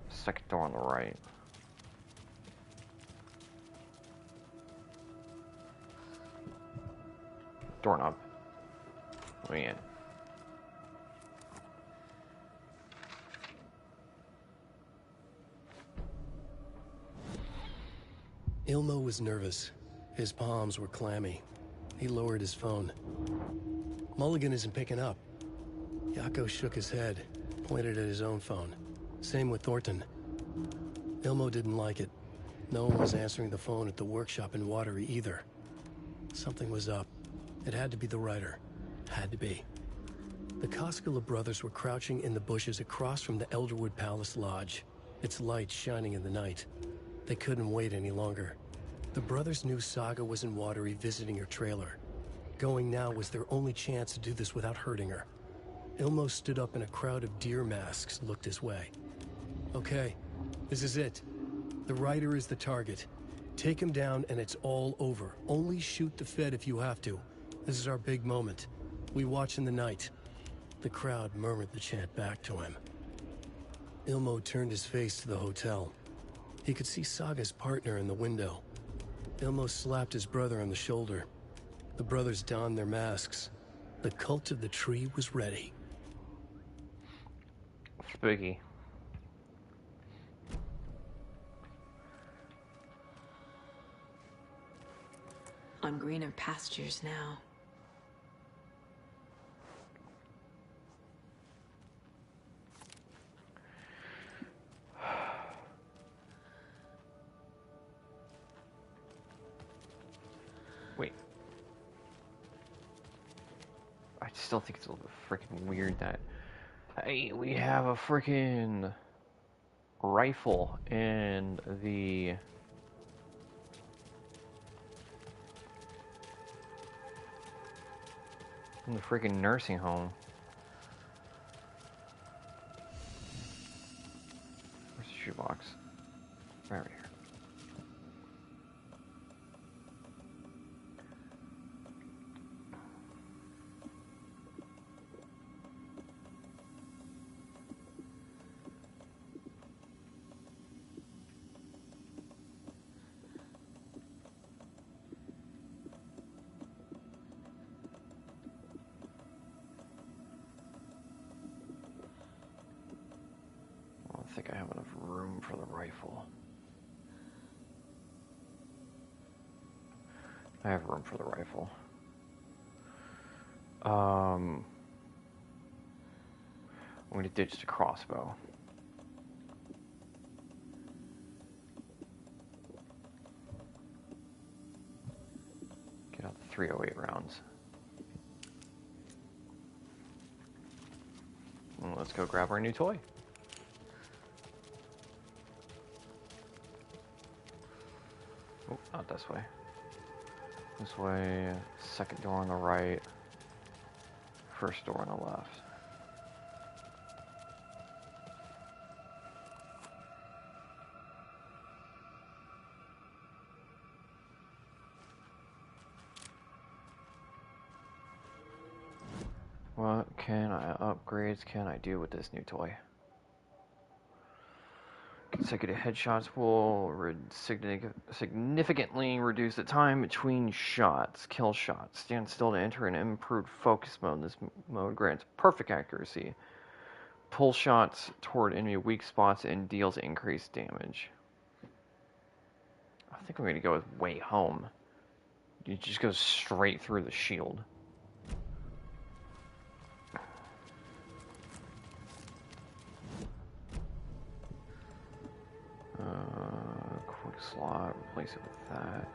Second door on the right. Doorknob. Let me in. Ilmo was nervous. His palms were clammy. He lowered his phone. Mulligan isn't picking up. Yako shook his head, pointed at his own phone. Same with Thornton. Ilmo didn't like it. No one was answering the phone at the workshop in Watery either. Something was up. It had to be the writer. Had to be. The Koskela brothers were crouching in the bushes across from the Elderwood Palace Lodge, its lights shining in the night. They couldn't wait any longer. The brothers knew Saga was in Watery visiting her trailer. Going now was their only chance to do this without hurting her. Ilmo stood up and a crowd of deer masks looked his way. Okay, this is it. The writer is the target. Take him down and it's all over. Only shoot the Fed if you have to. This is our big moment. We watch in the night. The crowd murmured the chant back to him. Ilmo turned his face to the hotel. He could see Saga's partner in the window. Ilmo slapped his brother on the shoulder. The brothers donned their masks. The cult of the tree was ready. Spooky. On greener pastures now. Wait. I still think it's a little bit freaking weird that, hey, we have a freaking rifle in the freaking nursing home. Where's the shoebox? Right here. I think I have enough room for the rifle. I have room for the rifle. I'm going to ditch the crossbow. Get out the 308 rounds. And let's go grab our new toy. Oh, not this way. This way, second door on the right, first door on the left. What upgrades can I do with this new toy? Consecutive headshots will significantly reduce the time between shots. Kill shots. Stand still to enter an improved focus mode. This mode grants perfect accuracy. Pull shots toward enemy weak spots and deals increased damage. I think I'm gonna go with way home. It just goes straight through the shield. Quick slot, replace it with that.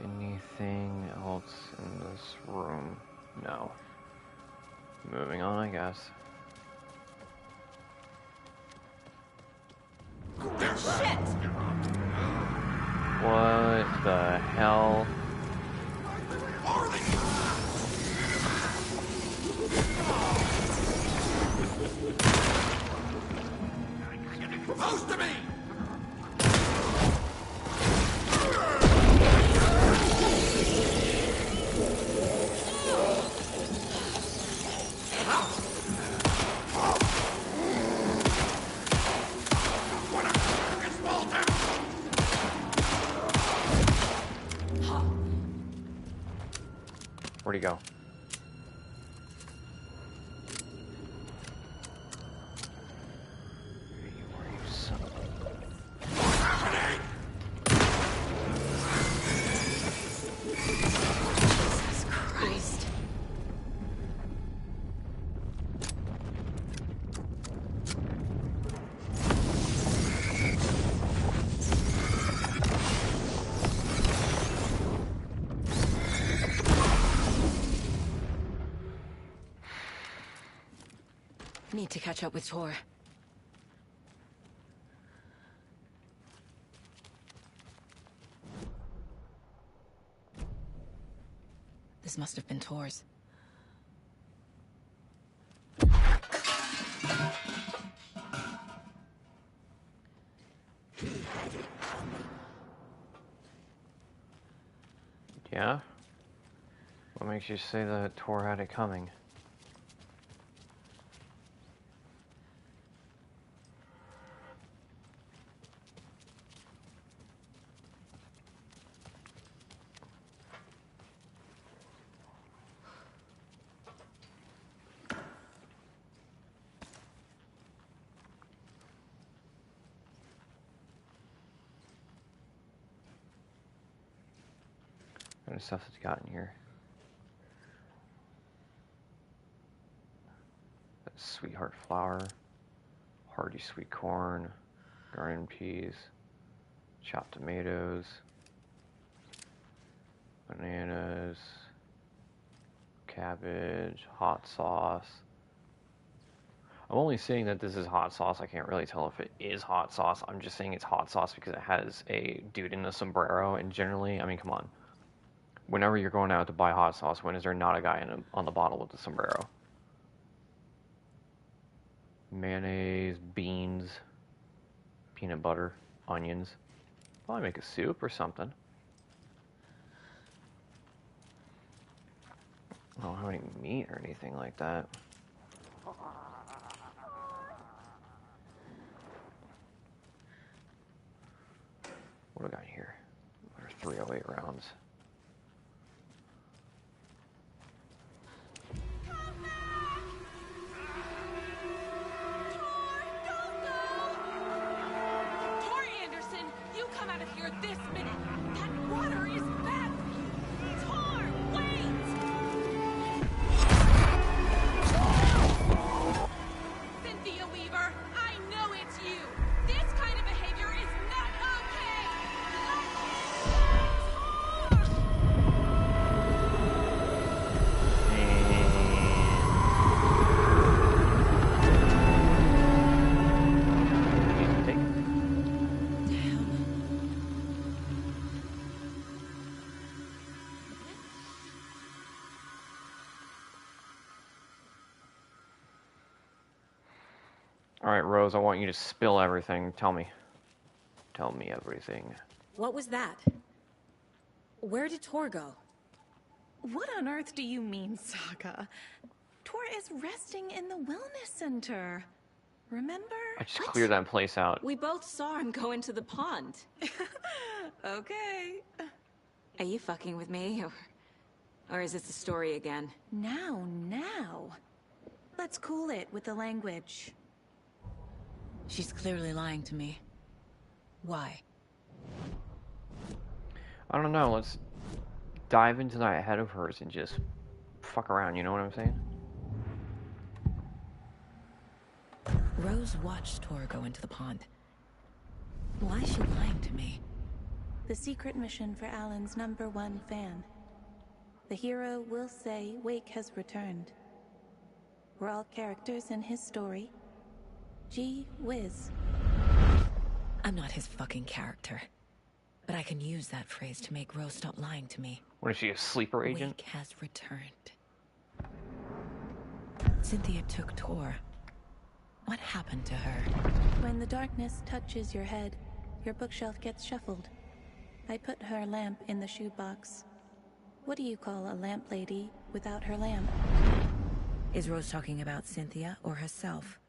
Anything else in this room? No. Moving on, I guess. Shit! What the hell? Close to me! Where'd he go? Jesus Christ. Need to catch up with Tor. This must have been Tor's. Yeah? What makes you say that Tor had it coming? What stuff that's got in here? That's sweetheart flour, hearty sweet corn, garden peas, chopped tomatoes, bananas, cabbage, hot sauce. I'm only saying that this is hot sauce. I can't really tell if it is hot sauce. I'm just saying it's hot sauce because it has a dude in a sombrero, and generally, I mean, come on. Whenever you're going out to buy hot sauce, when is there not a guy on the bottle with a sombrero? Mayonnaise, beans, peanut butter, onions. Probably make a soup or something. I don't have any meat or anything like that. What do I got here? What are 308 rounds? This minute! That water is bad for you! Tor, wait! Cynthia Weaver, I know it's you! This kind of behavior is not okay! Alright, Rose, I want you to spill everything. Tell me. Tell me everything. What was that? Where did Tor go? What on earth do you mean, Saga? Tor is resting in the wellness center. Remember? I just cleared that place out. We both saw him go into the pond. Okay. Are you fucking with me, or is this the story again? Now. Let's cool it with the language. She's clearly lying to me. Why? I don't know, let's dive into that head of hers and just fuck around, you know what I'm saying? Rose watched Tor go into the pond. Why is she lying to me? The secret mission for Alan's #1 fan. The hero will say Wake has returned. We're all characters in his story. Gee whiz. I'm not his fucking character. But I can use that phrase to make Rose stop lying to me. What is she, a sleeper agent? Wake has returned. Cynthia took Tor. What happened to her? When the darkness touches your head, your bookshelf gets shuffled. I put her lamp in the shoebox. What do you call a lamp lady without her lamp? Is Rose talking about Cynthia or herself?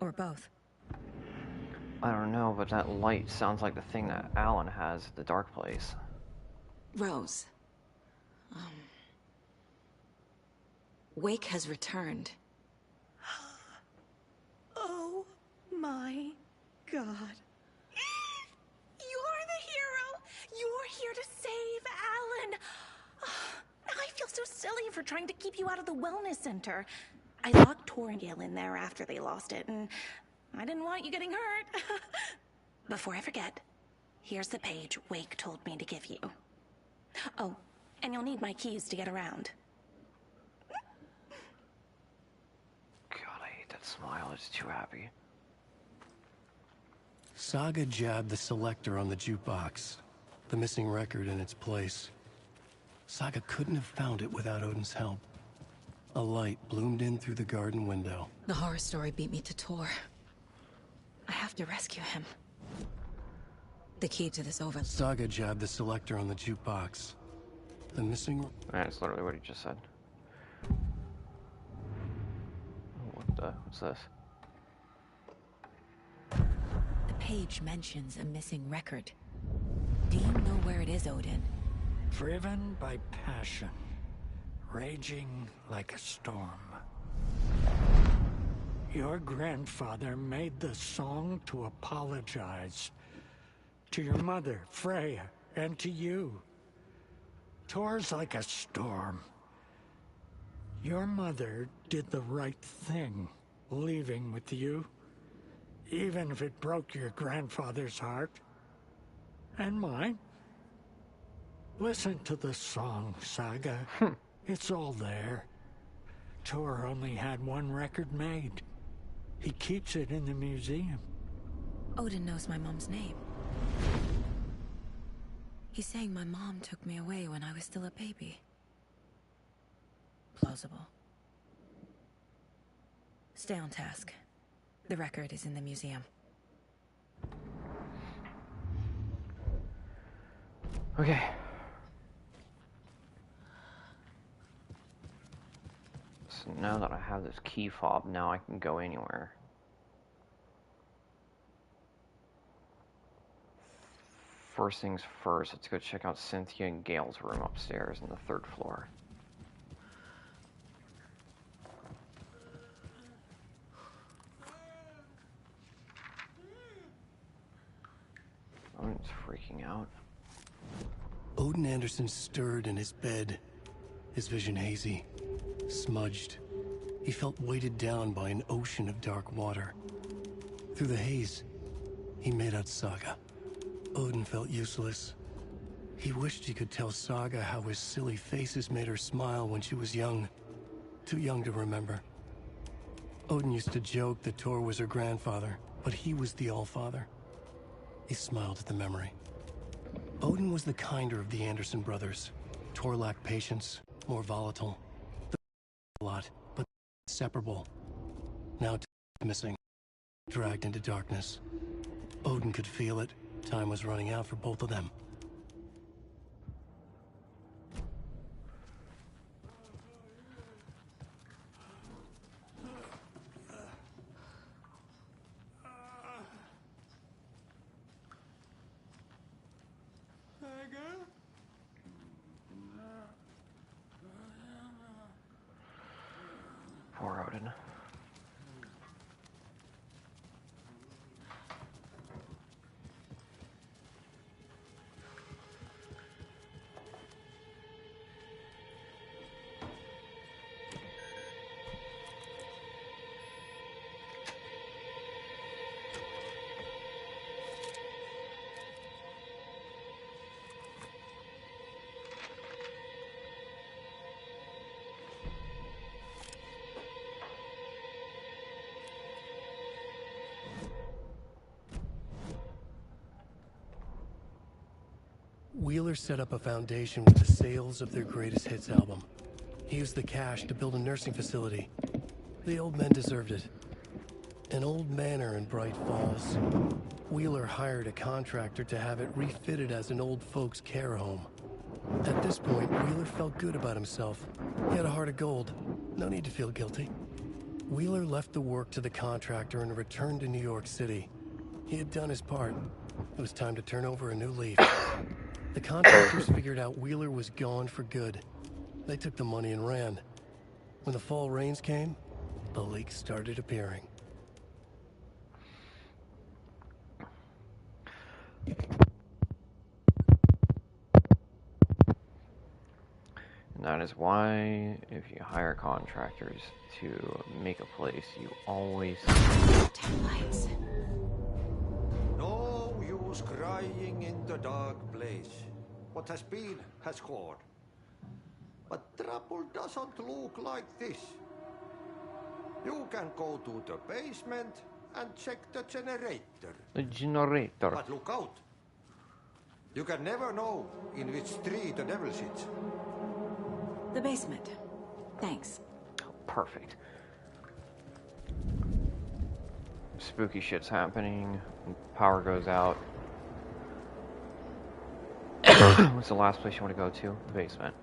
Or both? I don't know, but that light sounds like the thing that Alan has at the dark place. Rose. Wake has returned. Oh my God. You're the hero! You're here to save Alan! I feel so silly for trying to keep you out of the wellness center. I locked Tor and Gale in there after they lost it, and I didn't want you getting hurt. Before I forget, here's the page Wake told me to give you. Oh, and you'll need my keys to get around. God, I hate that smile. It's too happy. Saga jabbed the selector on the jukebox, the missing record in its place. Saga couldn't have found it without Odin's help. A light bloomed in through the garden window. The horror story beat me to Tor. I have to rescue him. The key to this over... Saga jabbed the selector on the jukebox. The missing... That's literally what he just said. Oh, what's this? The page mentions a missing record. Do you know where it is, Odin? Driven by passion, raging like a storm. Your grandfather made the song to apologize. To your mother, Freya, and to you. Tor's like a storm. Your mother did the right thing, leaving with you. Even if it broke your grandfather's heart. And mine. Listen to the song, Saga. It's all there. Tor only had one record made. He keeps it in the museum. Odin knows my mom's name. He's saying my mom took me away when I was still a baby. Plausible. Stay on task. The record is in the museum. Okay. So now that I have this key fob, now I can go anywhere. First things first, let's go check out Cynthia and Gale's room upstairs on the 3rd floor. Odin's freaking out. Odin Anderson stirred in his bed, his vision hazy, smudged. He felt weighted down by an ocean of dark water. Through the haze, he made out Saga. Odin felt useless. He wished he could tell Saga how his silly faces made her smile when she was young. Too young to remember. Odin used to joke that Tor was her grandfather, but he was the Allfather. He smiled at the memory. Odin was the kinder of the Anderson brothers. Tor lacked patience, more volatile. A lot, but inseparable. Now missing, dragged into darkness. Odin could feel it. Time was running out for both of them. Poor Odin. Wheeler set up a foundation with the sales of their greatest hits album. He used the cash to build a nursing facility. The old men deserved it. An old manor in Bright Falls. Wheeler hired a contractor to have it refitted as an old folks' care home. At this point, Wheeler felt good about himself. He had a heart of gold. No need to feel guilty. Wheeler left the work to the contractor and returned to New York City. He had done his part. It was time to turn over a new leaf. The contractors figured out Wheeler was gone for good. They took the money and ran. When the fall rains came, the leaks started appearing. And that is why, if you hire contractors to make a place, you always... Lights. No use crying in the dark place. What has been has gone. But trouble doesn't look like this. You can go to the basement and check the generator. The generator. But look out. You can never know in which tree the devil sits. The basement. Thanks. Oh, perfect. Spooky shit's happening. Power goes out. What's the last place you want to go to? The basement.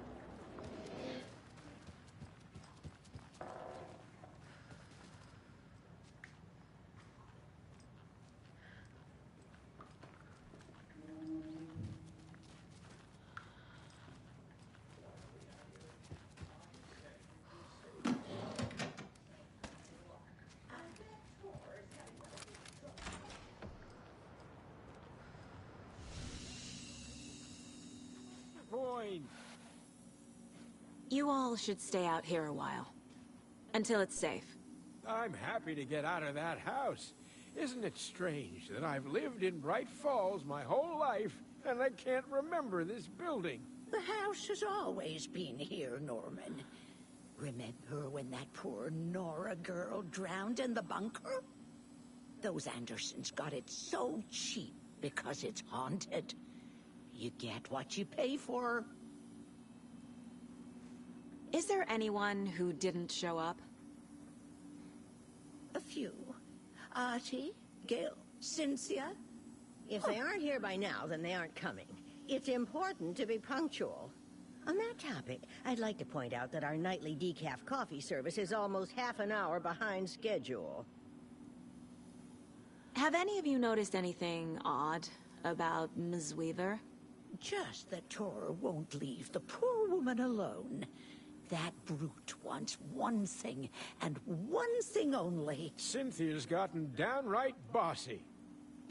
You all should stay out here a while. Until it's safe. I'm happy to get out of that house. Isn't it strange that I've lived in Bright Falls my whole life and I can't remember this building? The house has always been here, Norman. Remember when that poor Nora girl drowned in the bunker? Those Andersons got it so cheap because it's haunted. You get what you pay for. Is there anyone who didn't show up? A few. Artie, Gil, Cynthia. If they aren't here by now, then they aren't coming. It's important to be punctual. On that topic, I'd like to point out that our nightly decaf coffee service is almost half an hour behind schedule. Have any of you noticed anything odd about Ms. Weaver? Just that Tor won't leave the poor woman alone. That brute wants one thing, and one thing only. Cynthia's gotten downright bossy.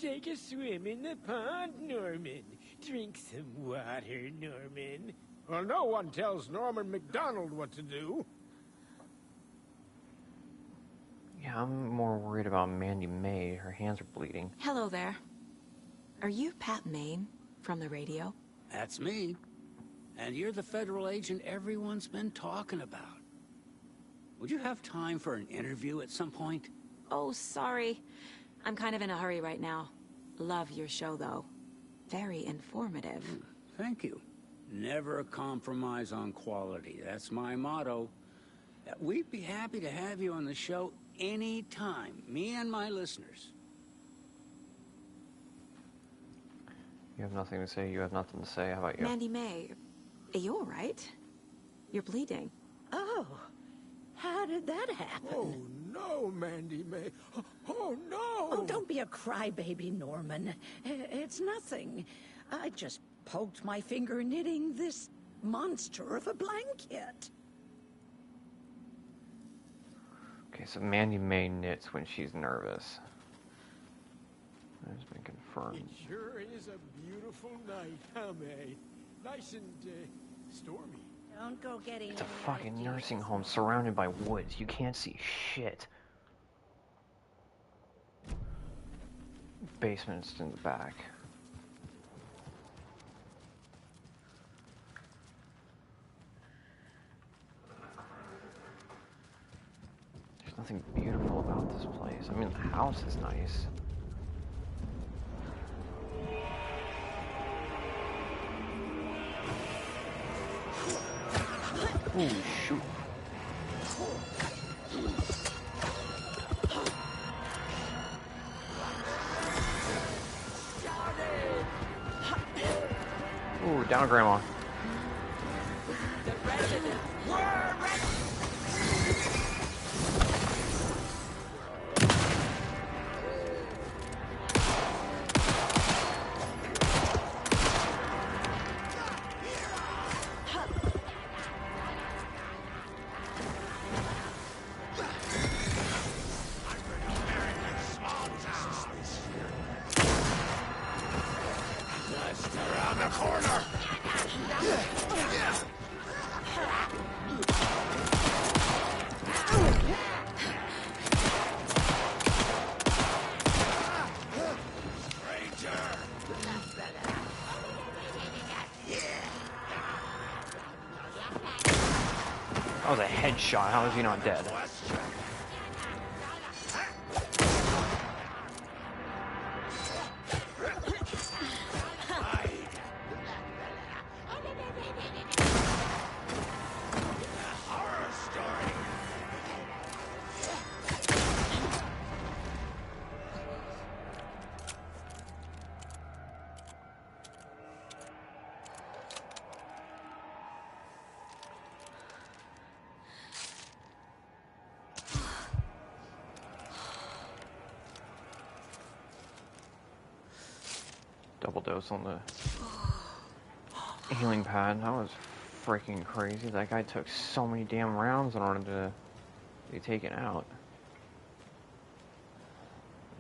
Take a swim in the pond, Norman. Drink some water, Norman. Well, no one tells Norman McDonald what to do. Yeah, I'm more worried about Mandy May. Her hands are bleeding. Hello there. Are you Pat Maine from the radio? That's me. And you're the federal agent everyone's been talking about. Would you have time for an interview at some point? Oh, sorry. I'm kind of in a hurry right now. Love your show, though. Very informative. Thank you. Never compromise on quality. That's my motto. We'd be happy to have you on the show anytime. Me and my listeners. You have nothing to say. You have nothing to say. How about you? Mandy May, are you all right? You're bleeding. Oh, how did that happen? Oh, no, Mandy May. Oh, no! Oh, don't be a crybaby, Norman. It's nothing. I just poked my finger knitting this monster of a blanket. so Mandy May knits when she's nervous. That's been confirmed. It sure is a beautiful night, huh, May? Nice and stormy. Don't go getting It's a fucking nursing home surrounded by woods. You can't see shit. Basement's in the back. There's nothing beautiful about this place. I mean, the house is nice. Ooh, shoot. Ooh, down, Grandma. Around the corner! That was a headshot. How is he not dead? Double dose on the healing pad. That was freaking crazy. That guy took so many damn rounds in order to be taken out.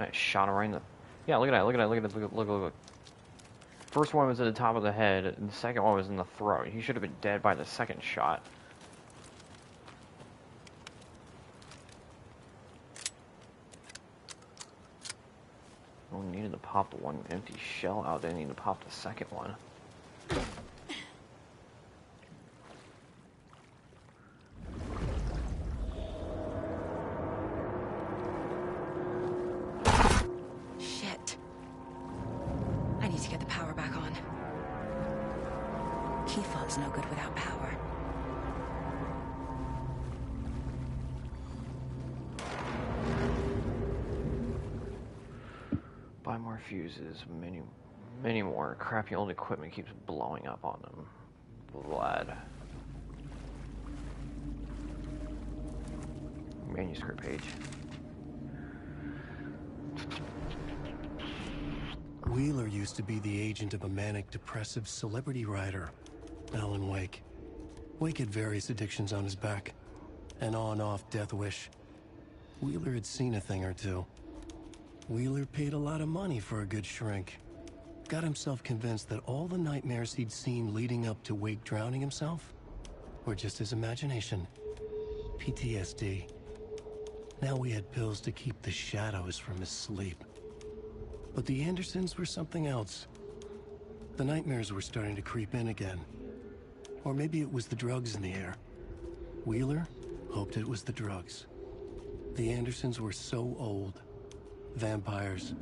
I shot him right in the... Yeah, look at that. Look at that. Look at that. Look. First one was at the top of the head, and the second one was in the throat. He should have been dead by the second shot. We needed to pop the one empty shell out. They need to pop the second one. Shit. I need to get the power back on. Key fob's no good without power. Buy more fuses, many more. Crappy old equipment keeps blowing up on them. Blood. Manuscript page. Wheeler used to be the agent of a manic-depressive celebrity writer, Alan Wake. Wake had various addictions on his back. An on-off death wish. Wheeler had seen a thing or two. Wheeler paid a lot of money for a good shrink. Got himself convinced that all the nightmares he'd seen leading up to Wake drowning himself were just his imagination. PTSD. Now we had pills to keep the shadows from his sleep. But the Andersons were something else. The nightmares were starting to creep in again. Or maybe it was the drugs in the air. Wheeler hoped it was the drugs. The Andersons were so old. Vampires.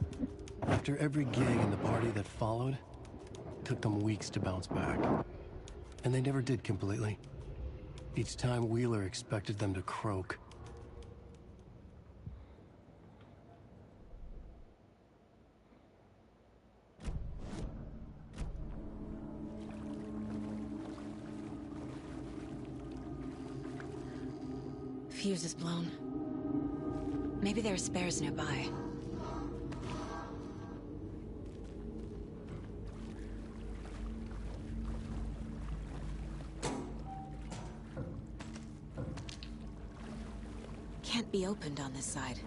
After every gig and the party that followed, it took them weeks to bounce back. And they never did completely. Each time Wheeler expected them to croak. Fuse is blown. Maybe there are spares nearby. can't be opened on this side.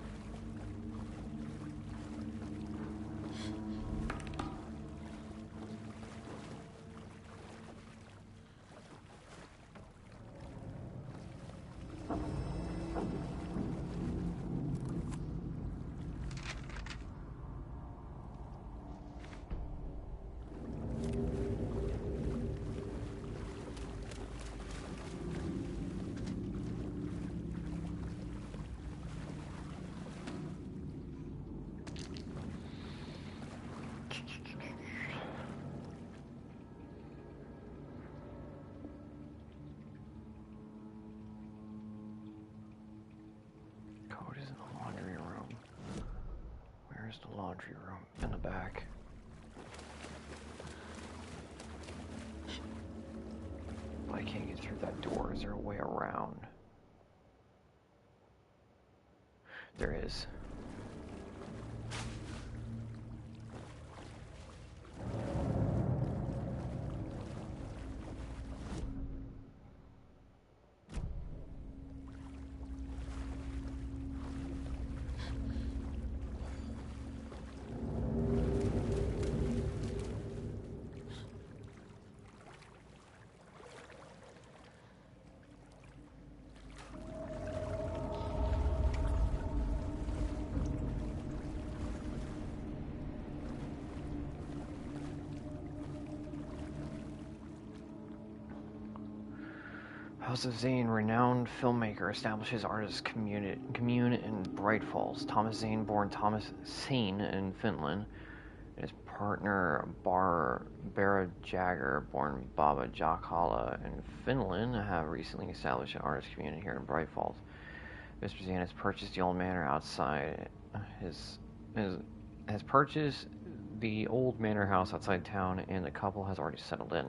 Code is in the laundry room. Where's the laundry room? In the back. But I can't get through that door. Is there a way around? There is. House of Zane, renowned filmmaker, establishes artist commune in Bright Falls. Thomas Zane, born Thomas Sane in Finland, and his partner Bara Jagger, born Baba Jakala in Finland, have recently established an artist community here in Bright Falls. Mr. Zane has purchased the old manor outside has purchased the old manor house outside town, and the couple has already settled in.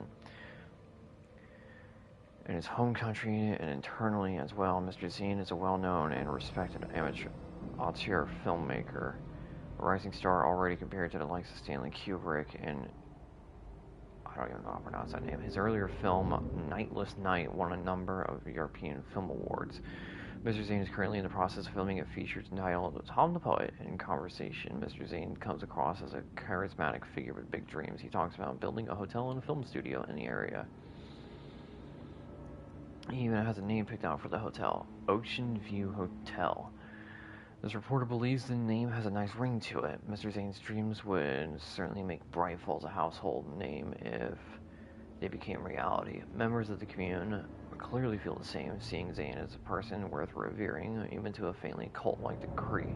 In his home country and internally as well, Mr. Zane is a well-known and respected auteur filmmaker, a rising star already compared to the likes of Stanley Kubrick and I don't even know how to pronounce that name. His earlier film, Nightless Night, won a number of European Film Awards. Mr. Zane is currently in the process of filming a feature entitled Tom the Poet. In conversation, Mr. Zane comes across as a charismatic figure with big dreams. He talks about building a hotel and a film studio in the area. He even has a name picked out for the hotel, Ocean View Hotel. This reporter believes the name has a nice ring to it. Mr. Zane's dreams would certainly make Bright Falls a household name if they became reality. Members of the commune clearly feel the same, seeing Zane as a person worth revering, even to a faintly cult-like degree.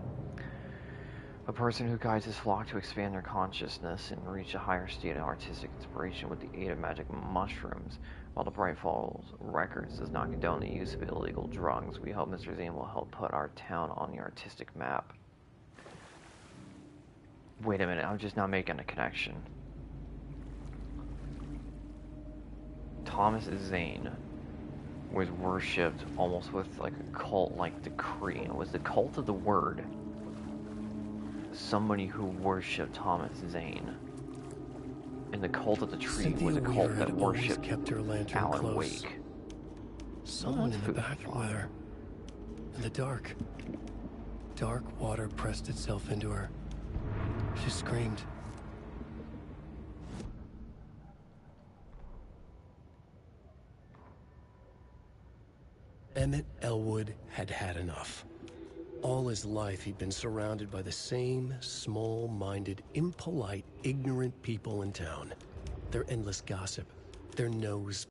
A person who guides his flock to expand their consciousness and reach a higher state of artistic inspiration with the aid of magic mushrooms. While the Bright Falls Records does not condone the use of illegal drugs, we hope Mr. Zane will help put our town on the artistic map. Wait a minute, I'm just not making a connection. Thomas Zane was worshipped almost with like a cult-like decree. It was the cult of the word. Somebody who worshipped Thomas Zane. And the cult of the tree was a cult that worshipped kept her lantern Alan close. Wake. Someone in the back with her. In the dark. Dark water pressed itself into her. She screamed. Emmett Elwood had had enough. All his life, he'd been surrounded by the same small-minded, impolite, ignorant people in town. Their endless gossip, their nose,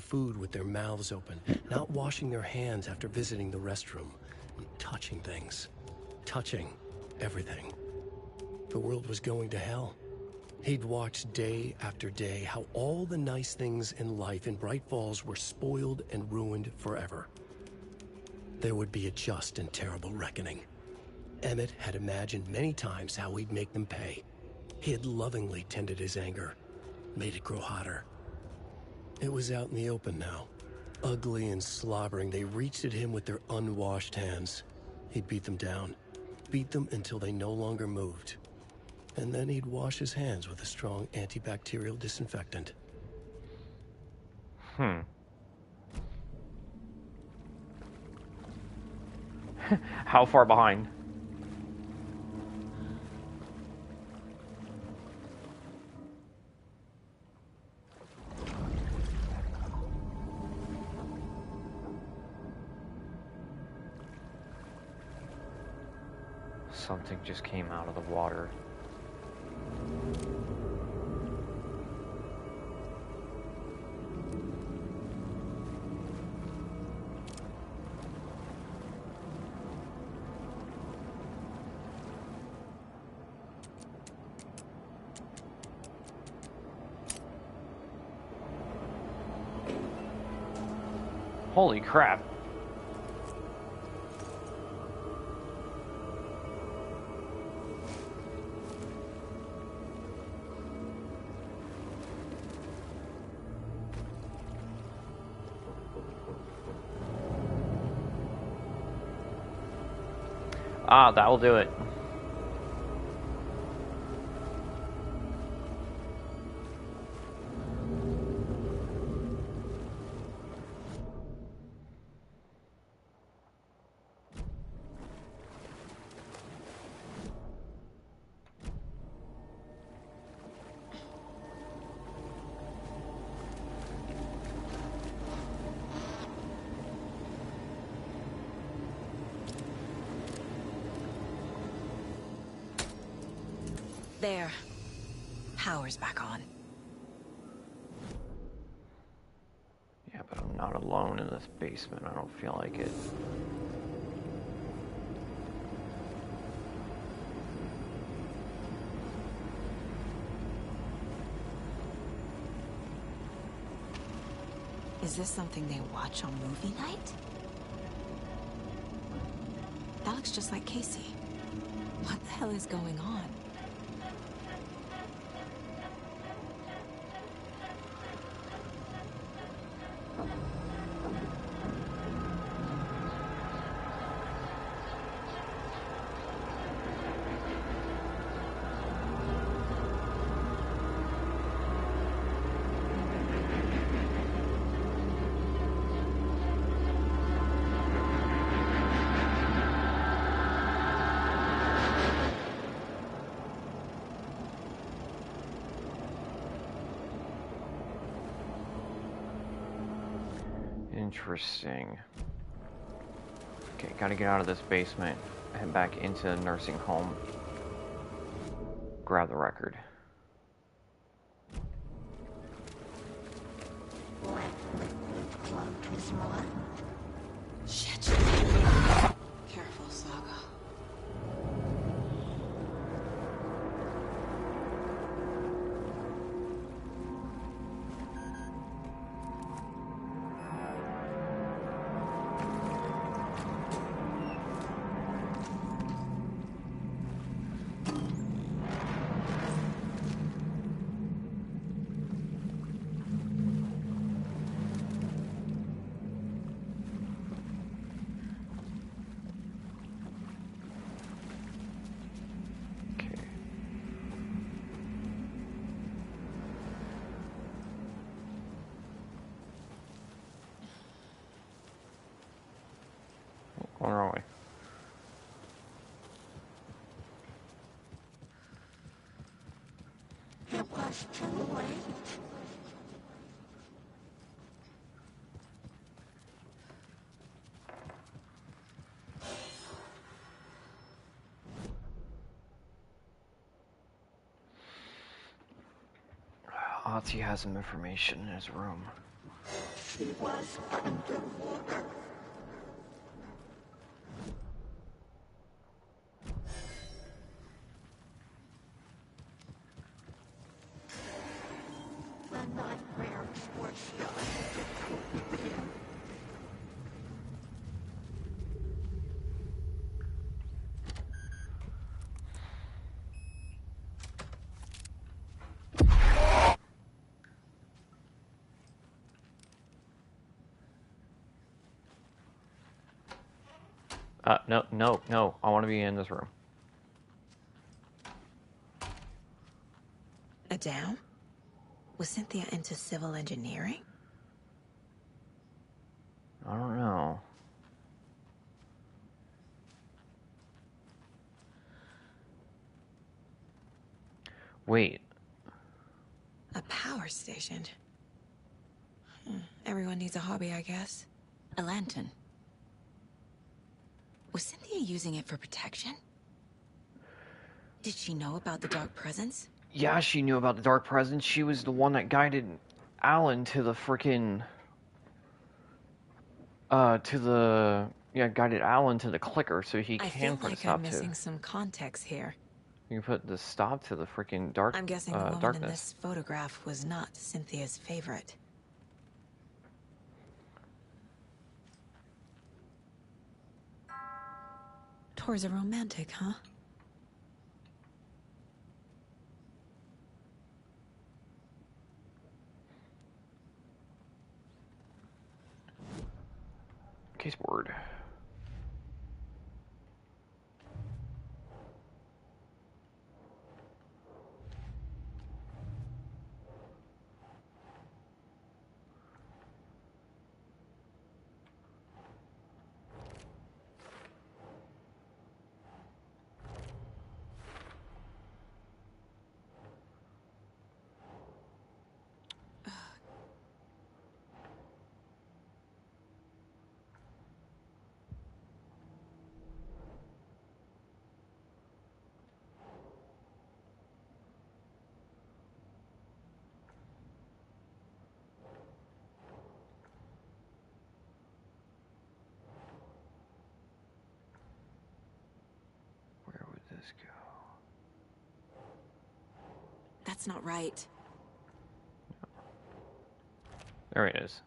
food with their mouths open, not washing their hands after visiting the restroom, and touching things, touching everything. The world was going to hell. He'd watched day after day how all the nice things in life in Bright Falls were spoiled and ruined forever. There would be a just and terrible reckoning. Emmett had imagined many times how he'd make them pay. He had lovingly tended his anger, made it grow hotter. It was out in the open now. Ugly and slobbering, they reached at him with their unwashed hands. He'd beat them down, beat them until they no longer moved. And then he'd wash his hands with a strong antibacterial disinfectant. How far behind? Something just came out of the water. Holy crap. Ah, that will do it. There. Power's back on. Yeah, but I'm not alone in this basement. I don't feel like it. Is this something they watch on movie night? That looks just like Casey. What the hell is going on? Interesting. Okay, gotta get out of this basement, head back into the nursing home, grab the record. Shit. Careful, Saga. Going the wrong way. It was too late. Otzi has some information in his room. She was underwater. The nightmares were starting to creep in. No. I want to be in this room. Adam? Was Cynthia into civil engineering? I don't know. Wait. A power station. Everyone needs a hobby, I guess. A lantern. Was Cynthia using it for protection? Did she know about the Dark Presence? Yeah, she knew about the Dark Presence. She was the one that guided Alan to the frickin'... guided Alan to the clicker so he can put a stop to. I'm missing some context here. You can put the stop to the frickin' dark. I'm guessing the woman darkness. in this photograph was not Cynthia's favorite. Tor's a romantic, huh? Case board. That's not right. There it is.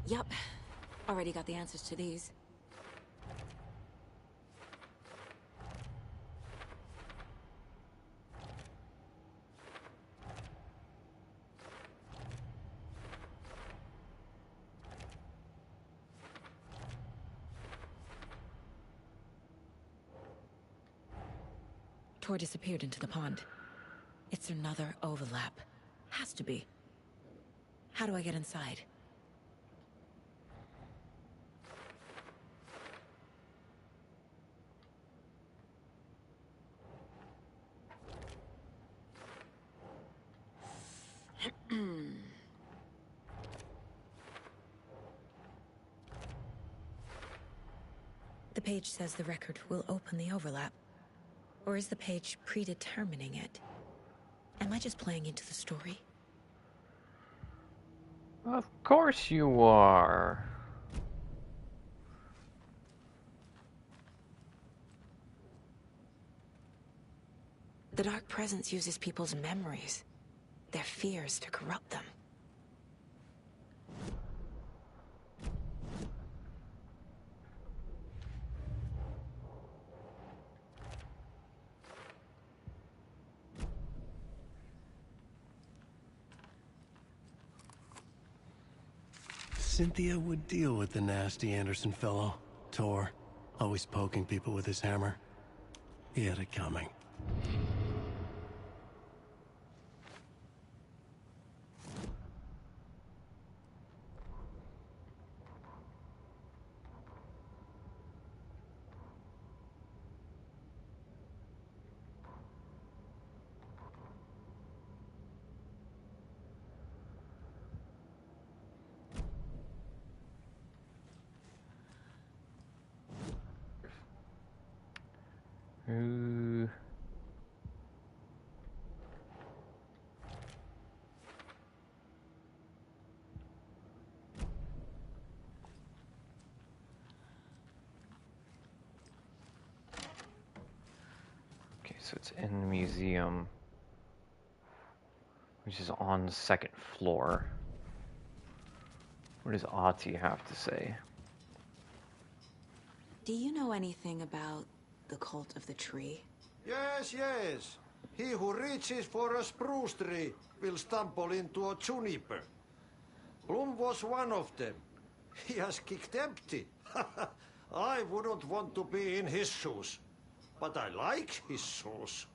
Yup. Already got the answers to these. Tor disappeared into the pond. It's another overlap. Has to be. How do I get inside? The page says the record will open the overlap. Or is the page predetermining it? Am I just playing into the story? Of course you are. The Dark Presence uses people's memories, their fears to corrupt them. Cynthia would deal with the nasty Anderson fellow. Tor, always poking people with his hammer. He had it coming. So it's in the museum, which is on the second floor. What does Ahti have to say? Do you know anything about the Cult of the Tree? Yes, yes. He who reaches for a spruce tree will stumble into a juniper. Bloom was one of them. He has kicked empty. I wouldn't want to be in his shoes. but I like his sauce.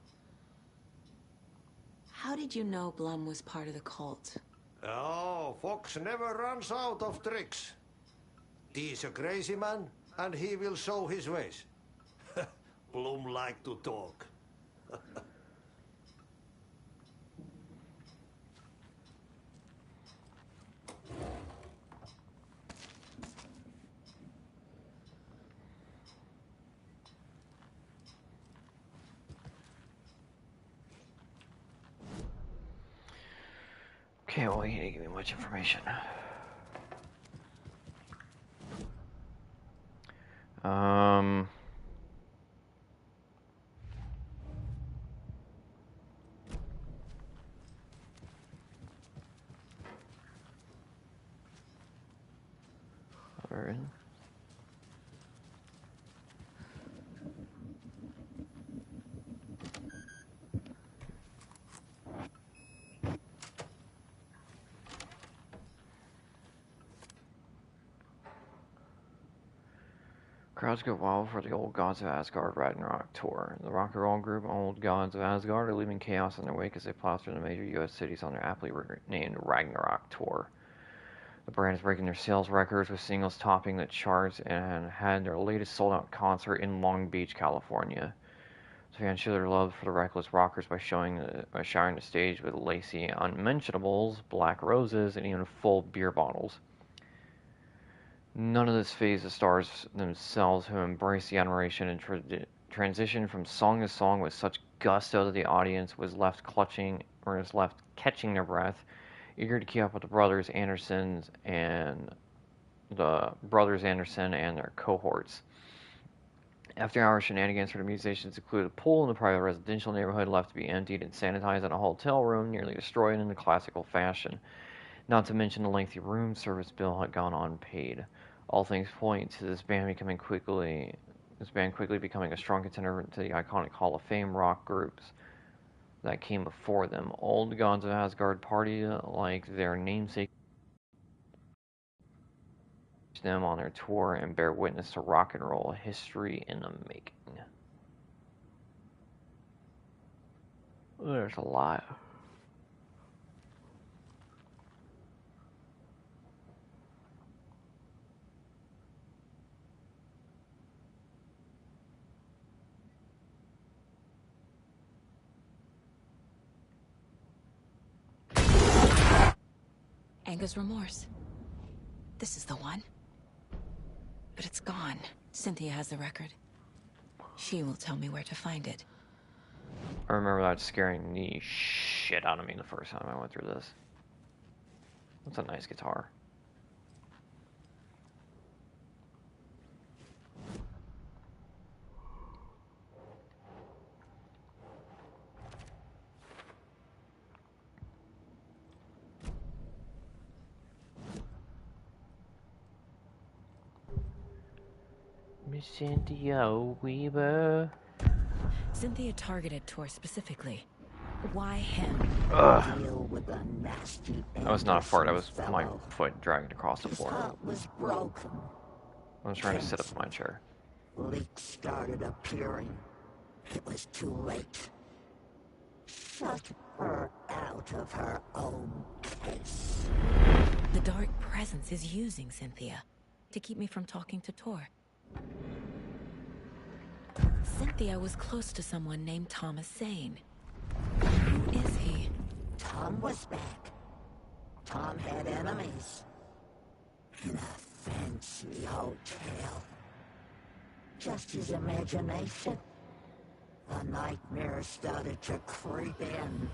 How did you know Blum was part of the cult? Oh, Fox never runs out of tricks. He's a crazy man, and he will show his ways. Blum like to talk. Okay, well, he didn't give me much information. Alright. Crowds go wild for the Old Gods of Asgard Ragnarok tour. The rock and roll group Old Gods of Asgard are leaving chaos in their wake as they plow through the major U.S. cities on their aptly named Ragnarok tour. The brand is breaking their sales records with singles topping the charts and had their latest sold-out concert in Long Beach, California. So fans show their love for the reckless rockers by showering the stage with lacy unmentionables, black roses, and even full beer bottles. None of this fazed the stars themselves, who embraced the admiration and transitioned from song to song with such gusto that the audience was left catching their breath, eager to keep up with the brothers Anderson and their cohorts. After-hour shenanigans for the musicians included a pool in the private residential neighborhood left to be emptied and sanitized in a hotel room nearly destroyed in the classical fashion. Not to mention the lengthy room service bill had gone unpaid. All things point to this band quickly becoming a strong contender to the iconic Hall of Fame rock groups that came before them. Old Gods of Asgard party like their namesake them on their tour and bear witness to rock and roll history in the making. There's a lot. Anger's Remorse. This is the one. But it's gone. Cynthia has the record. She will tell me where to find it. I remember that scaring the shit out of me the first time I went through this. That's a nice guitar. Miss Cynthia Weaver. Cynthia targeted Tor specifically. Why him? Deal with the nasty That was not a fart, that was my foot dragged across the floor. heart was broken. I was trying to sit up in my chair. Leaks started appearing. It was too late. Shut her out of her own case. The Dark Presence is using Cynthia to keep me from talking to Tor. Cynthia was close to someone named Thomas Zane. Who is he? Tom was back. Tom had enemies. In a fancy hotel. Just his imagination. The nightmare started to creep in.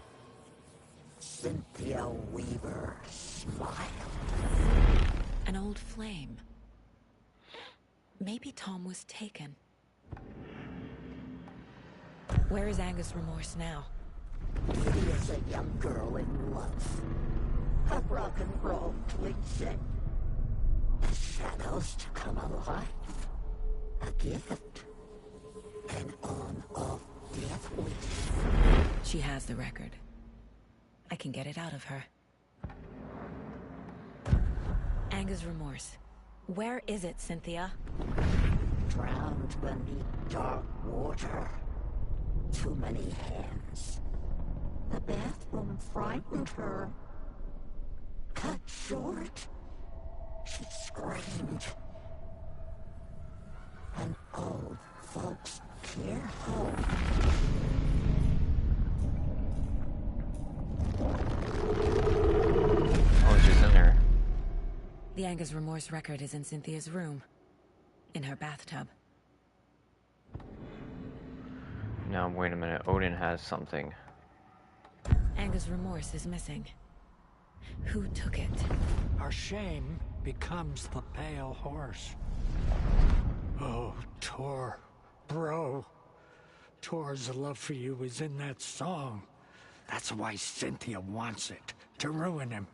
Cynthia Weaver smiled. An old flame. Maybe Tom was taken. Where is Anger's Remorse now? He is a young girl in love. A rock and roll cliche. The shadows to come alive. A gift. An on-off death wish. She has the record. I can get it out of her. Anger's Remorse. Where is it, Cynthia? drowned beneath dark water. Too many hands. The bathroom frightened her. Cut short. She screamed. An old folks care home. Oh, she's in there. The Anger's Remorse record is in Cynthia's room. In her bathtub. Now, wait a minute. Odin has something. Anger's Remorse is missing. Who took it? Our shame becomes the pale horse. Oh, Tor. Bro. Tor's love for you is in that song. That's why Cynthia wants it. To ruin him.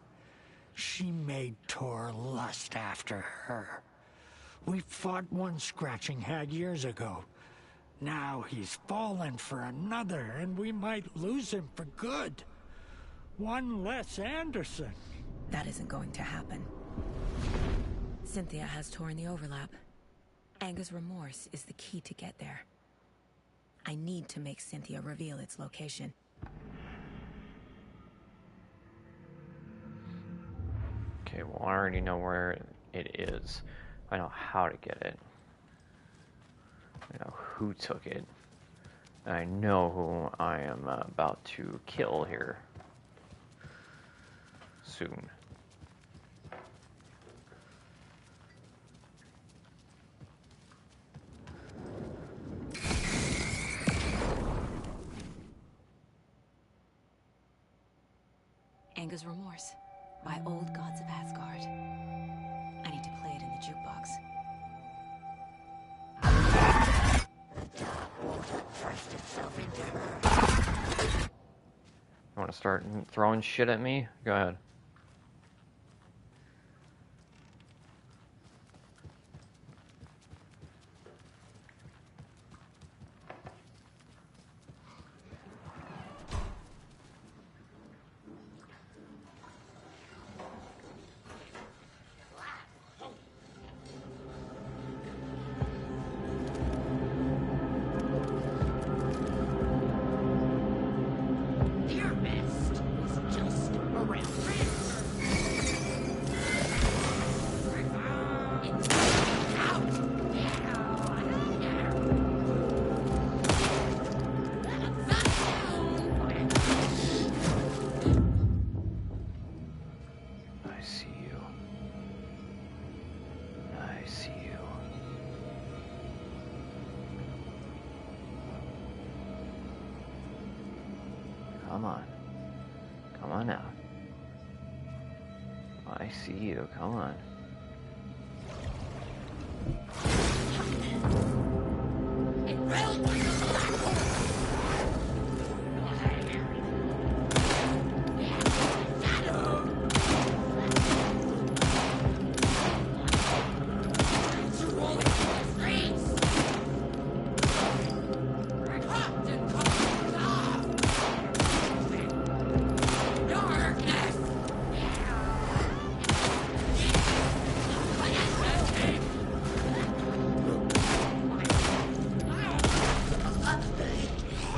She made Tor lust after her. We fought one scratching hag years ago. Now he's fallen for another, and we might lose him for good. One less Anderson. That isn't going to happen. Cynthia has Tor in the overlap. Anger's Remorse is the key to get there. I need to make Cynthia reveal its location. Okay, well, I already know where it is. I know how to get it. I know who took it. And I know who I am about to kill here. Soon. Anger's Remorse by Old Gods of Asgard. I need to play it in the jukebox. You want to start throwing shit at me? Go ahead. Come on. Come on out. I see you. Come on.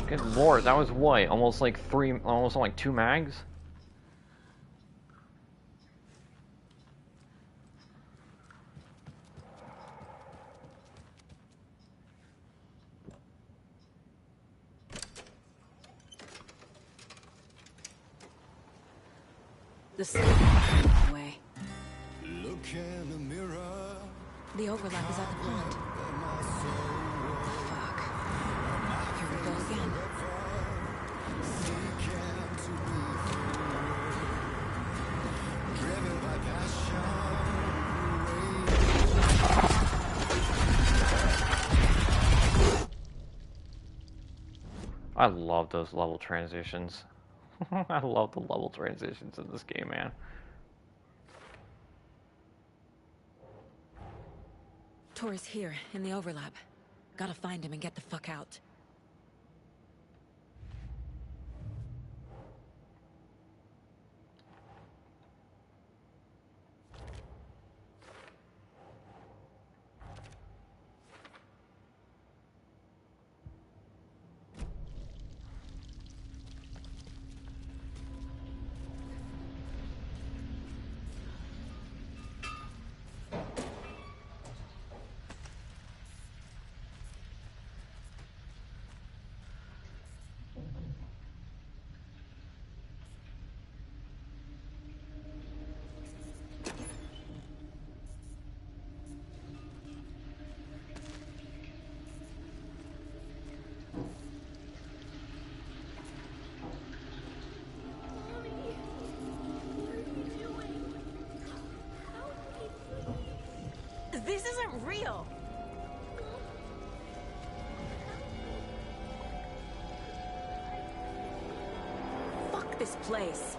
Good lord, that was what? Almost like like 2 mags? The way. Look in the mirror. The overlap is at the pond. Fuck. Here we go again. I love those level transitions. I love the level transitions in this game, man. Tor is here, in the overlap. Gotta find him and get the fuck out. This isn't real. Fuck this place.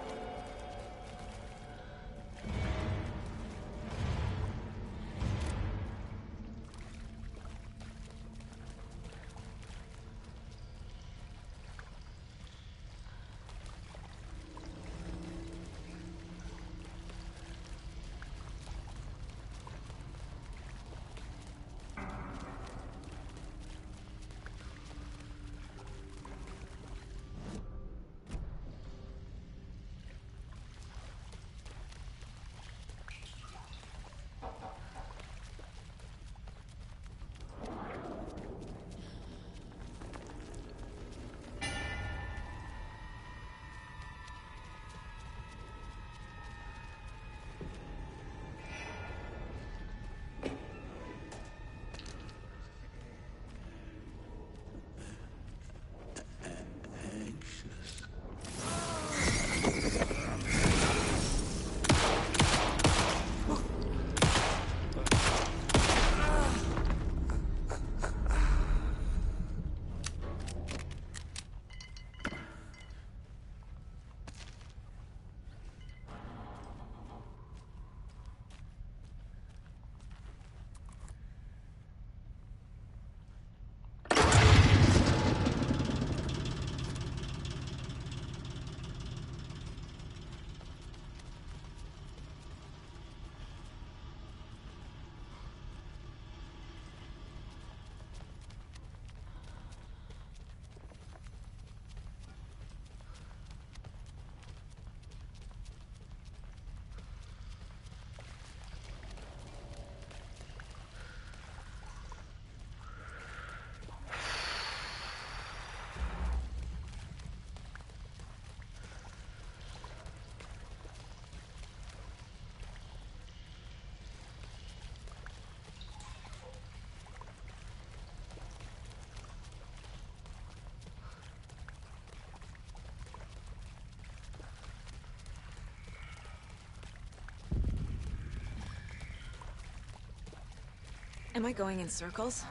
Am I going in circles?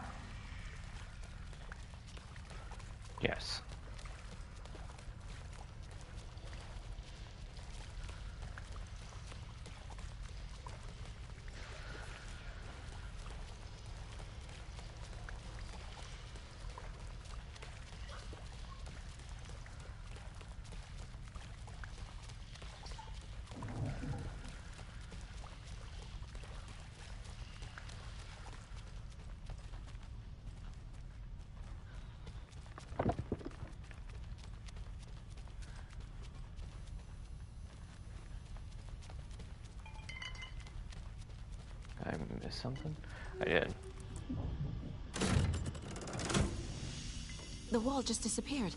Yes. I missed something? I did. The wall just disappeared.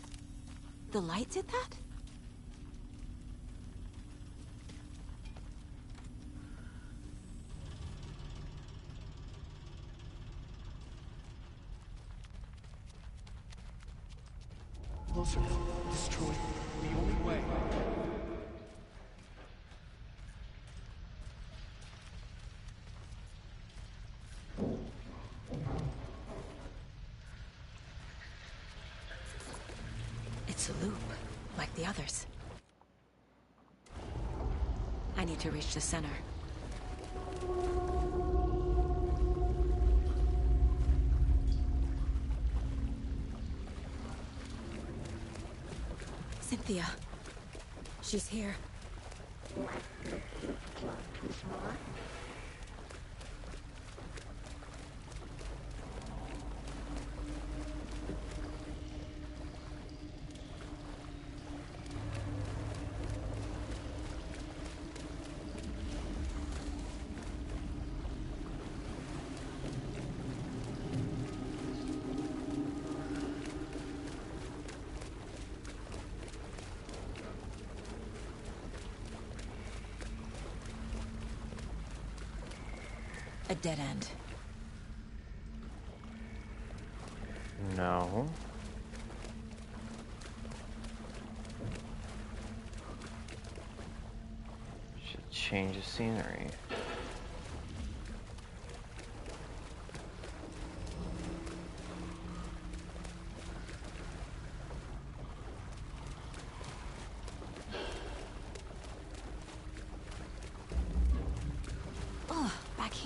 The light did that? Closer now. Destroy it. The only way. It's a loop, like the others. I need to reach the center. Cynthia. She's here. A dead end. No. Should change the scenery.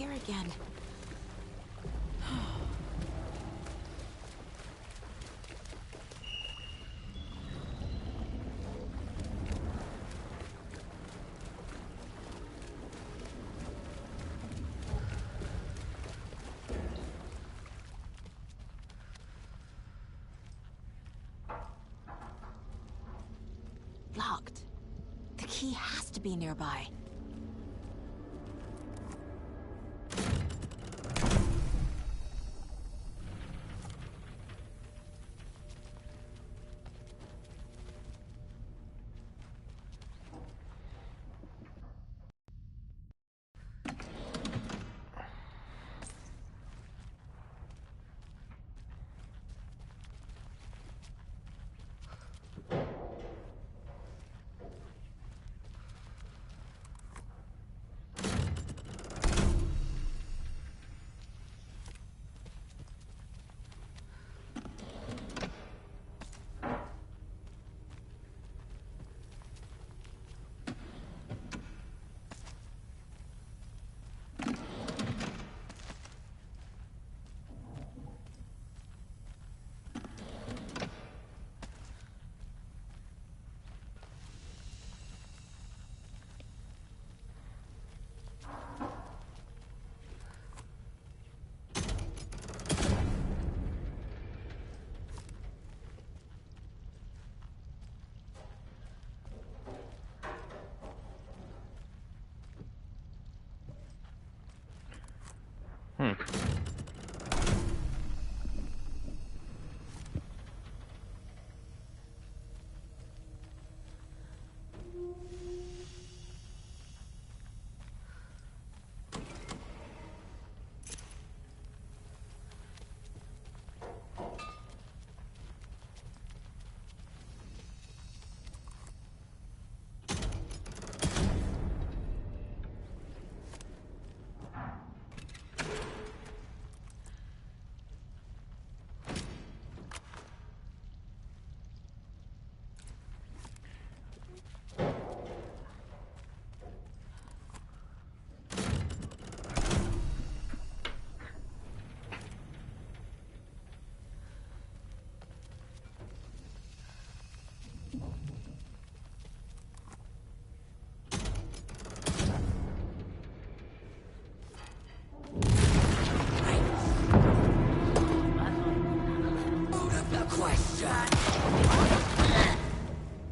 here again. Locked. The key has to be nearby.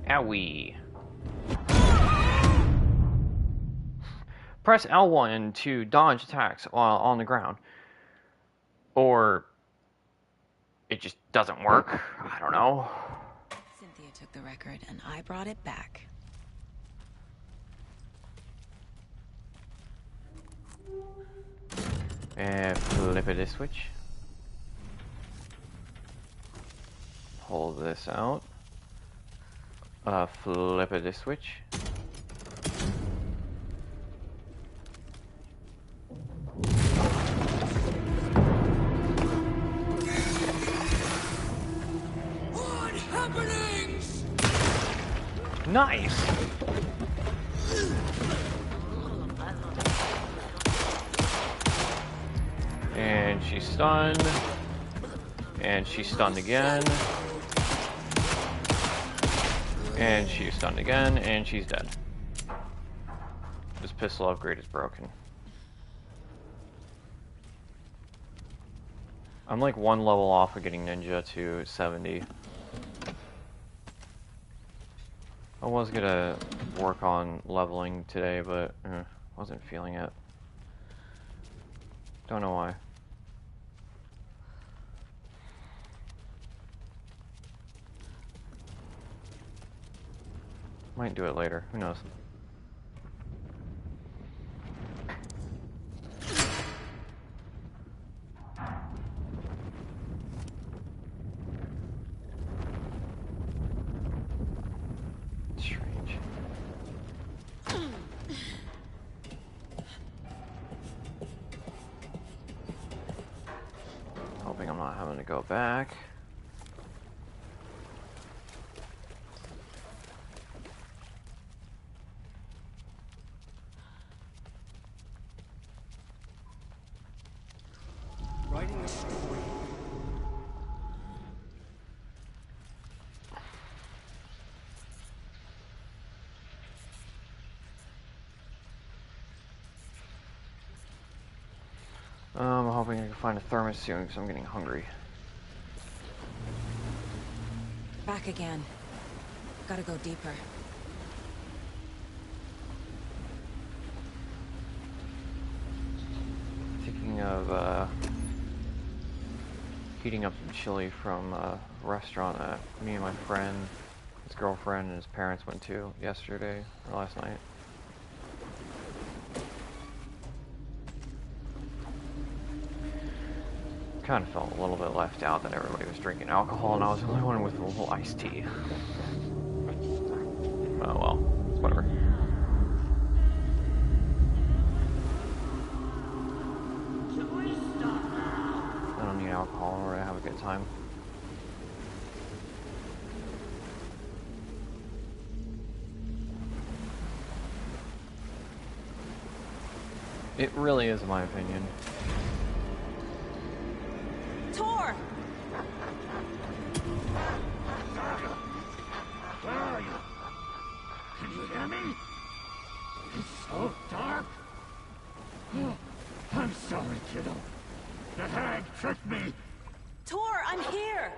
Owie. Press L1 to dodge attacks while on the ground. Or it just doesn't work. I don't know. Cynthia took the record and I brought it back. Flip it a switch. Hold this out. Flip it a switch. What happenings? Nice. And she's stunned. And she's stunned again. And she's stunned again, and she's dead. This pistol upgrade is broken. I'm like one level off of getting Ninja to 70. I was gonna work on leveling today, but wasn't feeling it. Don't know why. Might do it later. Who knows? Strange. Hoping I'm not having to go back. I'm hoping I can find a thermos soon because I'm getting hungry. Back again. Gotta go deeper. Thinking of heating up some chili from a restaurant that me and my friend, his girlfriend, and his parents went to yesterday or last night. Kind of felt a little bit left out that everybody was drinking alcohol and I was the only one with a little iced tea. Oh well, whatever. I don't need alcohol in order to have a good time. It really is my opinion. Tor! Where are you? Can you hear me? It's so dark. Oh, I'm sorry, kiddo. The hag tricked me. Tor, I'm here!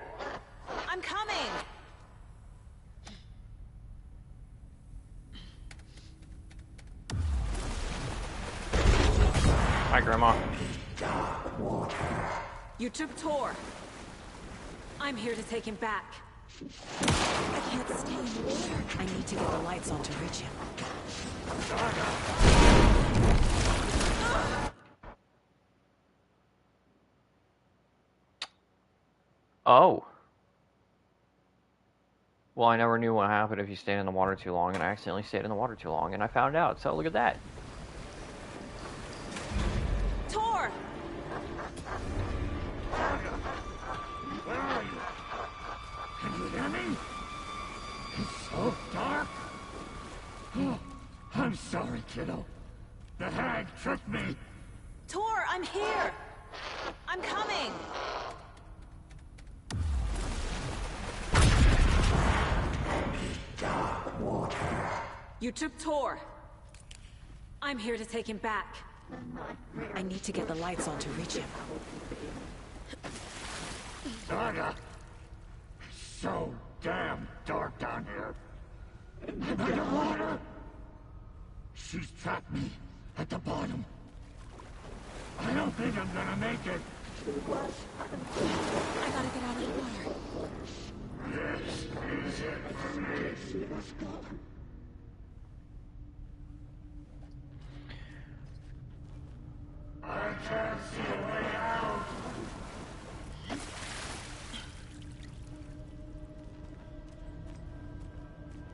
I'm coming! Hi, Grandma. You took Tor. I'm here to take him back. I can't stay in the water. I need to get the lights on to reach him. Oh. Well, I never knew what happened if you stayed in the water too long, and I accidentally stayed in the water too long, and I found out, so look at that. Tor! Where are you? Can you hear me? It's so dark. Oh, I'm sorry, kiddo. The hag tricked me. Tor, I'm here! I'm coming! You took Tor. I'm here to take him back. I need to get the lights on to reach him. Saga! It's so damn dark down here. Underwater! She's trapped me at the bottom. I don't think I'm gonna make it. I gotta get out of the water. This is it for me. Let's go. I can't see a way out.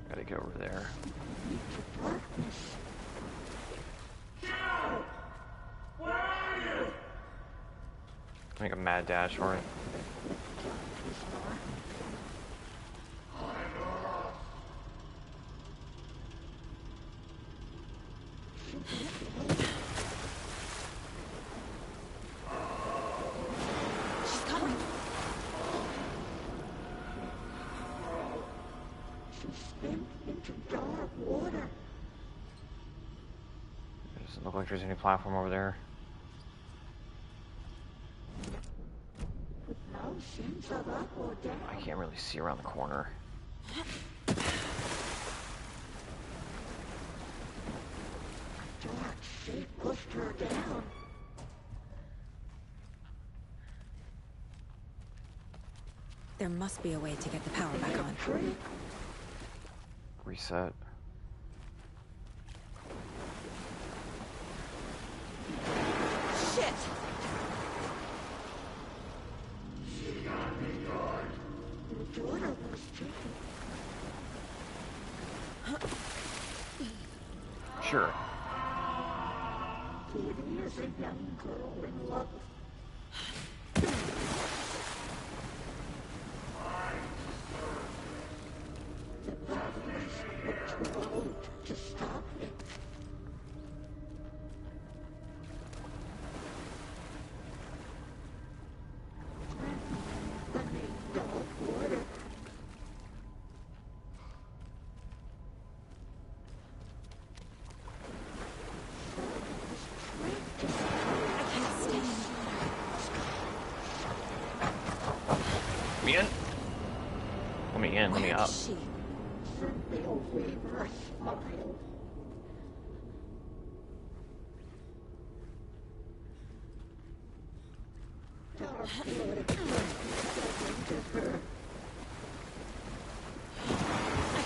Gotta get over there. Joe! Where are you? Make a mad dash for it. She's coming. Into dark water. It doesn't look like there's any platform over there. No sense of up or down. I can't really see around the corner. Dark shape pushed her down. There must be a way to get the power back on. Reset. Shit! She got me good. The daughter was taken. Sure. Katie is a young girl in love. The brothers were too old to stop him. me in. Let me in, let me up. I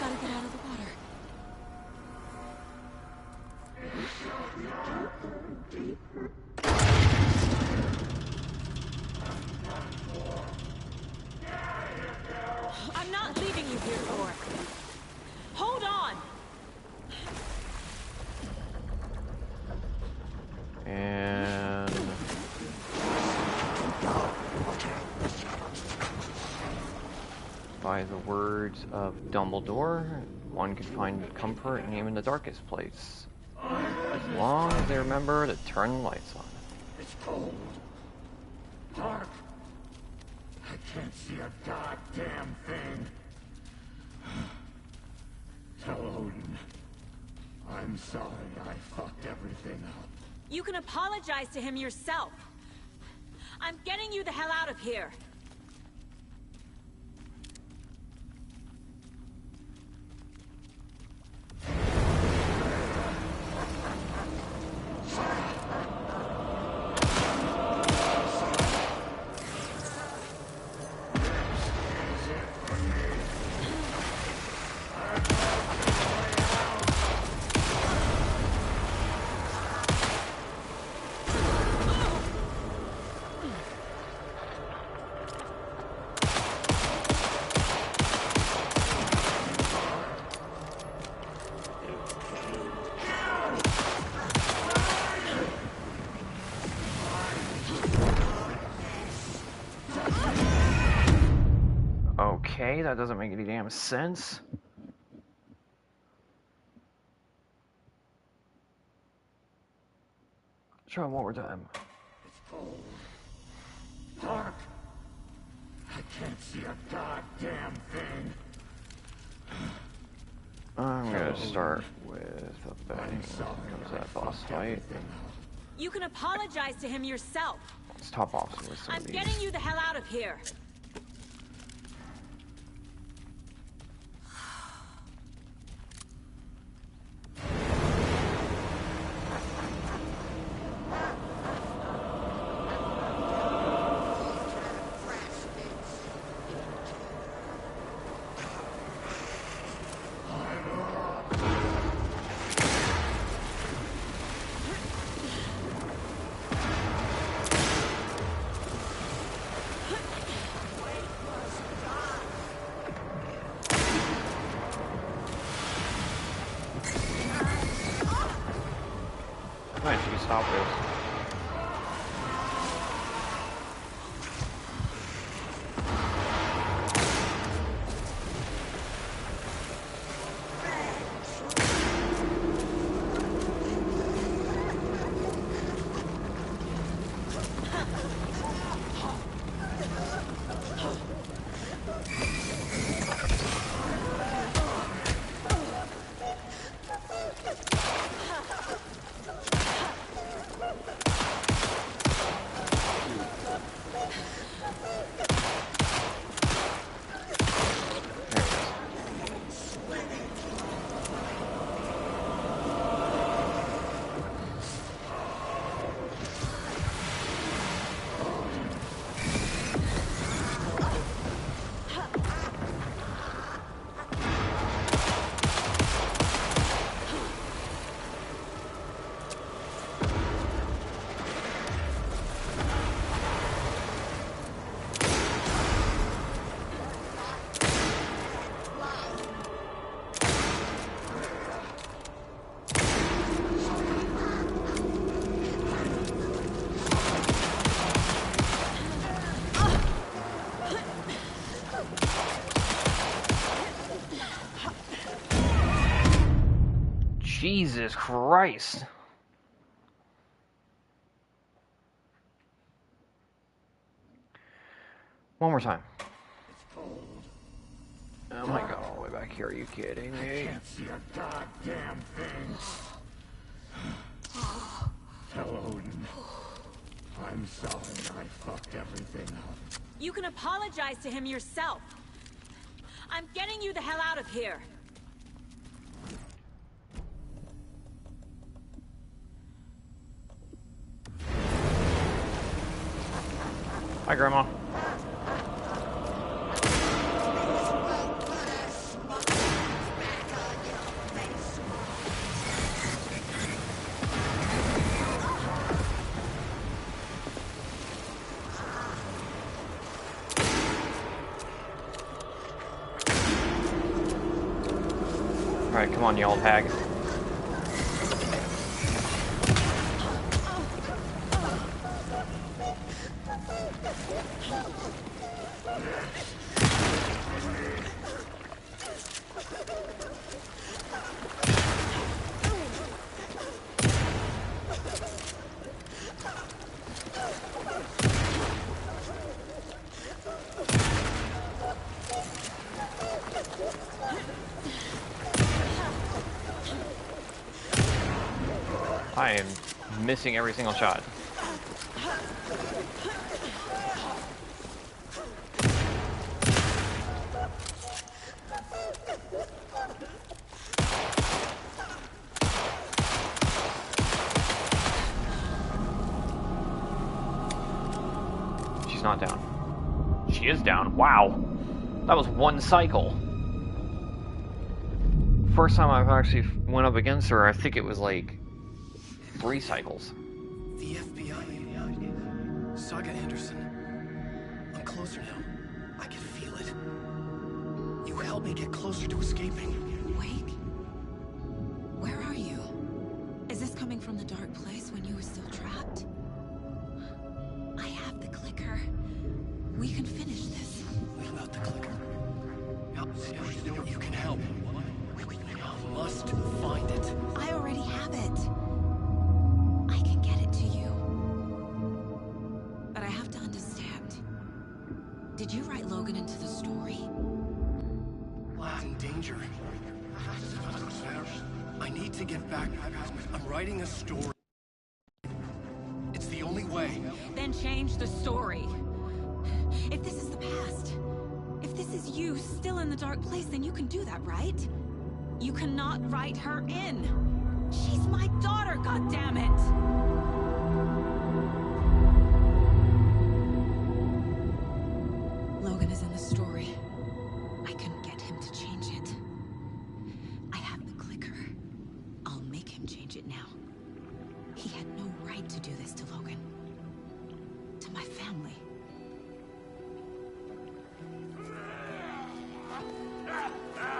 gotta get out of the water. I'm not leaving you here, Thor. Hold on! And... by the words of Dumbledore, one can find comfort even in the darkest place. As long as they remember to turn the lights on. It's cold. Dark. I can't see a goddamn thing. Tell Odin. I'm sorry I fucked everything up. You can apologize to him yourself. I'm getting you the hell out of here. Okay, that doesn't make any damn sense. Try one more time. It's cold. Dark. I can't see a goddamn thing. I'm gonna start with a bang. Comes that boss fight. You can apologize to him yourself. Let's top off with some I'm of these. getting you the hell out of here. Nice, you can stop this. Jesus Christ. One more time. Oh my god, all the way back here, are you kidding me? I can't see a goddamn thing. Tell Odin. I'm sorry I fucked everything up. You can apologize to him yourself. I'm getting you the hell out of here. Hi, Grandma. Alright, come on, you old hag. I am missing every single shot. She's not down. She is down. Wow. That was one cycle. First time I've actually went up against her, I think it was like 3 cycles. The FBI. Saga Anderson. I'm closer now. I can feel it. You helped me get closer to escaping. Wake? Where are you? Is this coming from the dark place when you were still trapped? I have the clicker. We can finish this. What about the clicker? You can help. I must find it. I already have it. I can get it to you. But I have to understand. Did you write Logan into the story? In danger. I need to get back. I'm writing a story. It's the only way. Then change the story. If this is the past, if this is you still in the dark place, then you can do that, right? You cannot write her in. She's my daughter, goddammit! Logan is in the story. I can get him to change it. I have the clicker. I'll make him change it now. He had no right to do this to Logan. To my family.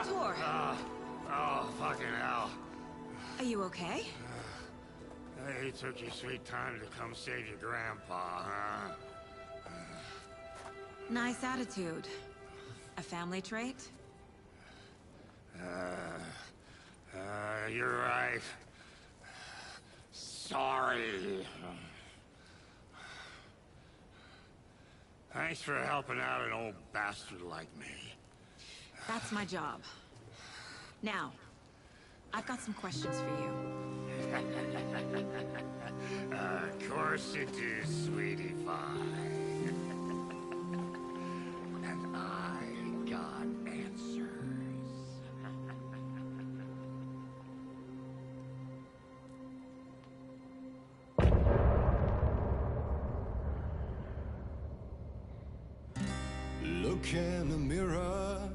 Tor! Oh, fucking hell. Are you okay? Hey, you took your sweet time to come save your grandpa, huh? Nice attitude. A family trait? You're right. Sorry. Thanks for helping out an old bastard like me. That's my job. Now, I've got some questions for you. Of course you do, sweetie pie. And I got answers. Look in the mirror.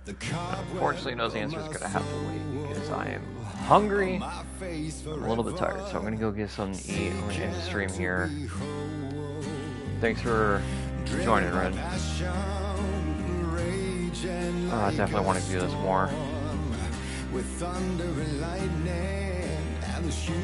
Unfortunately, those answers are gonna have to wait because I am hungry. I'm a little bit tired, so I'm gonna go get something to eat. I'm gonna end the stream here. Thanks for joining, Red. I definitely want to do this more.